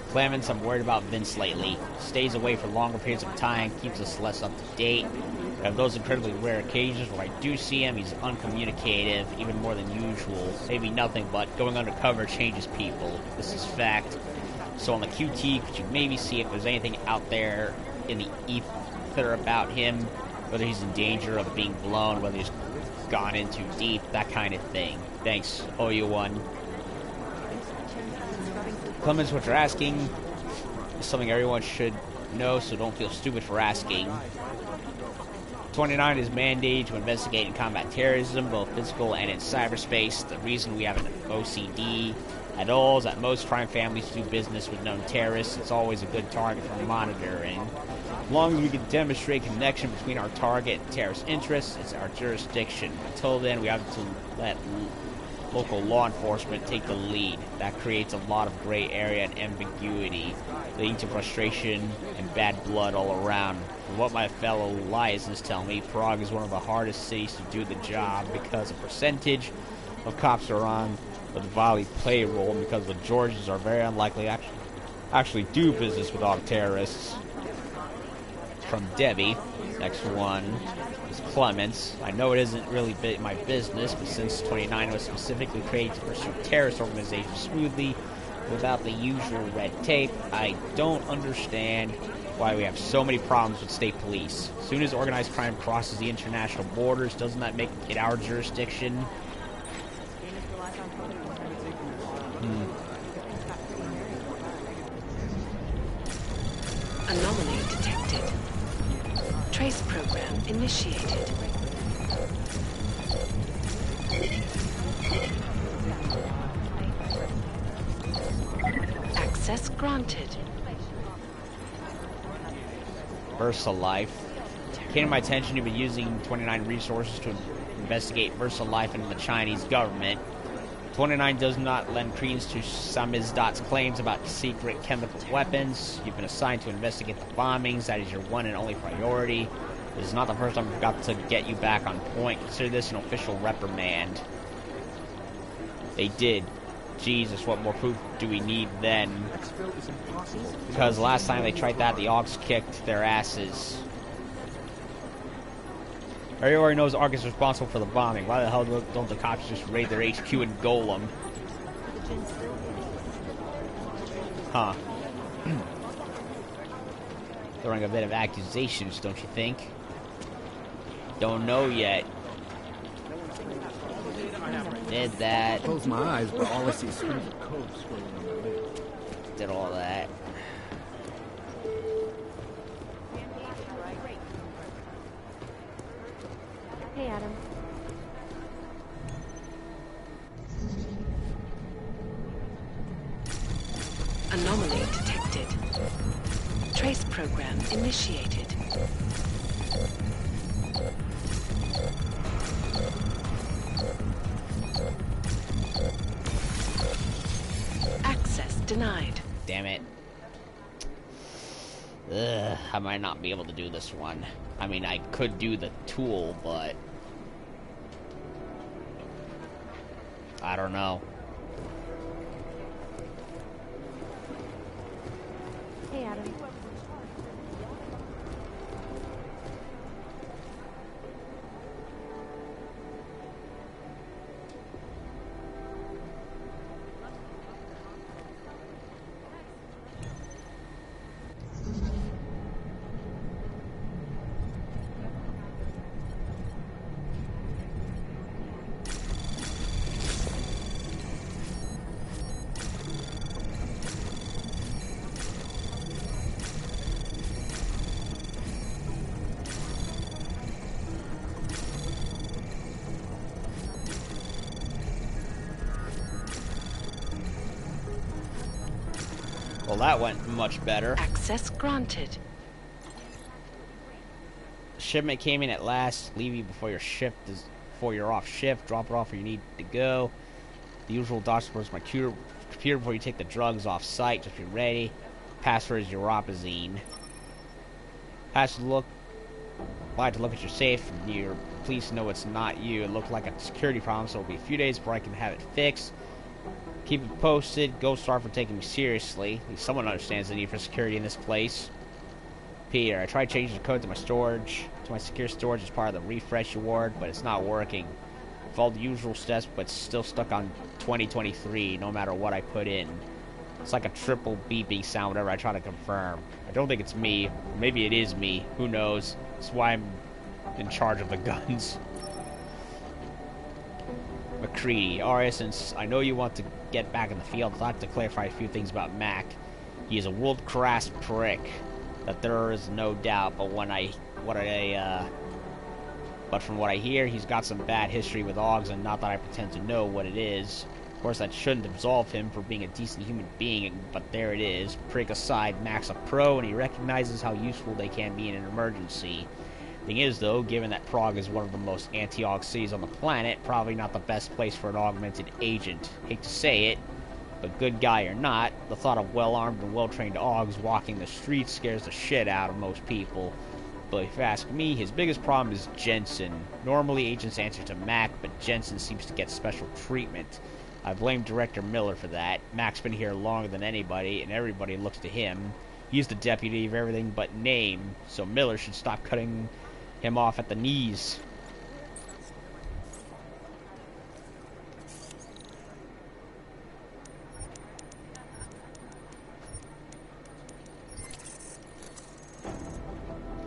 Clemens, I'm worried about Vince lately. Stays away for longer periods of time, keeps us less up to date. But on those incredibly rare occasions where I do see him, he's uncommunicative, even more than usual. Maybe nothing, but going undercover changes people. This is fact. So on the QT, could you maybe see if there's anything out there in the ether about him? Whether he's in danger of being blown, whether he's gone in too deep, that kind of thing. Thanks, OU1. Clemens, what you're asking is something everyone should know, so don't feel stupid for asking. 29 is mandated to investigate and combat terrorism, both physical and in cyberspace. The reason we have an OCD At all, that most crime families do business with known terrorists. It's always a good target for monitoring. As long as we can demonstrate connection between our target and terrorist interests, it's our jurisdiction. Until then, we have to let local law enforcement take the lead. That creates a lot of gray area and ambiguity, leading to frustration and bad blood all around. From what my fellow liaisons tell me, Prague is one of the hardest cities to do the job because a percentage of cops are on the Diwali payroll, and because the Georgians are very unlikely actually do business with all terrorists. From Debbie. Next one is Clements. I know it isn't really my business, but since 29 was specifically created to pursue terrorist organizations smoothly without the usual red tape, I don't understand why we have so many problems with state police. As soon as organized crime crosses the international borders, doesn't that make it our jurisdiction?
Anomaly detected. Trace program initiated. Access granted.
VersaLife. Came to my attention you've been using 29 resources to investigate VersaLife and the Chinese government. 29 does not lend credence to Samizdat's claims about secret chemical weapons. You've been assigned to investigate the bombings. That is your one and only priority. This is not the first time I've got to get you back on point. Consider this an official reprimand. They did. Jesus, what more proof do we need then? Because last time they tried that, the Augs kicked their asses. Everybody already knows Ark is responsible for the bombing. Why the hell don't the cops just raid their HQ in Golem? Huh. Throwing a bit of accusations, don't you think? Don't know yet. Did that.
Close my eyes, but all I see is strings of code scrolling on my lid.
Did all that.
Hey, Adam.
Anomaly detected. Trace program initiated. Access denied.
Damn it. Ugh, I might not be able to do this one. I mean, I could do the tool, but I don't know.
Hey, Adam.
Well, that went much better.
Access granted.
Shipment came in at last. Leave you before your shift is before you're off shift. Drop it off where you need to go. The usual doctor supports my computer before you take the drugs off site. Just be ready. Password is Europazine. Pass look. Like to look at your safe. Your police know it's not you. It looked like a security problem, so it'll be a few days before I can have it fixed. Keep it posted. Ghost Star for taking me seriously. At least someone understands the need for security in this place. Peter, I tried changing the code to my storage, to my secure storage as part of the refresh award, but it's not working. Followed the usual steps, but still stuck on 2023, no matter what I put in. It's like a triple beeping sound whenever I try to confirm. I don't think it's me. Or maybe it is me. Who knows? That's why I'm in charge of the guns. McCready. Alright, since I know you want to get back in the field, I'd like to clarify a few things about Mac. He is a world-class prick. That there is no doubt, but but from what I hear, he's got some bad history with Augs, and not that I pretend to know what it is. course, that shouldn't absolve him for being a decent human being, but there it is. Prig aside, Mac's a pro, and he recognizes how useful they can be in an emergency. Thing is, though, given that Prague is one of the most anti-aug cities on the planet, probably not the best place for an augmented agent. Hate to say it, but good guy or not, the thought of well-armed and well-trained augs walking the streets scares the shit out of most people. But if you ask me, his biggest problem is Jensen. Normally, agents answer to Mac, but Jensen seems to get special treatment. I blame Director Miller for that. Mac's been here longer than anybody, and everybody looks to him. He's the deputy of everything but name, so Miller should stop cutting him off at the knees.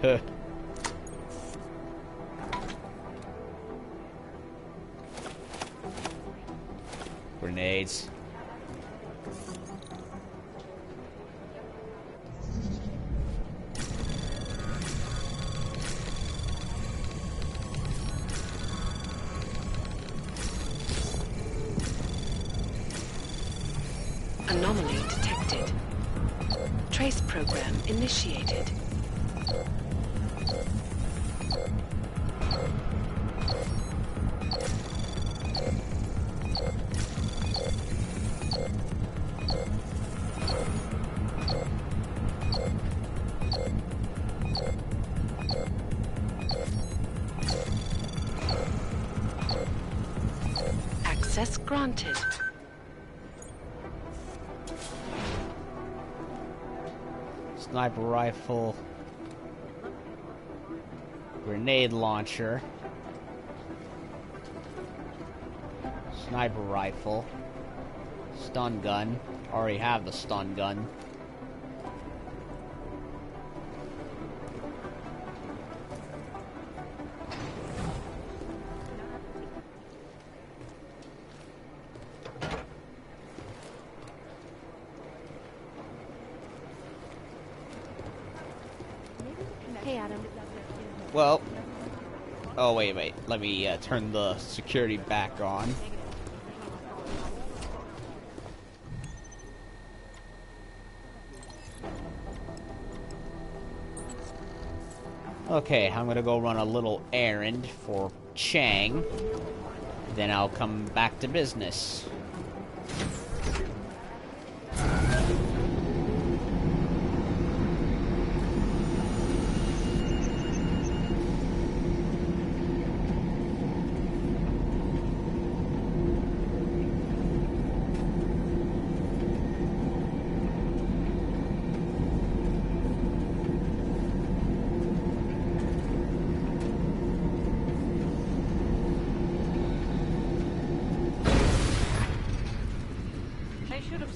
Huh. Grenades.
Anomaly detected. Trace program initiated. Access granted.
Sniper rifle. Grenade launcher. Sniper rifle. Stun gun. Already have the stun gun.
Hey, Adam.
Well, oh wait, let me turn the security back on. Okay, I'm gonna go run a little errand for Chang, then I'll come back to business.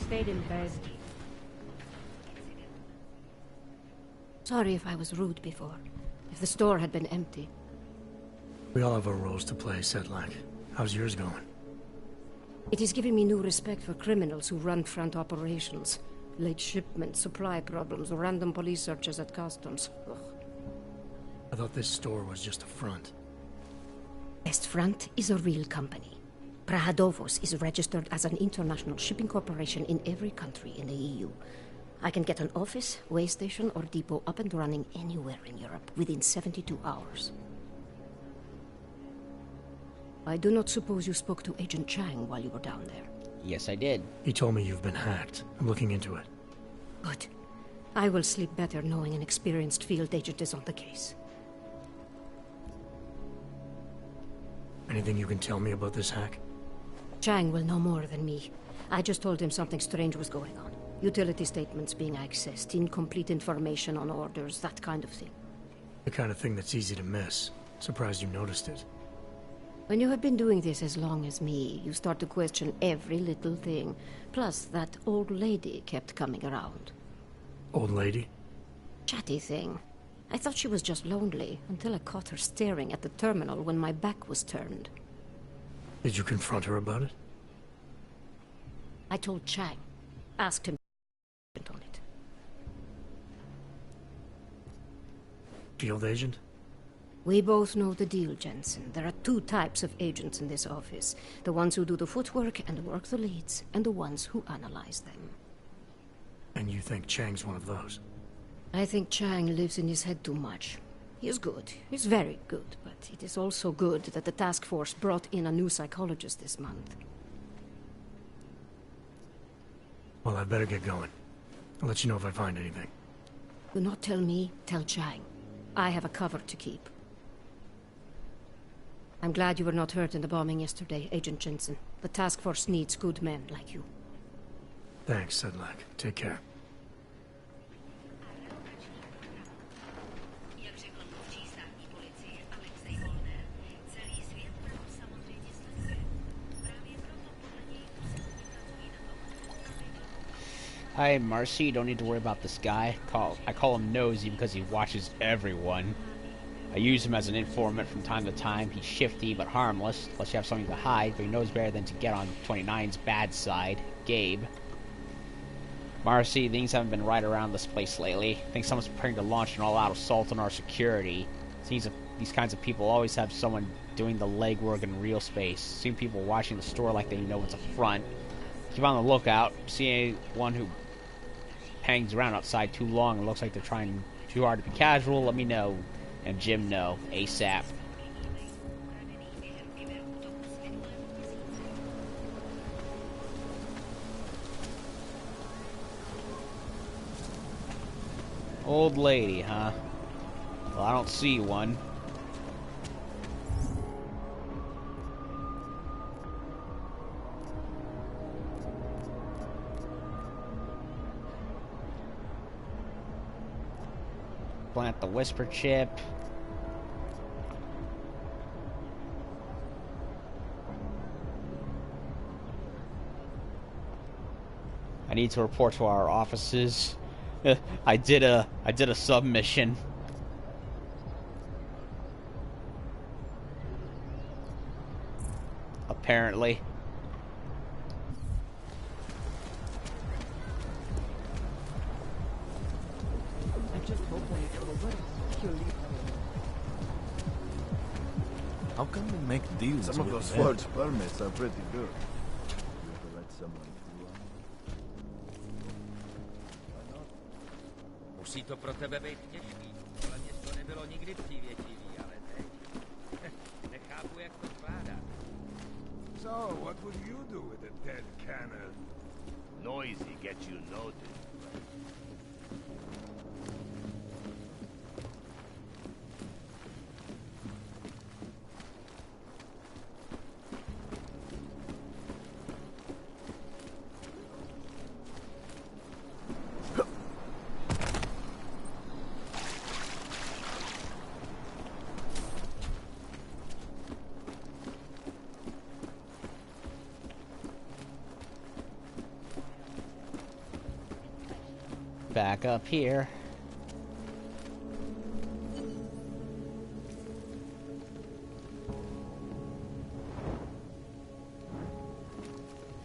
Stayed in bed.
Sorry if I was rude before. If the store had been empty.
We all have our roles to play, Sedlak. How's yours going?
It is giving me new respect for criminals who run front operations. Late shipments, supply problems, or random police searches at customs. Ugh.
I thought this store was just a front.
Best Front is a real company. Prahadovos is registered as an international shipping corporation in every country in the EU. I can get an office, way station, or depot up and running anywhere in Europe within 72 hours. I do not suppose you spoke to Agent Chang while you were down there.
Yes, I did.
He told me you've been hacked. I'm looking into it.
Good. I will sleep better knowing an experienced field agent is on the case.
Anything you can tell me about this hack?
Chang will know more than me. I just told him something strange was going on. Utility statements being accessed, incomplete information on orders, that kind of thing.
The kind of thing that's easy to miss. Surprised you noticed it.
When you have been doing this as long as me, you start to question every little thing. Plus, that old lady kept coming around.
Old lady?
Chatty thing. I thought she was just lonely, until I caught her staring at the terminal when my back was turned.
Did you confront her about it?
I told Chang. Asked him on it.
Field agent?
We both know the deal, Jensen. There are two types of agents in this office. The ones who do the footwork and work the leads, and the ones who analyze them.
And you think Chang's one of those?
I think Chang lives in his head too much. He is good. He's very good. But it is also good that the task force brought in a new psychologist this month.
Well, I'd better get going. I'll let you know if I find anything.
Do not tell me, tell Chang. I have a cover to keep. I'm glad you were not hurt in the bombing yesterday, Agent Jensen. The task force needs good men like you.
Thanks, Sedlak. Take care.
Hi, Marcy. You don't need to worry about this guy. I call him Nosy because he watches everyone. I use him as an informant from time to time. He's shifty but harmless, unless you have something to hide, but he knows better than to get on 29's bad side. Gabe. Marcy, things haven't been right around this place lately. I think someone's preparing to launch an all-out assault on our security. Seems these kinds of people always have someone doing the legwork in real space. See people watching the store like they know what's a front. Keep on the lookout. See anyone who hangs around outside too long and looks like they're trying too hard to be casual, let me know. And Jim know. ASAP. Old lady, huh? Well, I don't see one. Plant the whisper chip. I need to report to our offices. I did a submission. Apparently.
How come they make deals?
Some of
with
those
them?
forged permits are pretty good. You ever let someone through on
Musí to pro tebe být těžký. Ale mě to nebylo nikdy přívětivý, ale teď nechápu, jak to zvládá.
So, what would you do with a dead cannon?
Noisy gets you noticed.
Back up here.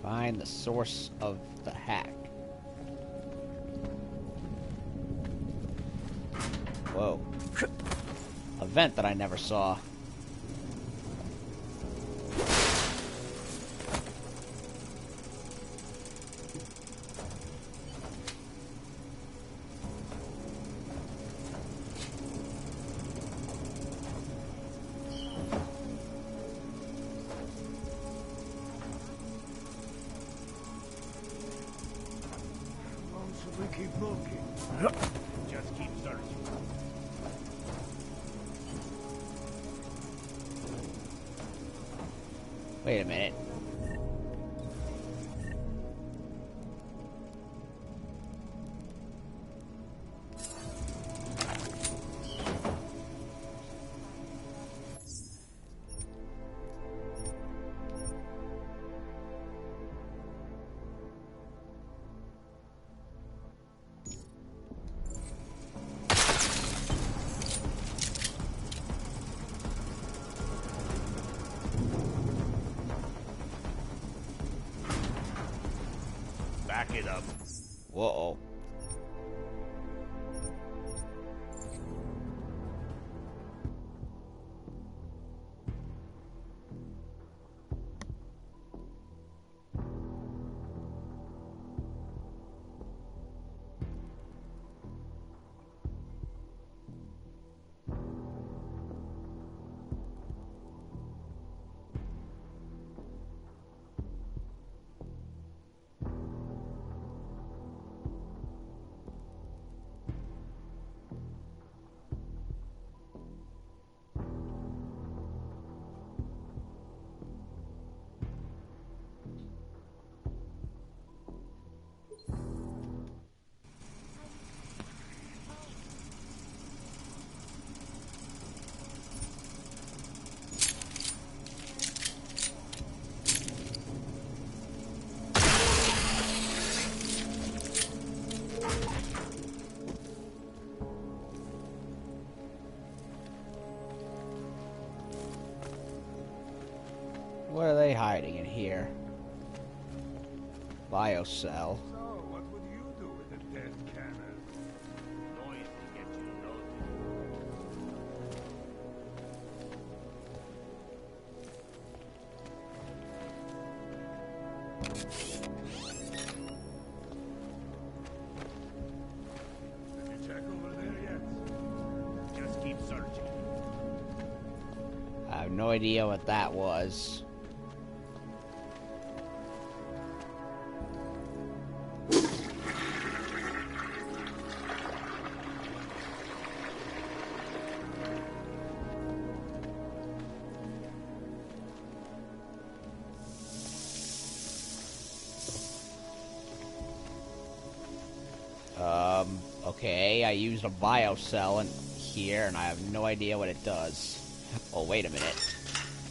Find the source of the hack. Whoa. A vent that I never saw.
We keep looking.
Just keep searching.
Wait a minute.
Back it up.
Whoa. here? Biocell.
So, what would you do with a dead cannon?
Noise to get you noticed.
Did you check over there yet?
Just keep searching.
I have no idea what that was. Okay, I used a biocell in here, and I have no idea what it does. Oh, wait a minute.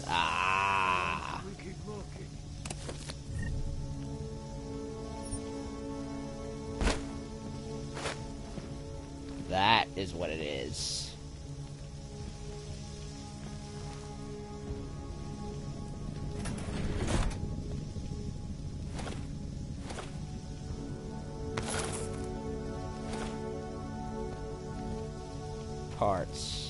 Ah!
We keep looking.
That is what it is. Parts.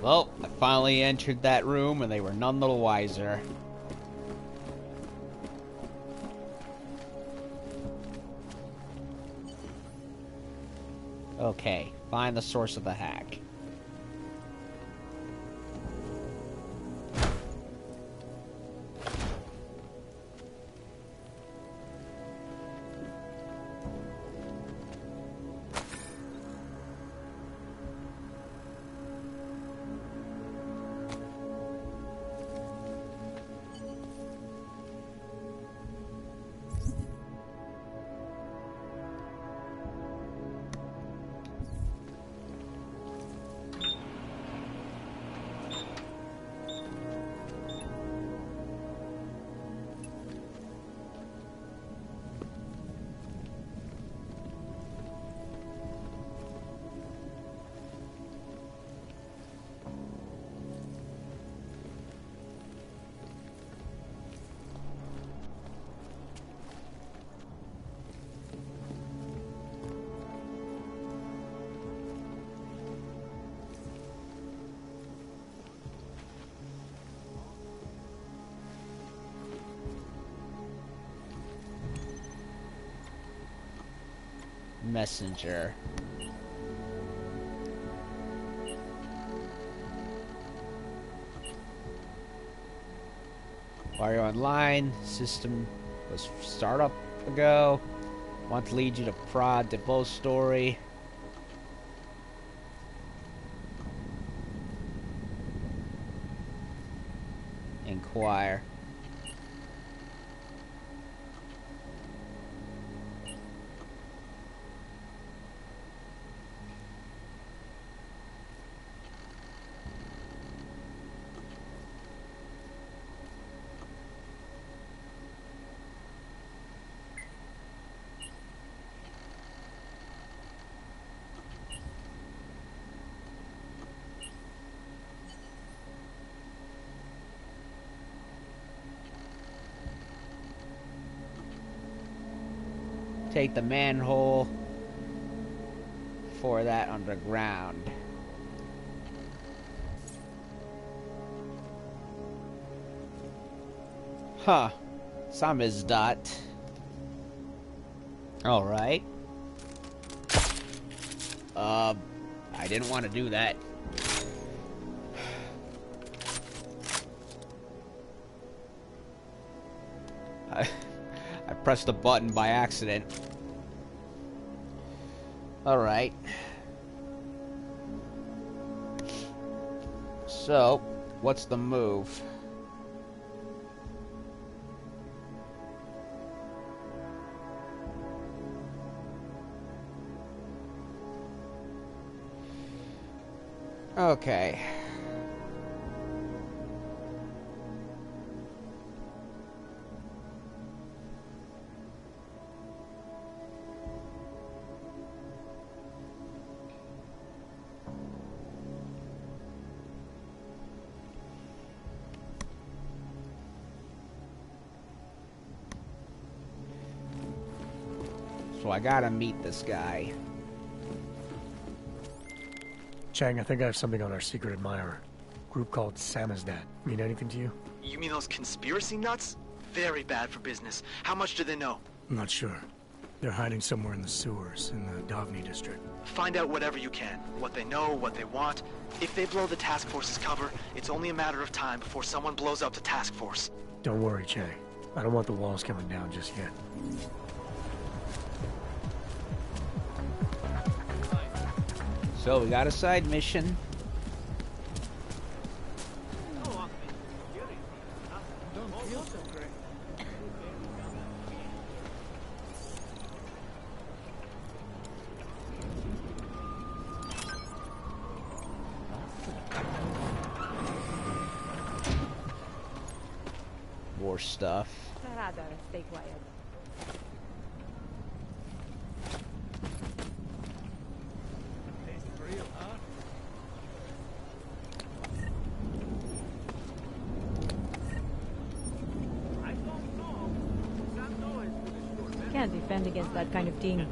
Well, I finally entered that room, and they were none the wiser. Okay, find the source of the hack. Messenger. While you're online, system was startup ago. Want to lead you to prod DeVoe's story. Inquire. Take the manhole for that underground. Huh. Samizdat. Alright. I didn't want to do that. I pressed the button by accident. Alright. So, what's the move? Okay. So I gotta meet this guy.
Chang, I think I have something on our secret admirer. Group called Samizdat. Mean anything to you?
You mean those conspiracy nuts? Very bad for business. How much do they know?
I'm not sure. They're hiding somewhere in the sewers in the Davni district.
Find out whatever you can. What they know, what they want. If they blow the task force's cover, it's only a matter of time before someone blows up the task force.
Don't worry, Chang. I don't want the walls coming down just yet.
So we got a side mission. More stuff.
Stay quiet. Can't defend against that kind of team.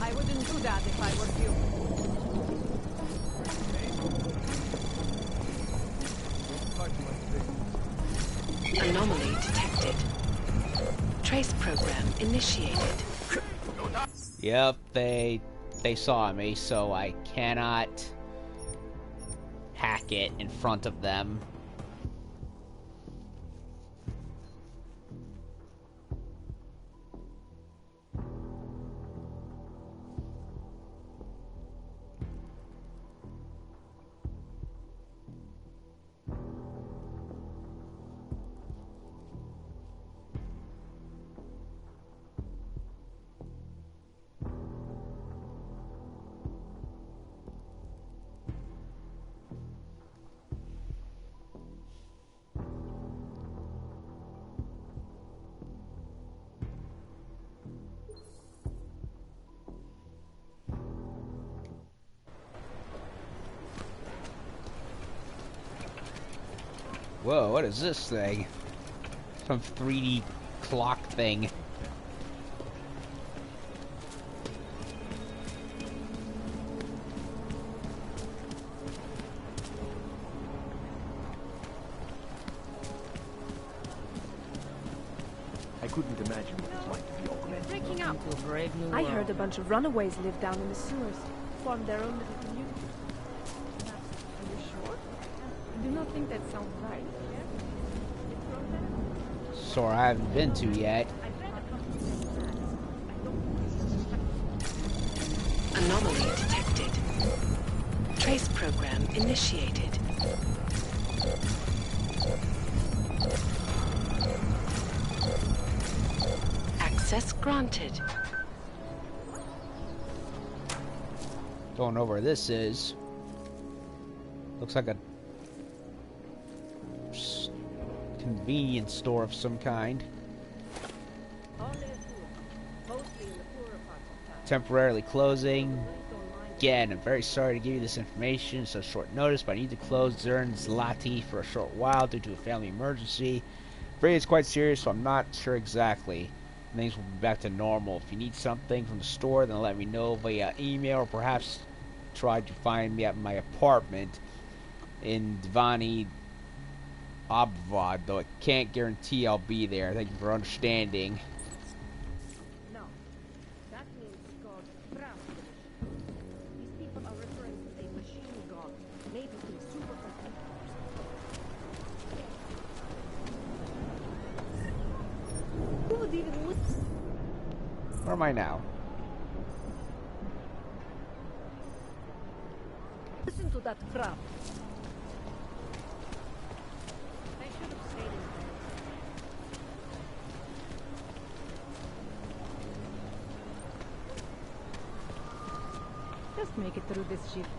I wouldn't do that if I were you.
Anomaly detected. Trace program initiated.
Yep, they saw me, so I cannot hack it in front of them. Whoa, what is this thing? Some 3D clock thing.
I couldn't imagine what it's like to be all
We're breaking up.
Into a brave new
I
world.
heard a bunch of runaways live down in the sewers. Formed their own little community. Are you sure? I do not think that sounds right.
Sore I haven't been to yet.
Anomaly detected. Trace program initiated. Access granted.
Don't know where this is. Looks like a convenience store of some kind. Temporarily closing. again, I'm very sorry to give you this information such short notice, but I need to close Zern's Lati for a short while due to a family emergency. I'm afraid it's quite serious, so I'm not sure exactly. Things will be back to normal. If you need something from the store, then let me know via email, or perhaps try to find me at my apartment in Divani Abvad, though I can't guarantee I'll be there. Thank you for understanding.
No, that means God Brown. These people are referring to a machine god, maybe a super computer. Who would even
Where am I now?
listen to that crap? I should have stayed in bed. Just make it through this shift.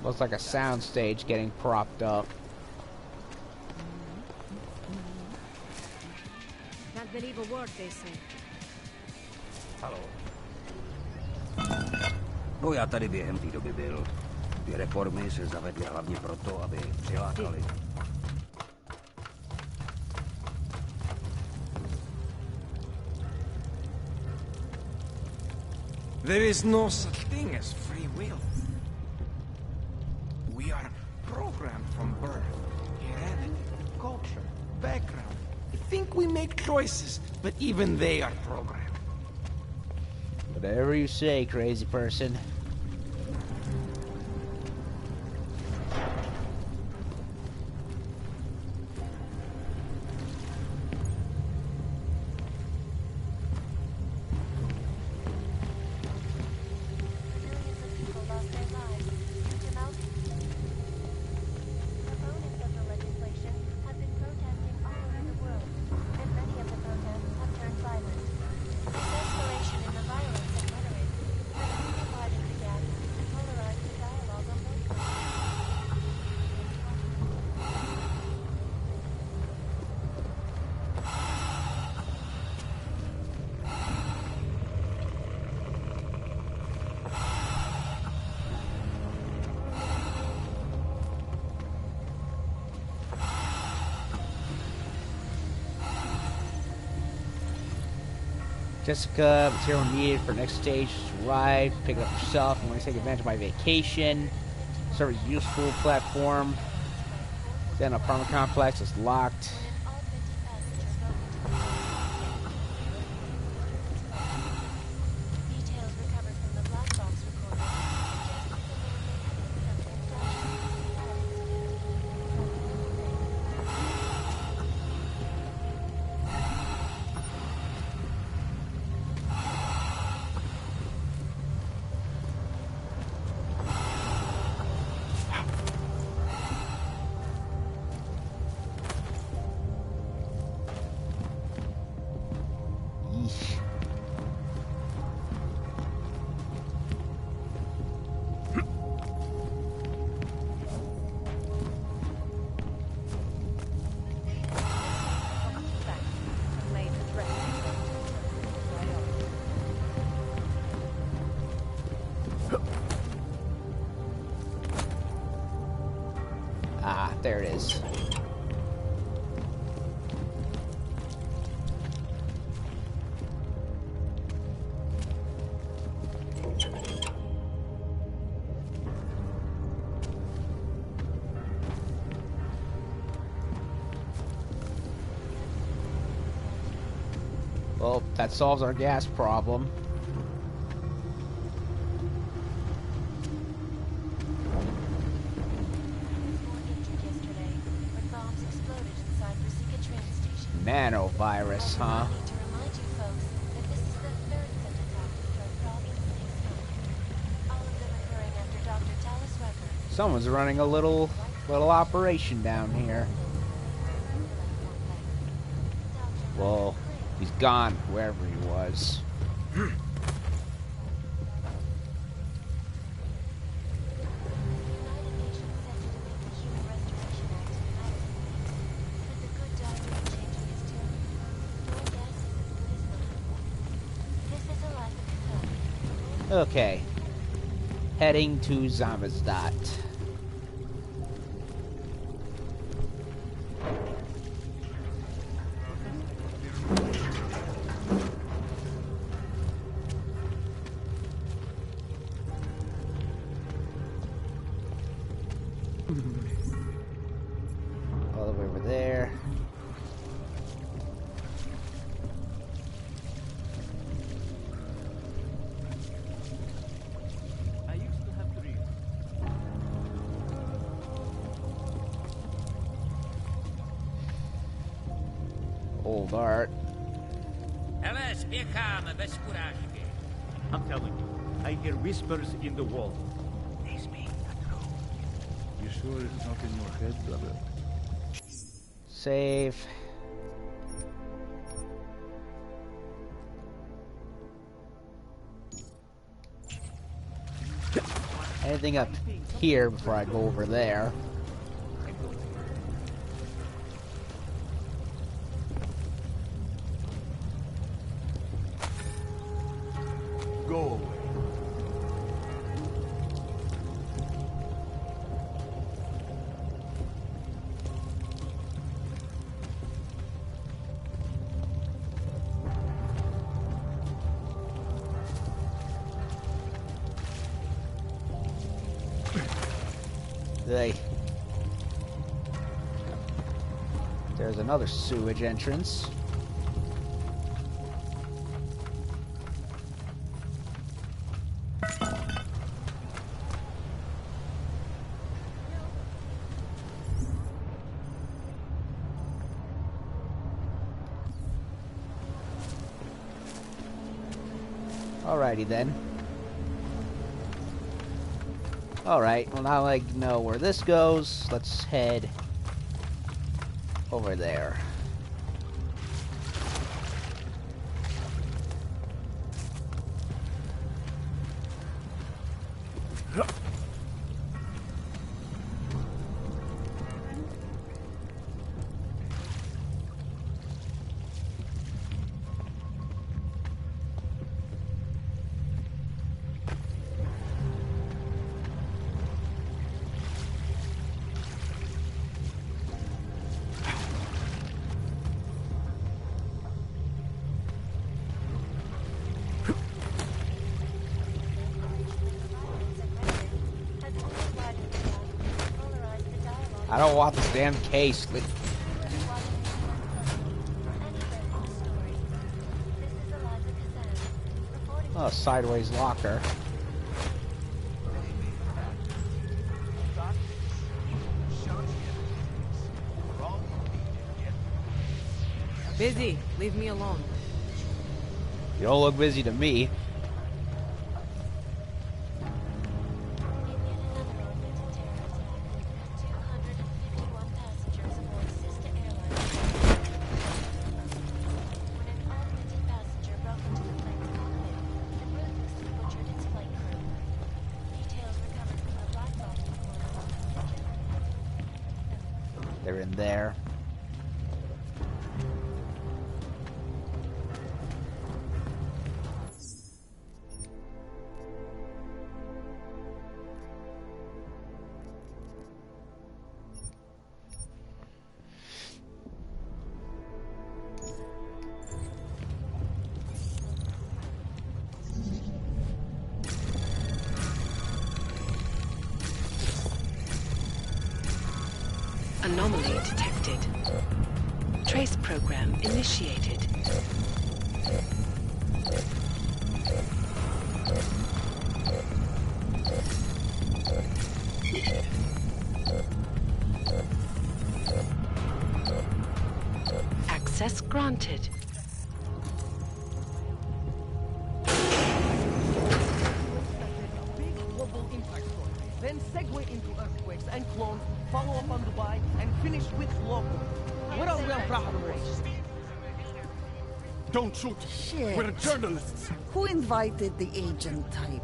Looks like a soundstage getting propped up.
Can't believe a word they say.
Halo. No, já tady během té doby byl. Ty reformy se zavedly hlavně proto, aby přilákali.
There is no such thing as free will. We are programmed from birth. Heredity, culture, background. We think we make choices, but even they are programmed.
Whatever you say, crazy person. Jessica, material needed for next stage is arrived. Pick it up yourself. I'm going to take advantage of my vacation. Server's useful platform. Then apartment complex is locked. Ah, there it is. Well, that solves our gas problem. Nanovirus, huh? Someone's running a little operation down here. Well, he's gone, wherever he was.
This is a life
Okay. Heading to Samizdat. All the way over there.
I used to have dreams.
Old art.
Ale spěcháme bez urážky.
I'm telling you, I hear whispers in the wall.
You sure it's not in your head, brother?
Save. Anything up here before I go over there?
Go away.
There's another sewage entrance. Alrighty then. Alright, well now I know where this goes. Let's head over there. I don't want this damn case. Oh, sideways locker.
Busy. Leave me alone.
You don't look busy to me. They're in there.
Anomaly detected. Trace program initiated. Access granted.
Big global impact story. Then segue into earthquakes and clones, follow up on Dubai, and finish with local. Where are we on Praharovos?
Don't shoot!
Shit.
We're journalists!
Who invited the agent type?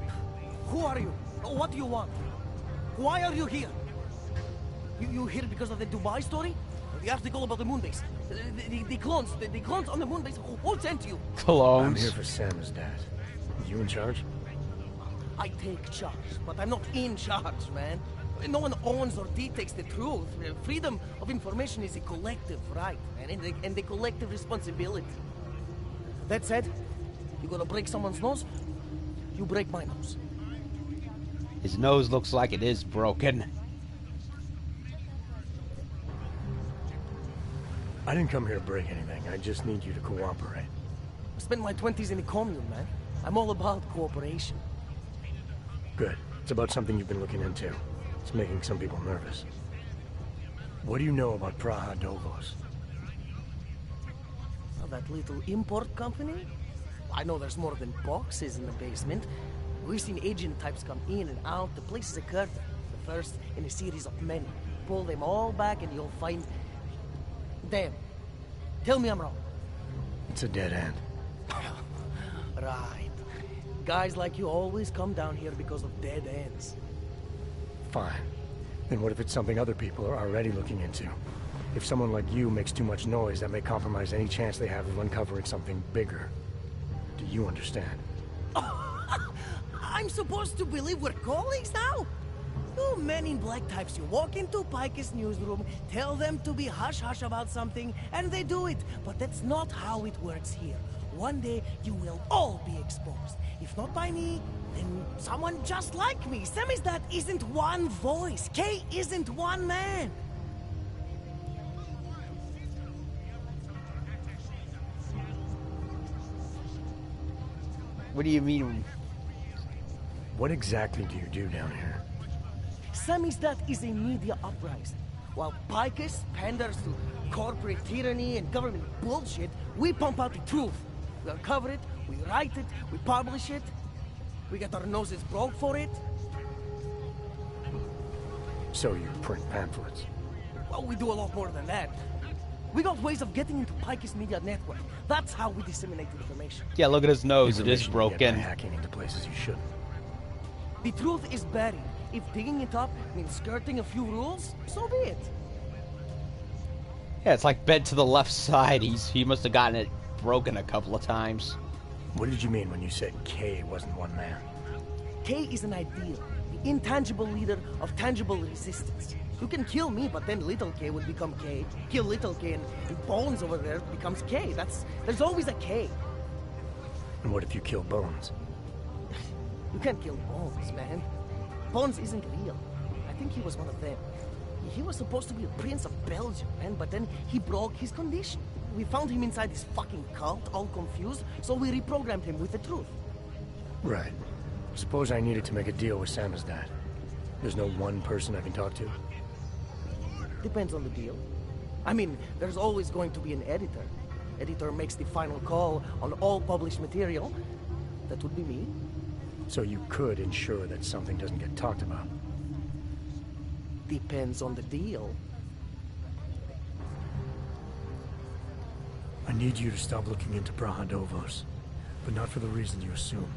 Who are you? What do you want? Why are you here? You here because of the Dubai story? The article about the moon base? The clones on the moon base? Who sent you?
Clones.
I'm here for Samizdat. You in charge?
I take charge, but I'm not in charge, man. No one owns or dictates the truth. Freedom of information is a collective right, man, and a collective responsibility. That said, you gonna break someone's nose? You break my nose.
His nose looks like it is broken.
I didn't come here to break anything. I just need you to cooperate.
I spent my 20s in a commune, man. I'm all about cooperation.
Good. It's about something you've been looking into. It's making some people nervous. What do you know about Praha-Dovos?
Oh, that little import company? I know there's more than boxes in the basement. We've seen agent types come in and out. The place is a curtain. The first in a series of many. Pull them all back and you'll find... Damn. Tell me I'm wrong.
It's a dead end.
Right. Guys like you always come down here because of dead ends.
Fine. Then what if it's something other people are already looking into? If someone like you makes too much noise, that may compromise any chance they have of uncovering something bigger. Do you understand?
I'm supposed to believe we're colleagues now? You men in black types, you walk into Pike's newsroom, tell them to be hush-hush about something, and they do it. But that's not how it works here. One day, you will all be exposed. If not by me, then someone just like me. Samizdat isn't one voice. K isn't one man.
What do you mean?
What exactly do you do down here?
Samizdat is a media uprising. While Picus panders to corporate tyranny and government bullshit, we pump out the truth. We uncover it, we write it, we publish it. We get our noses broke for it.
So you print pamphlets?
Well, we do a lot more than that. We got ways of getting into Pike's media network. That's how we disseminate information.
Yeah, look at his nose. It is broken.
Hacking into places you shouldn't.
The truth is buried. If digging it up means skirting a few rules, so be it.
Yeah, it's like bent to the left side. He must have gotten it broken a couple of times.
What did you mean when you said K wasn't one man?
K is an ideal, the intangible leader of tangible resistance. You can kill me, but then little K would become K. Kill little K and Bones over there becomes K. There's always a K.
And what if you kill Bones?
You can't kill Bones, man. Bones isn't real. I think he was one of them. He was supposed to be a prince of Belgium, man, but then he broke his condition. We found him inside this fucking cult, all confused, so we reprogrammed him with the truth.
Right. Suppose I needed to make a deal with Samizdat. There's no one person I can talk to?
Depends on the deal. I mean, there's always going to be an editor. Editor makes the final call on all published material. That would be me.
So you could ensure that something doesn't get talked about?
Depends on the deal.
I need you to stop looking into Praha-Dovos, but not for the reason you assume.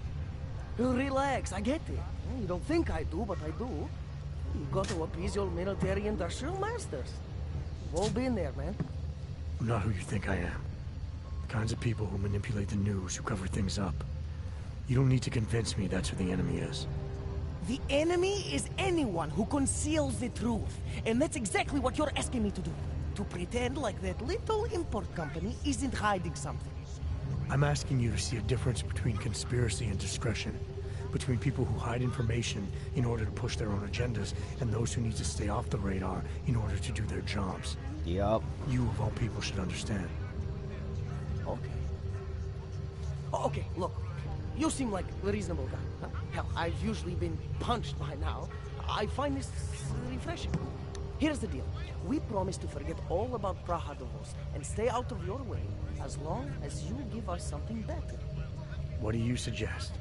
Relax, I get it. You don't think I do, but I do. You got to appease your military industrial masters. We've all been there, man.
I'm not who you think I am. The kinds of people who manipulate the news, who cover things up. You don't need to convince me that's who the enemy is.
The enemy is anyone who conceals the truth. And that's exactly what you're asking me to do. To pretend like that little import company isn't hiding something.
I'm asking you to see a difference between conspiracy and discretion. Between people who hide information in order to push their own agendas and those who need to stay off the radar in order to do their jobs.
Yup.
You, of all people, should understand.
Okay. Okay, look. You seem like a reasonable guy. Huh? Hell, I've usually been punched by now. I find this refreshing. Here's the deal. We promise to forget all about Praha-Dovos and stay out of your way as long as you give us something better.
What do you suggest?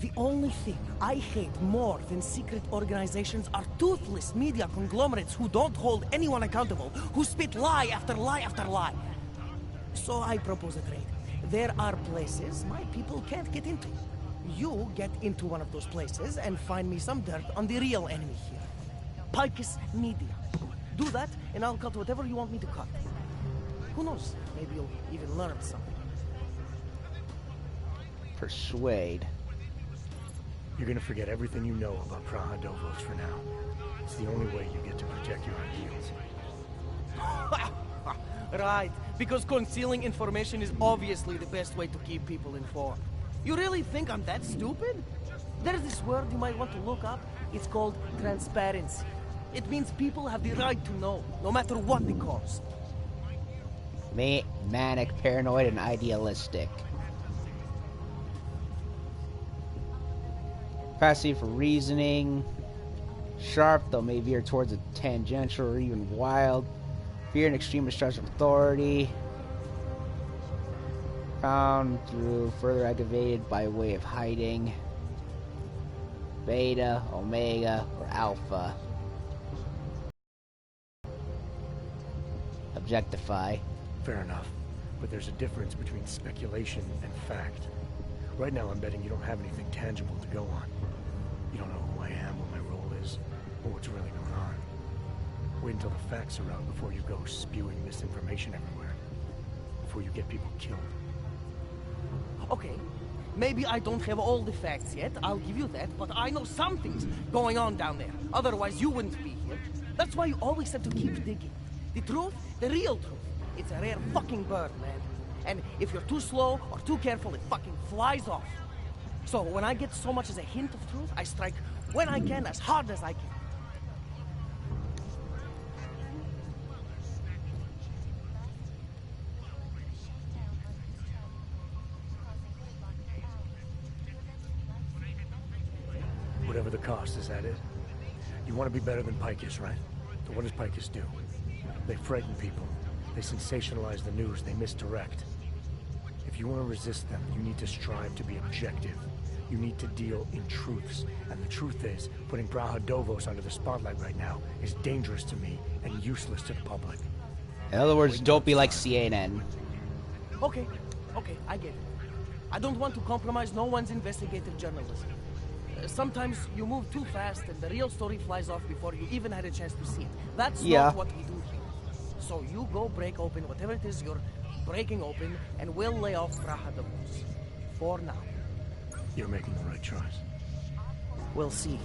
The only thing I hate more than secret organizations are toothless media conglomerates who don't hold anyone accountable, who spit lie after lie after lie. So I propose a trade. There are places my people can't get into. You get into one of those places and find me some dirt on the real enemy here. Picus Media. Do that, and I'll cut whatever you want me to cut. Who knows? Maybe you'll even learn something.
Persuade.
You're gonna forget everything you know about Prahadovos for now. It's the only way you get to protect your ideals.
Right, because concealing information is obviously the best way to keep people informed. You really think I'm that stupid? There's this word you might want to look up. It's called transparency. It means people have the right to know, no matter what the cost.
Manic, paranoid, and idealistic. Capacity for reasoning. Sharp, though may veer towards a tangential or even wild. Fear and extreme distrust of authority. Found through further aggravated by way of hiding. Beta, omega, or alpha. Objectify.
Fair enough. But there's a difference between speculation and fact. Right now I'm betting you don't have anything tangible to go on. You don't know who I am, what my role is, or what's really going on. Wait until the facts are out before you go spewing misinformation everywhere. Before you get people killed.
Okay, maybe I don't have all the facts yet, I'll give you that, but I know some things going on down there. Otherwise you wouldn't be here. That's why you always have to keep digging. The truth, the real truth. It's a rare fucking bird, man. And if you're too slow or too careful, it fucking flies off. So when I get so much as a hint of truth, I strike when I can, as hard as I can.
Whatever the cost, is that it? You want to be better than Picus, right? So what does Picus do? They frighten people. They sensationalize the news. They misdirect. If you want to resist them, you need to strive to be objective. You need to deal in truths. And the truth is, putting Prahadovos under the spotlight right now is dangerous to me and useless to the public.
In other words, don't be like CNN.
Okay, I get it. I don't want to compromise no one's investigative journalism. Sometimes you move too fast and the real story flies off before you even had a chance to see it. That's not what we do here. So you go break open whatever it is you're breaking open, and we'll lay off Prahadovos. For now.
You're making the right choice.
We'll see.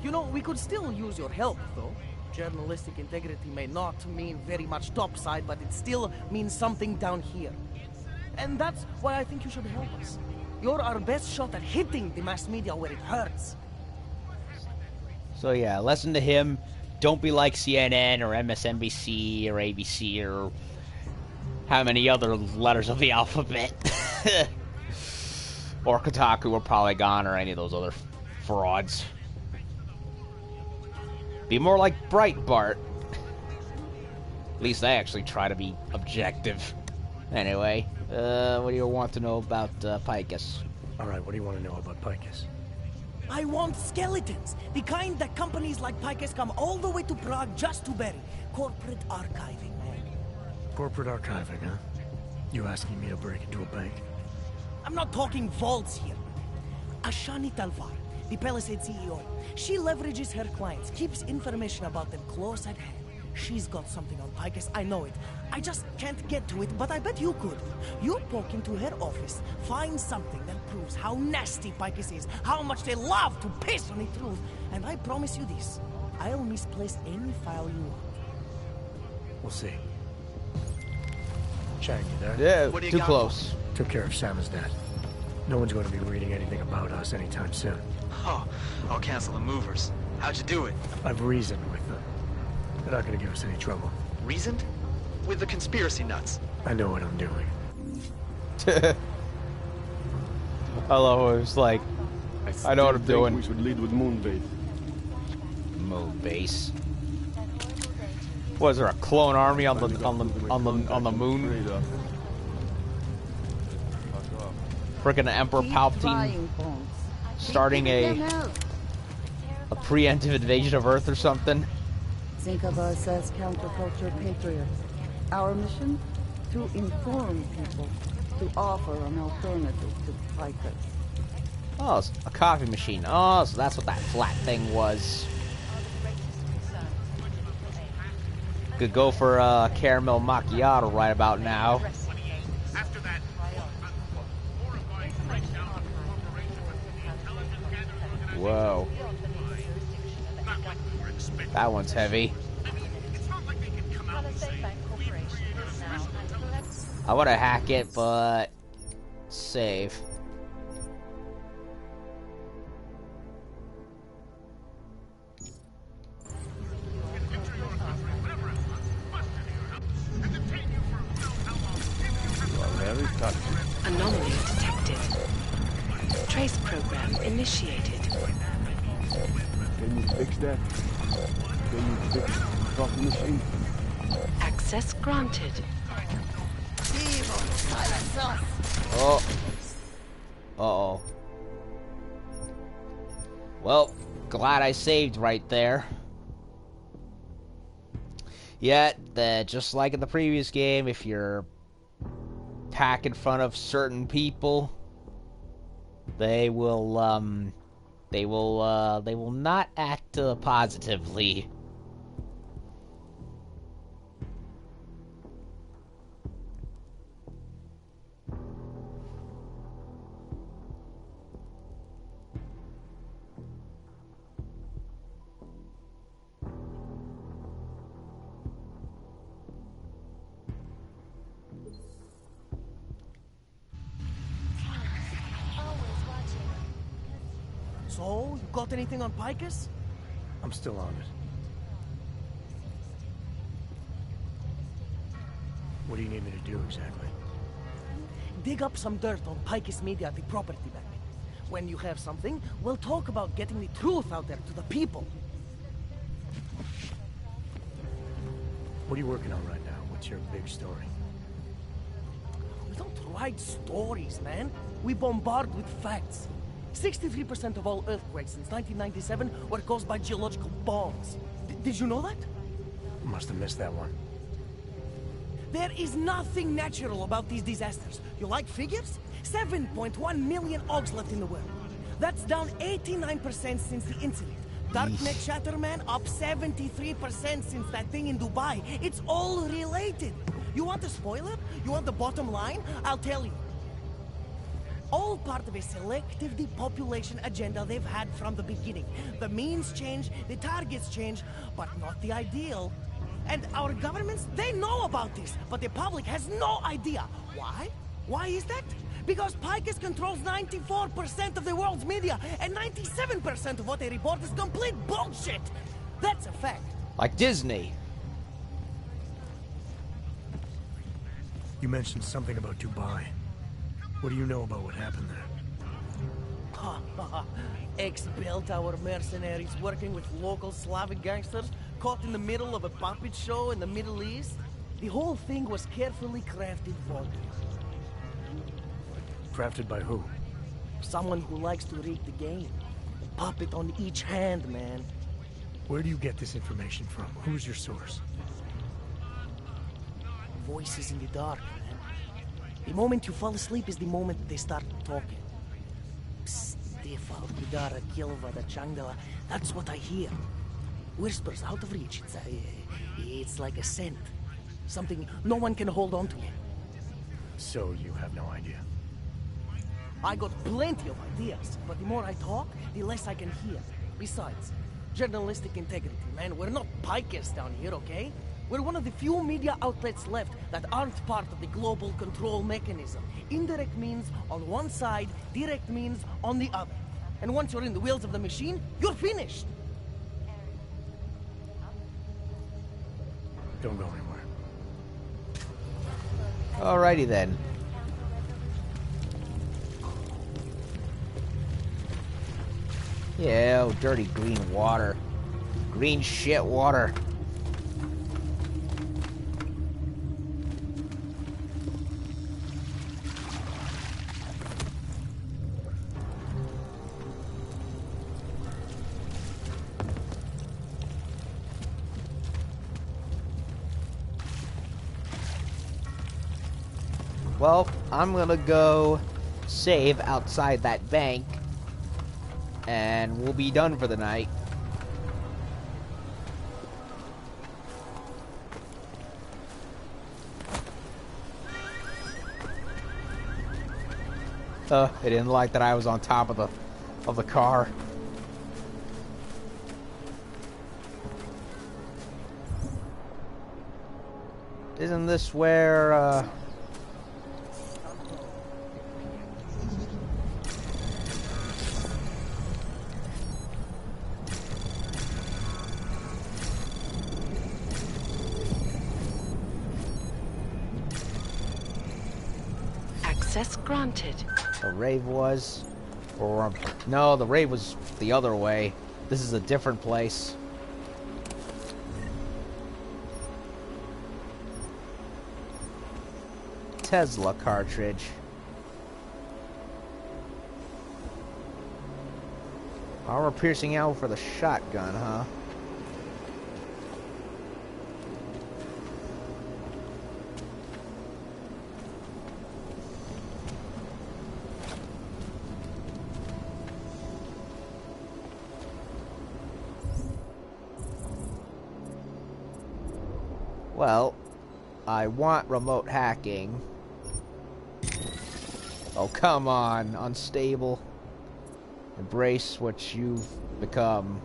You know, we could still use your help, though. Journalistic integrity may not mean very much topside, but it still means something down here. And that's why I think you should help us. You're our best shot at hitting the mass media where it hurts.
So yeah, lesson to him, don't be like CNN or MSNBC or ABC or how many other letters of the alphabet. Or Kotaku or Polygon or any of those other frauds. Be more like Breitbart. At least I actually try to be objective. Anyway, what do you want to know about Picus?
Alright, what do you want to know about Picus?
I want skeletons. The kind that companies like Picus come all the way to Prague just to bury. Corporate archiving, man.
Corporate archiving, huh? You asking me to break into a bank?
I'm not talking vaults here. Ashani Talvar, the Palisade CEO, she leverages her clients, keeps information about them close at hand. She's got something on Picus, I know it. I just can't get to it, but I bet you could. You poke into her office, find something that proves how nasty Picus is, how much they love to piss on the truth, and I promise you this, I'll misplace any file you want.
We'll see. Chang, you there?
Yeah, too close.
Took care of Samizdat. No one's going to be reading anything about us anytime soon.
Oh, I'll cancel the movers. How'd you do it?
I've reasoned with them. They're not going to give us any trouble.
Reasoned? With the conspiracy nuts.
I know what I'm doing.
I love it. It's like, I know what I'm doing.
We should lead with Moonbase.
Moonbase. Was there a clone army on the moon? Freaking Emperor Palpatine starting a preemptive invasion of Earth or something.
Think of us as counterculture patriots. Our mission? To inform people, to offer an alternative to Picus.
Oh, it's a coffee machine. Oh, so that's what that flat thing was. Could go for a caramel macchiato right about now. Whoa. That one's heavy. I want to hack it, but save.
Anomaly detected. Trace program initiated.
Can you fix that? Can you fix the coffee machine?
Access granted.
Oh. Uh-oh. Well, glad I saved right there. Yet, just like in the previous game, if you're packed in front of certain people, they will not act positively.
So, you got anything on Picus?
I'm still on it. What do you need me to do exactly?
Dig up some dirt on Picus Media at the property bank. When you have something, we'll talk about getting the truth out there to the people.
What are you working on right now? What's your big story?
We don't write stories, man. We bombard with facts. 63% of all earthquakes since 1997 were caused by geological bombs. Did you know that?
Must have missed that one.
There is nothing natural about these disasters. You like figures? 7.1 million ogs left in the world. That's down 89% since the incident. Darknet Shatterman up 73% since that thing in Dubai. It's all related. You want a spoiler? You want the bottom line? I'll tell you. All part of a selective depopulation agenda they've had from the beginning. The means change, the targets change, but not the ideal. And our governments, they know about this, but the public has no idea. Why? Why is that? Because Picus controls 94% of the world's media, and 97% of what they report is complete bullshit. That's a fact.
Like Disney.
You mentioned something about Dubai. What do you know about what happened there?
Ex-belt our mercenaries working with local Slavic gangsters caught in the middle of a puppet show in the Middle East. The whole thing was carefully crafted for them.
Crafted by who?
Someone who likes to rig the game. A puppet on each hand, man.
Where do you get this information from? Who's your source?
Voices in the dark, man. The moment you fall asleep is the moment they start talking. Psst, Gidara, Kilva, Changala. That's what I hear. Whispers out of reach. It's like a scent. Something no one can hold on to yet.
So you have no idea?
I got plenty of ideas, but the more I talk, the less I can hear. Besides, journalistic integrity, man. We're not Picus down here, okay? We're one of the few media outlets left that aren't part of the global control mechanism. Indirect means on one side, direct means on the other. And once you're in the wheels of the machine, you're finished.
Don't go anywhere.
Alrighty then. Yeah, oh, dirty green water. Green shit water. Well, I'm gonna go save outside that bank, and we'll be done for the night. I didn't like that I was on top of the car. Isn't this where,
Access granted.
the rave was? Or, no, the rave was the other way. This is a different place. Tesla cartridge. Armor-piercing ammo for the shotgun, huh? Well, I want remote hacking. Oh, come on, unstable. Embrace what you've become.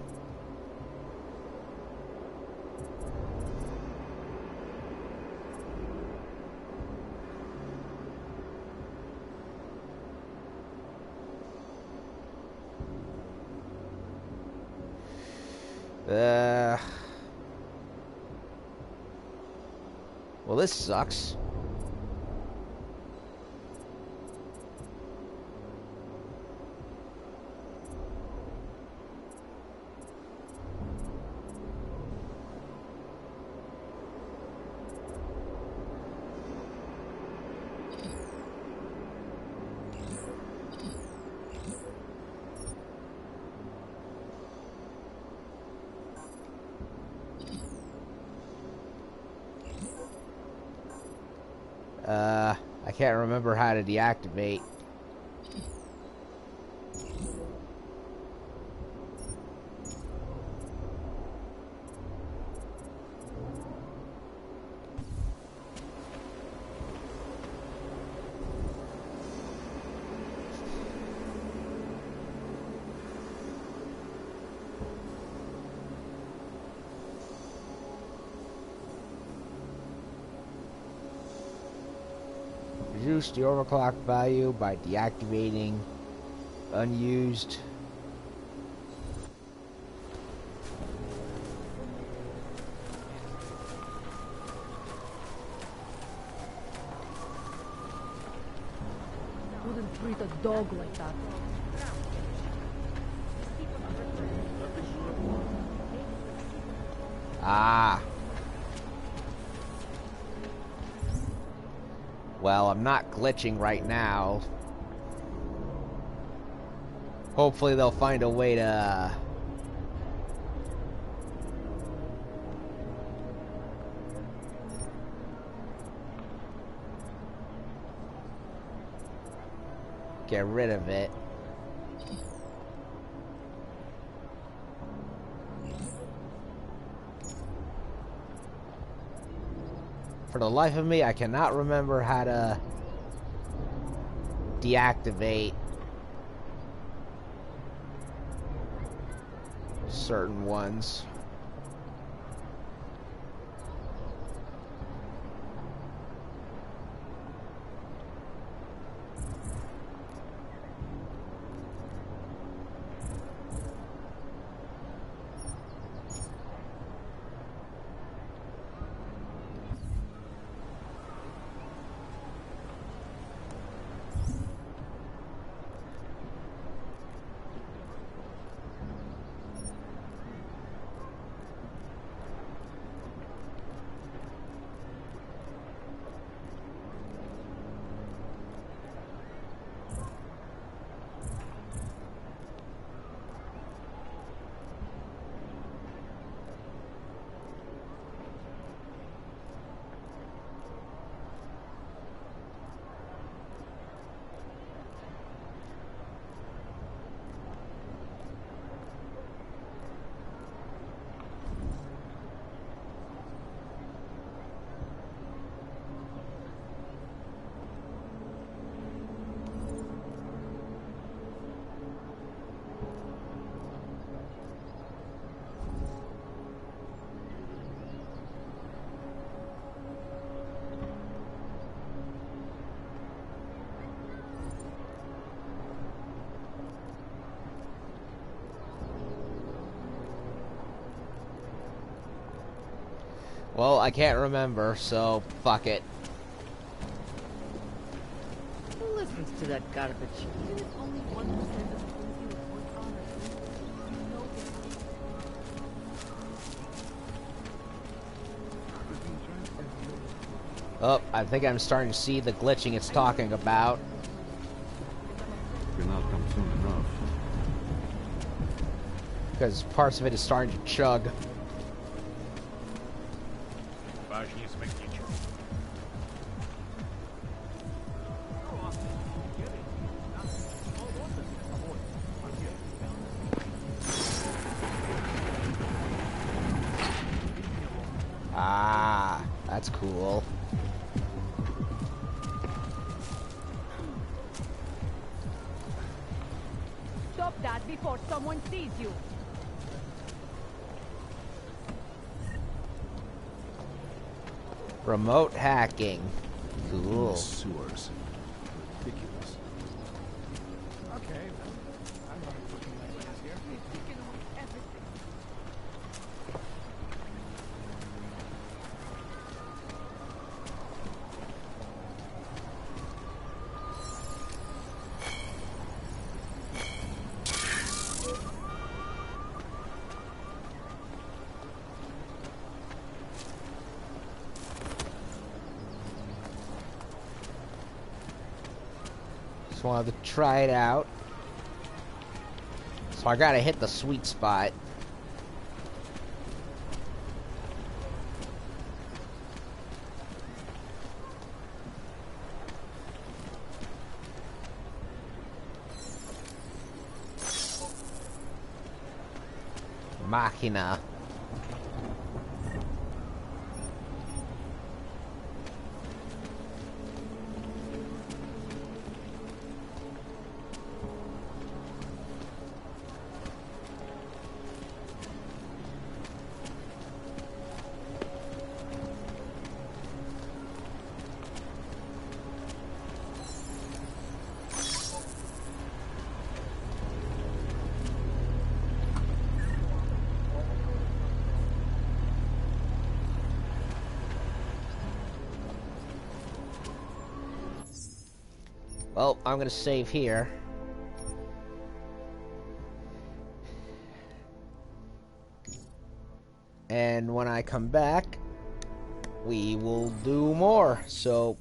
Well, this sucks. I can't remember how to deactivate. Reduce the overclock value by deactivating unused
Wouldn't treat a dog like that.
Ah. Well, I'm not glitching right now. Hopefully they'll find a way to get rid of it. For the life of me, I cannot remember how to deactivate certain ones. Well, I can't remember, so fuck it.
Who listens to that garbage? Even if only 1% of the things you report on are true, you know
Oh, I think I'm starting to see the glitching it's talking about.
You'll not come soon enough.
Because parts of it is starting to chug. Ah, that's cool.
Stop that before someone sees you.
Remote hacking. Cool.
Sewers. Ridiculous.
Okay, I'm not looking like this here.
Taking away everything.
Just wanted to try it out. So I gotta hit the sweet spot. Machina. Well, I'm gonna save here. And when I come back, we will do more. So,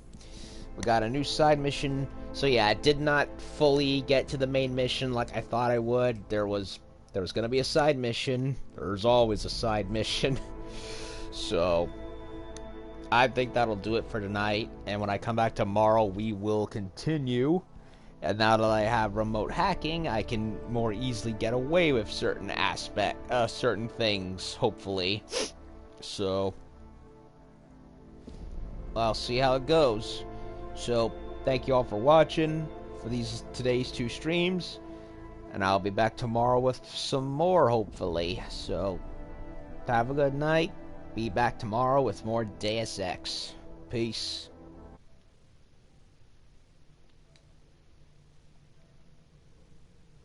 we got a new side mission. So yeah, I did not fully get to the main mission like I thought I would. There was gonna be a side mission. There's always a side mission. So, I think that'll do it for tonight, and when I come back tomorrow, we will continue. And now that I have remote hacking, I can more easily get away with certain certain things, hopefully. So, I'll see how it goes. So, thank you all for watching for today's 2 streams, and I'll be back tomorrow with some more, hopefully. So, have a good night. Be back tomorrow with more Deus Ex. Peace.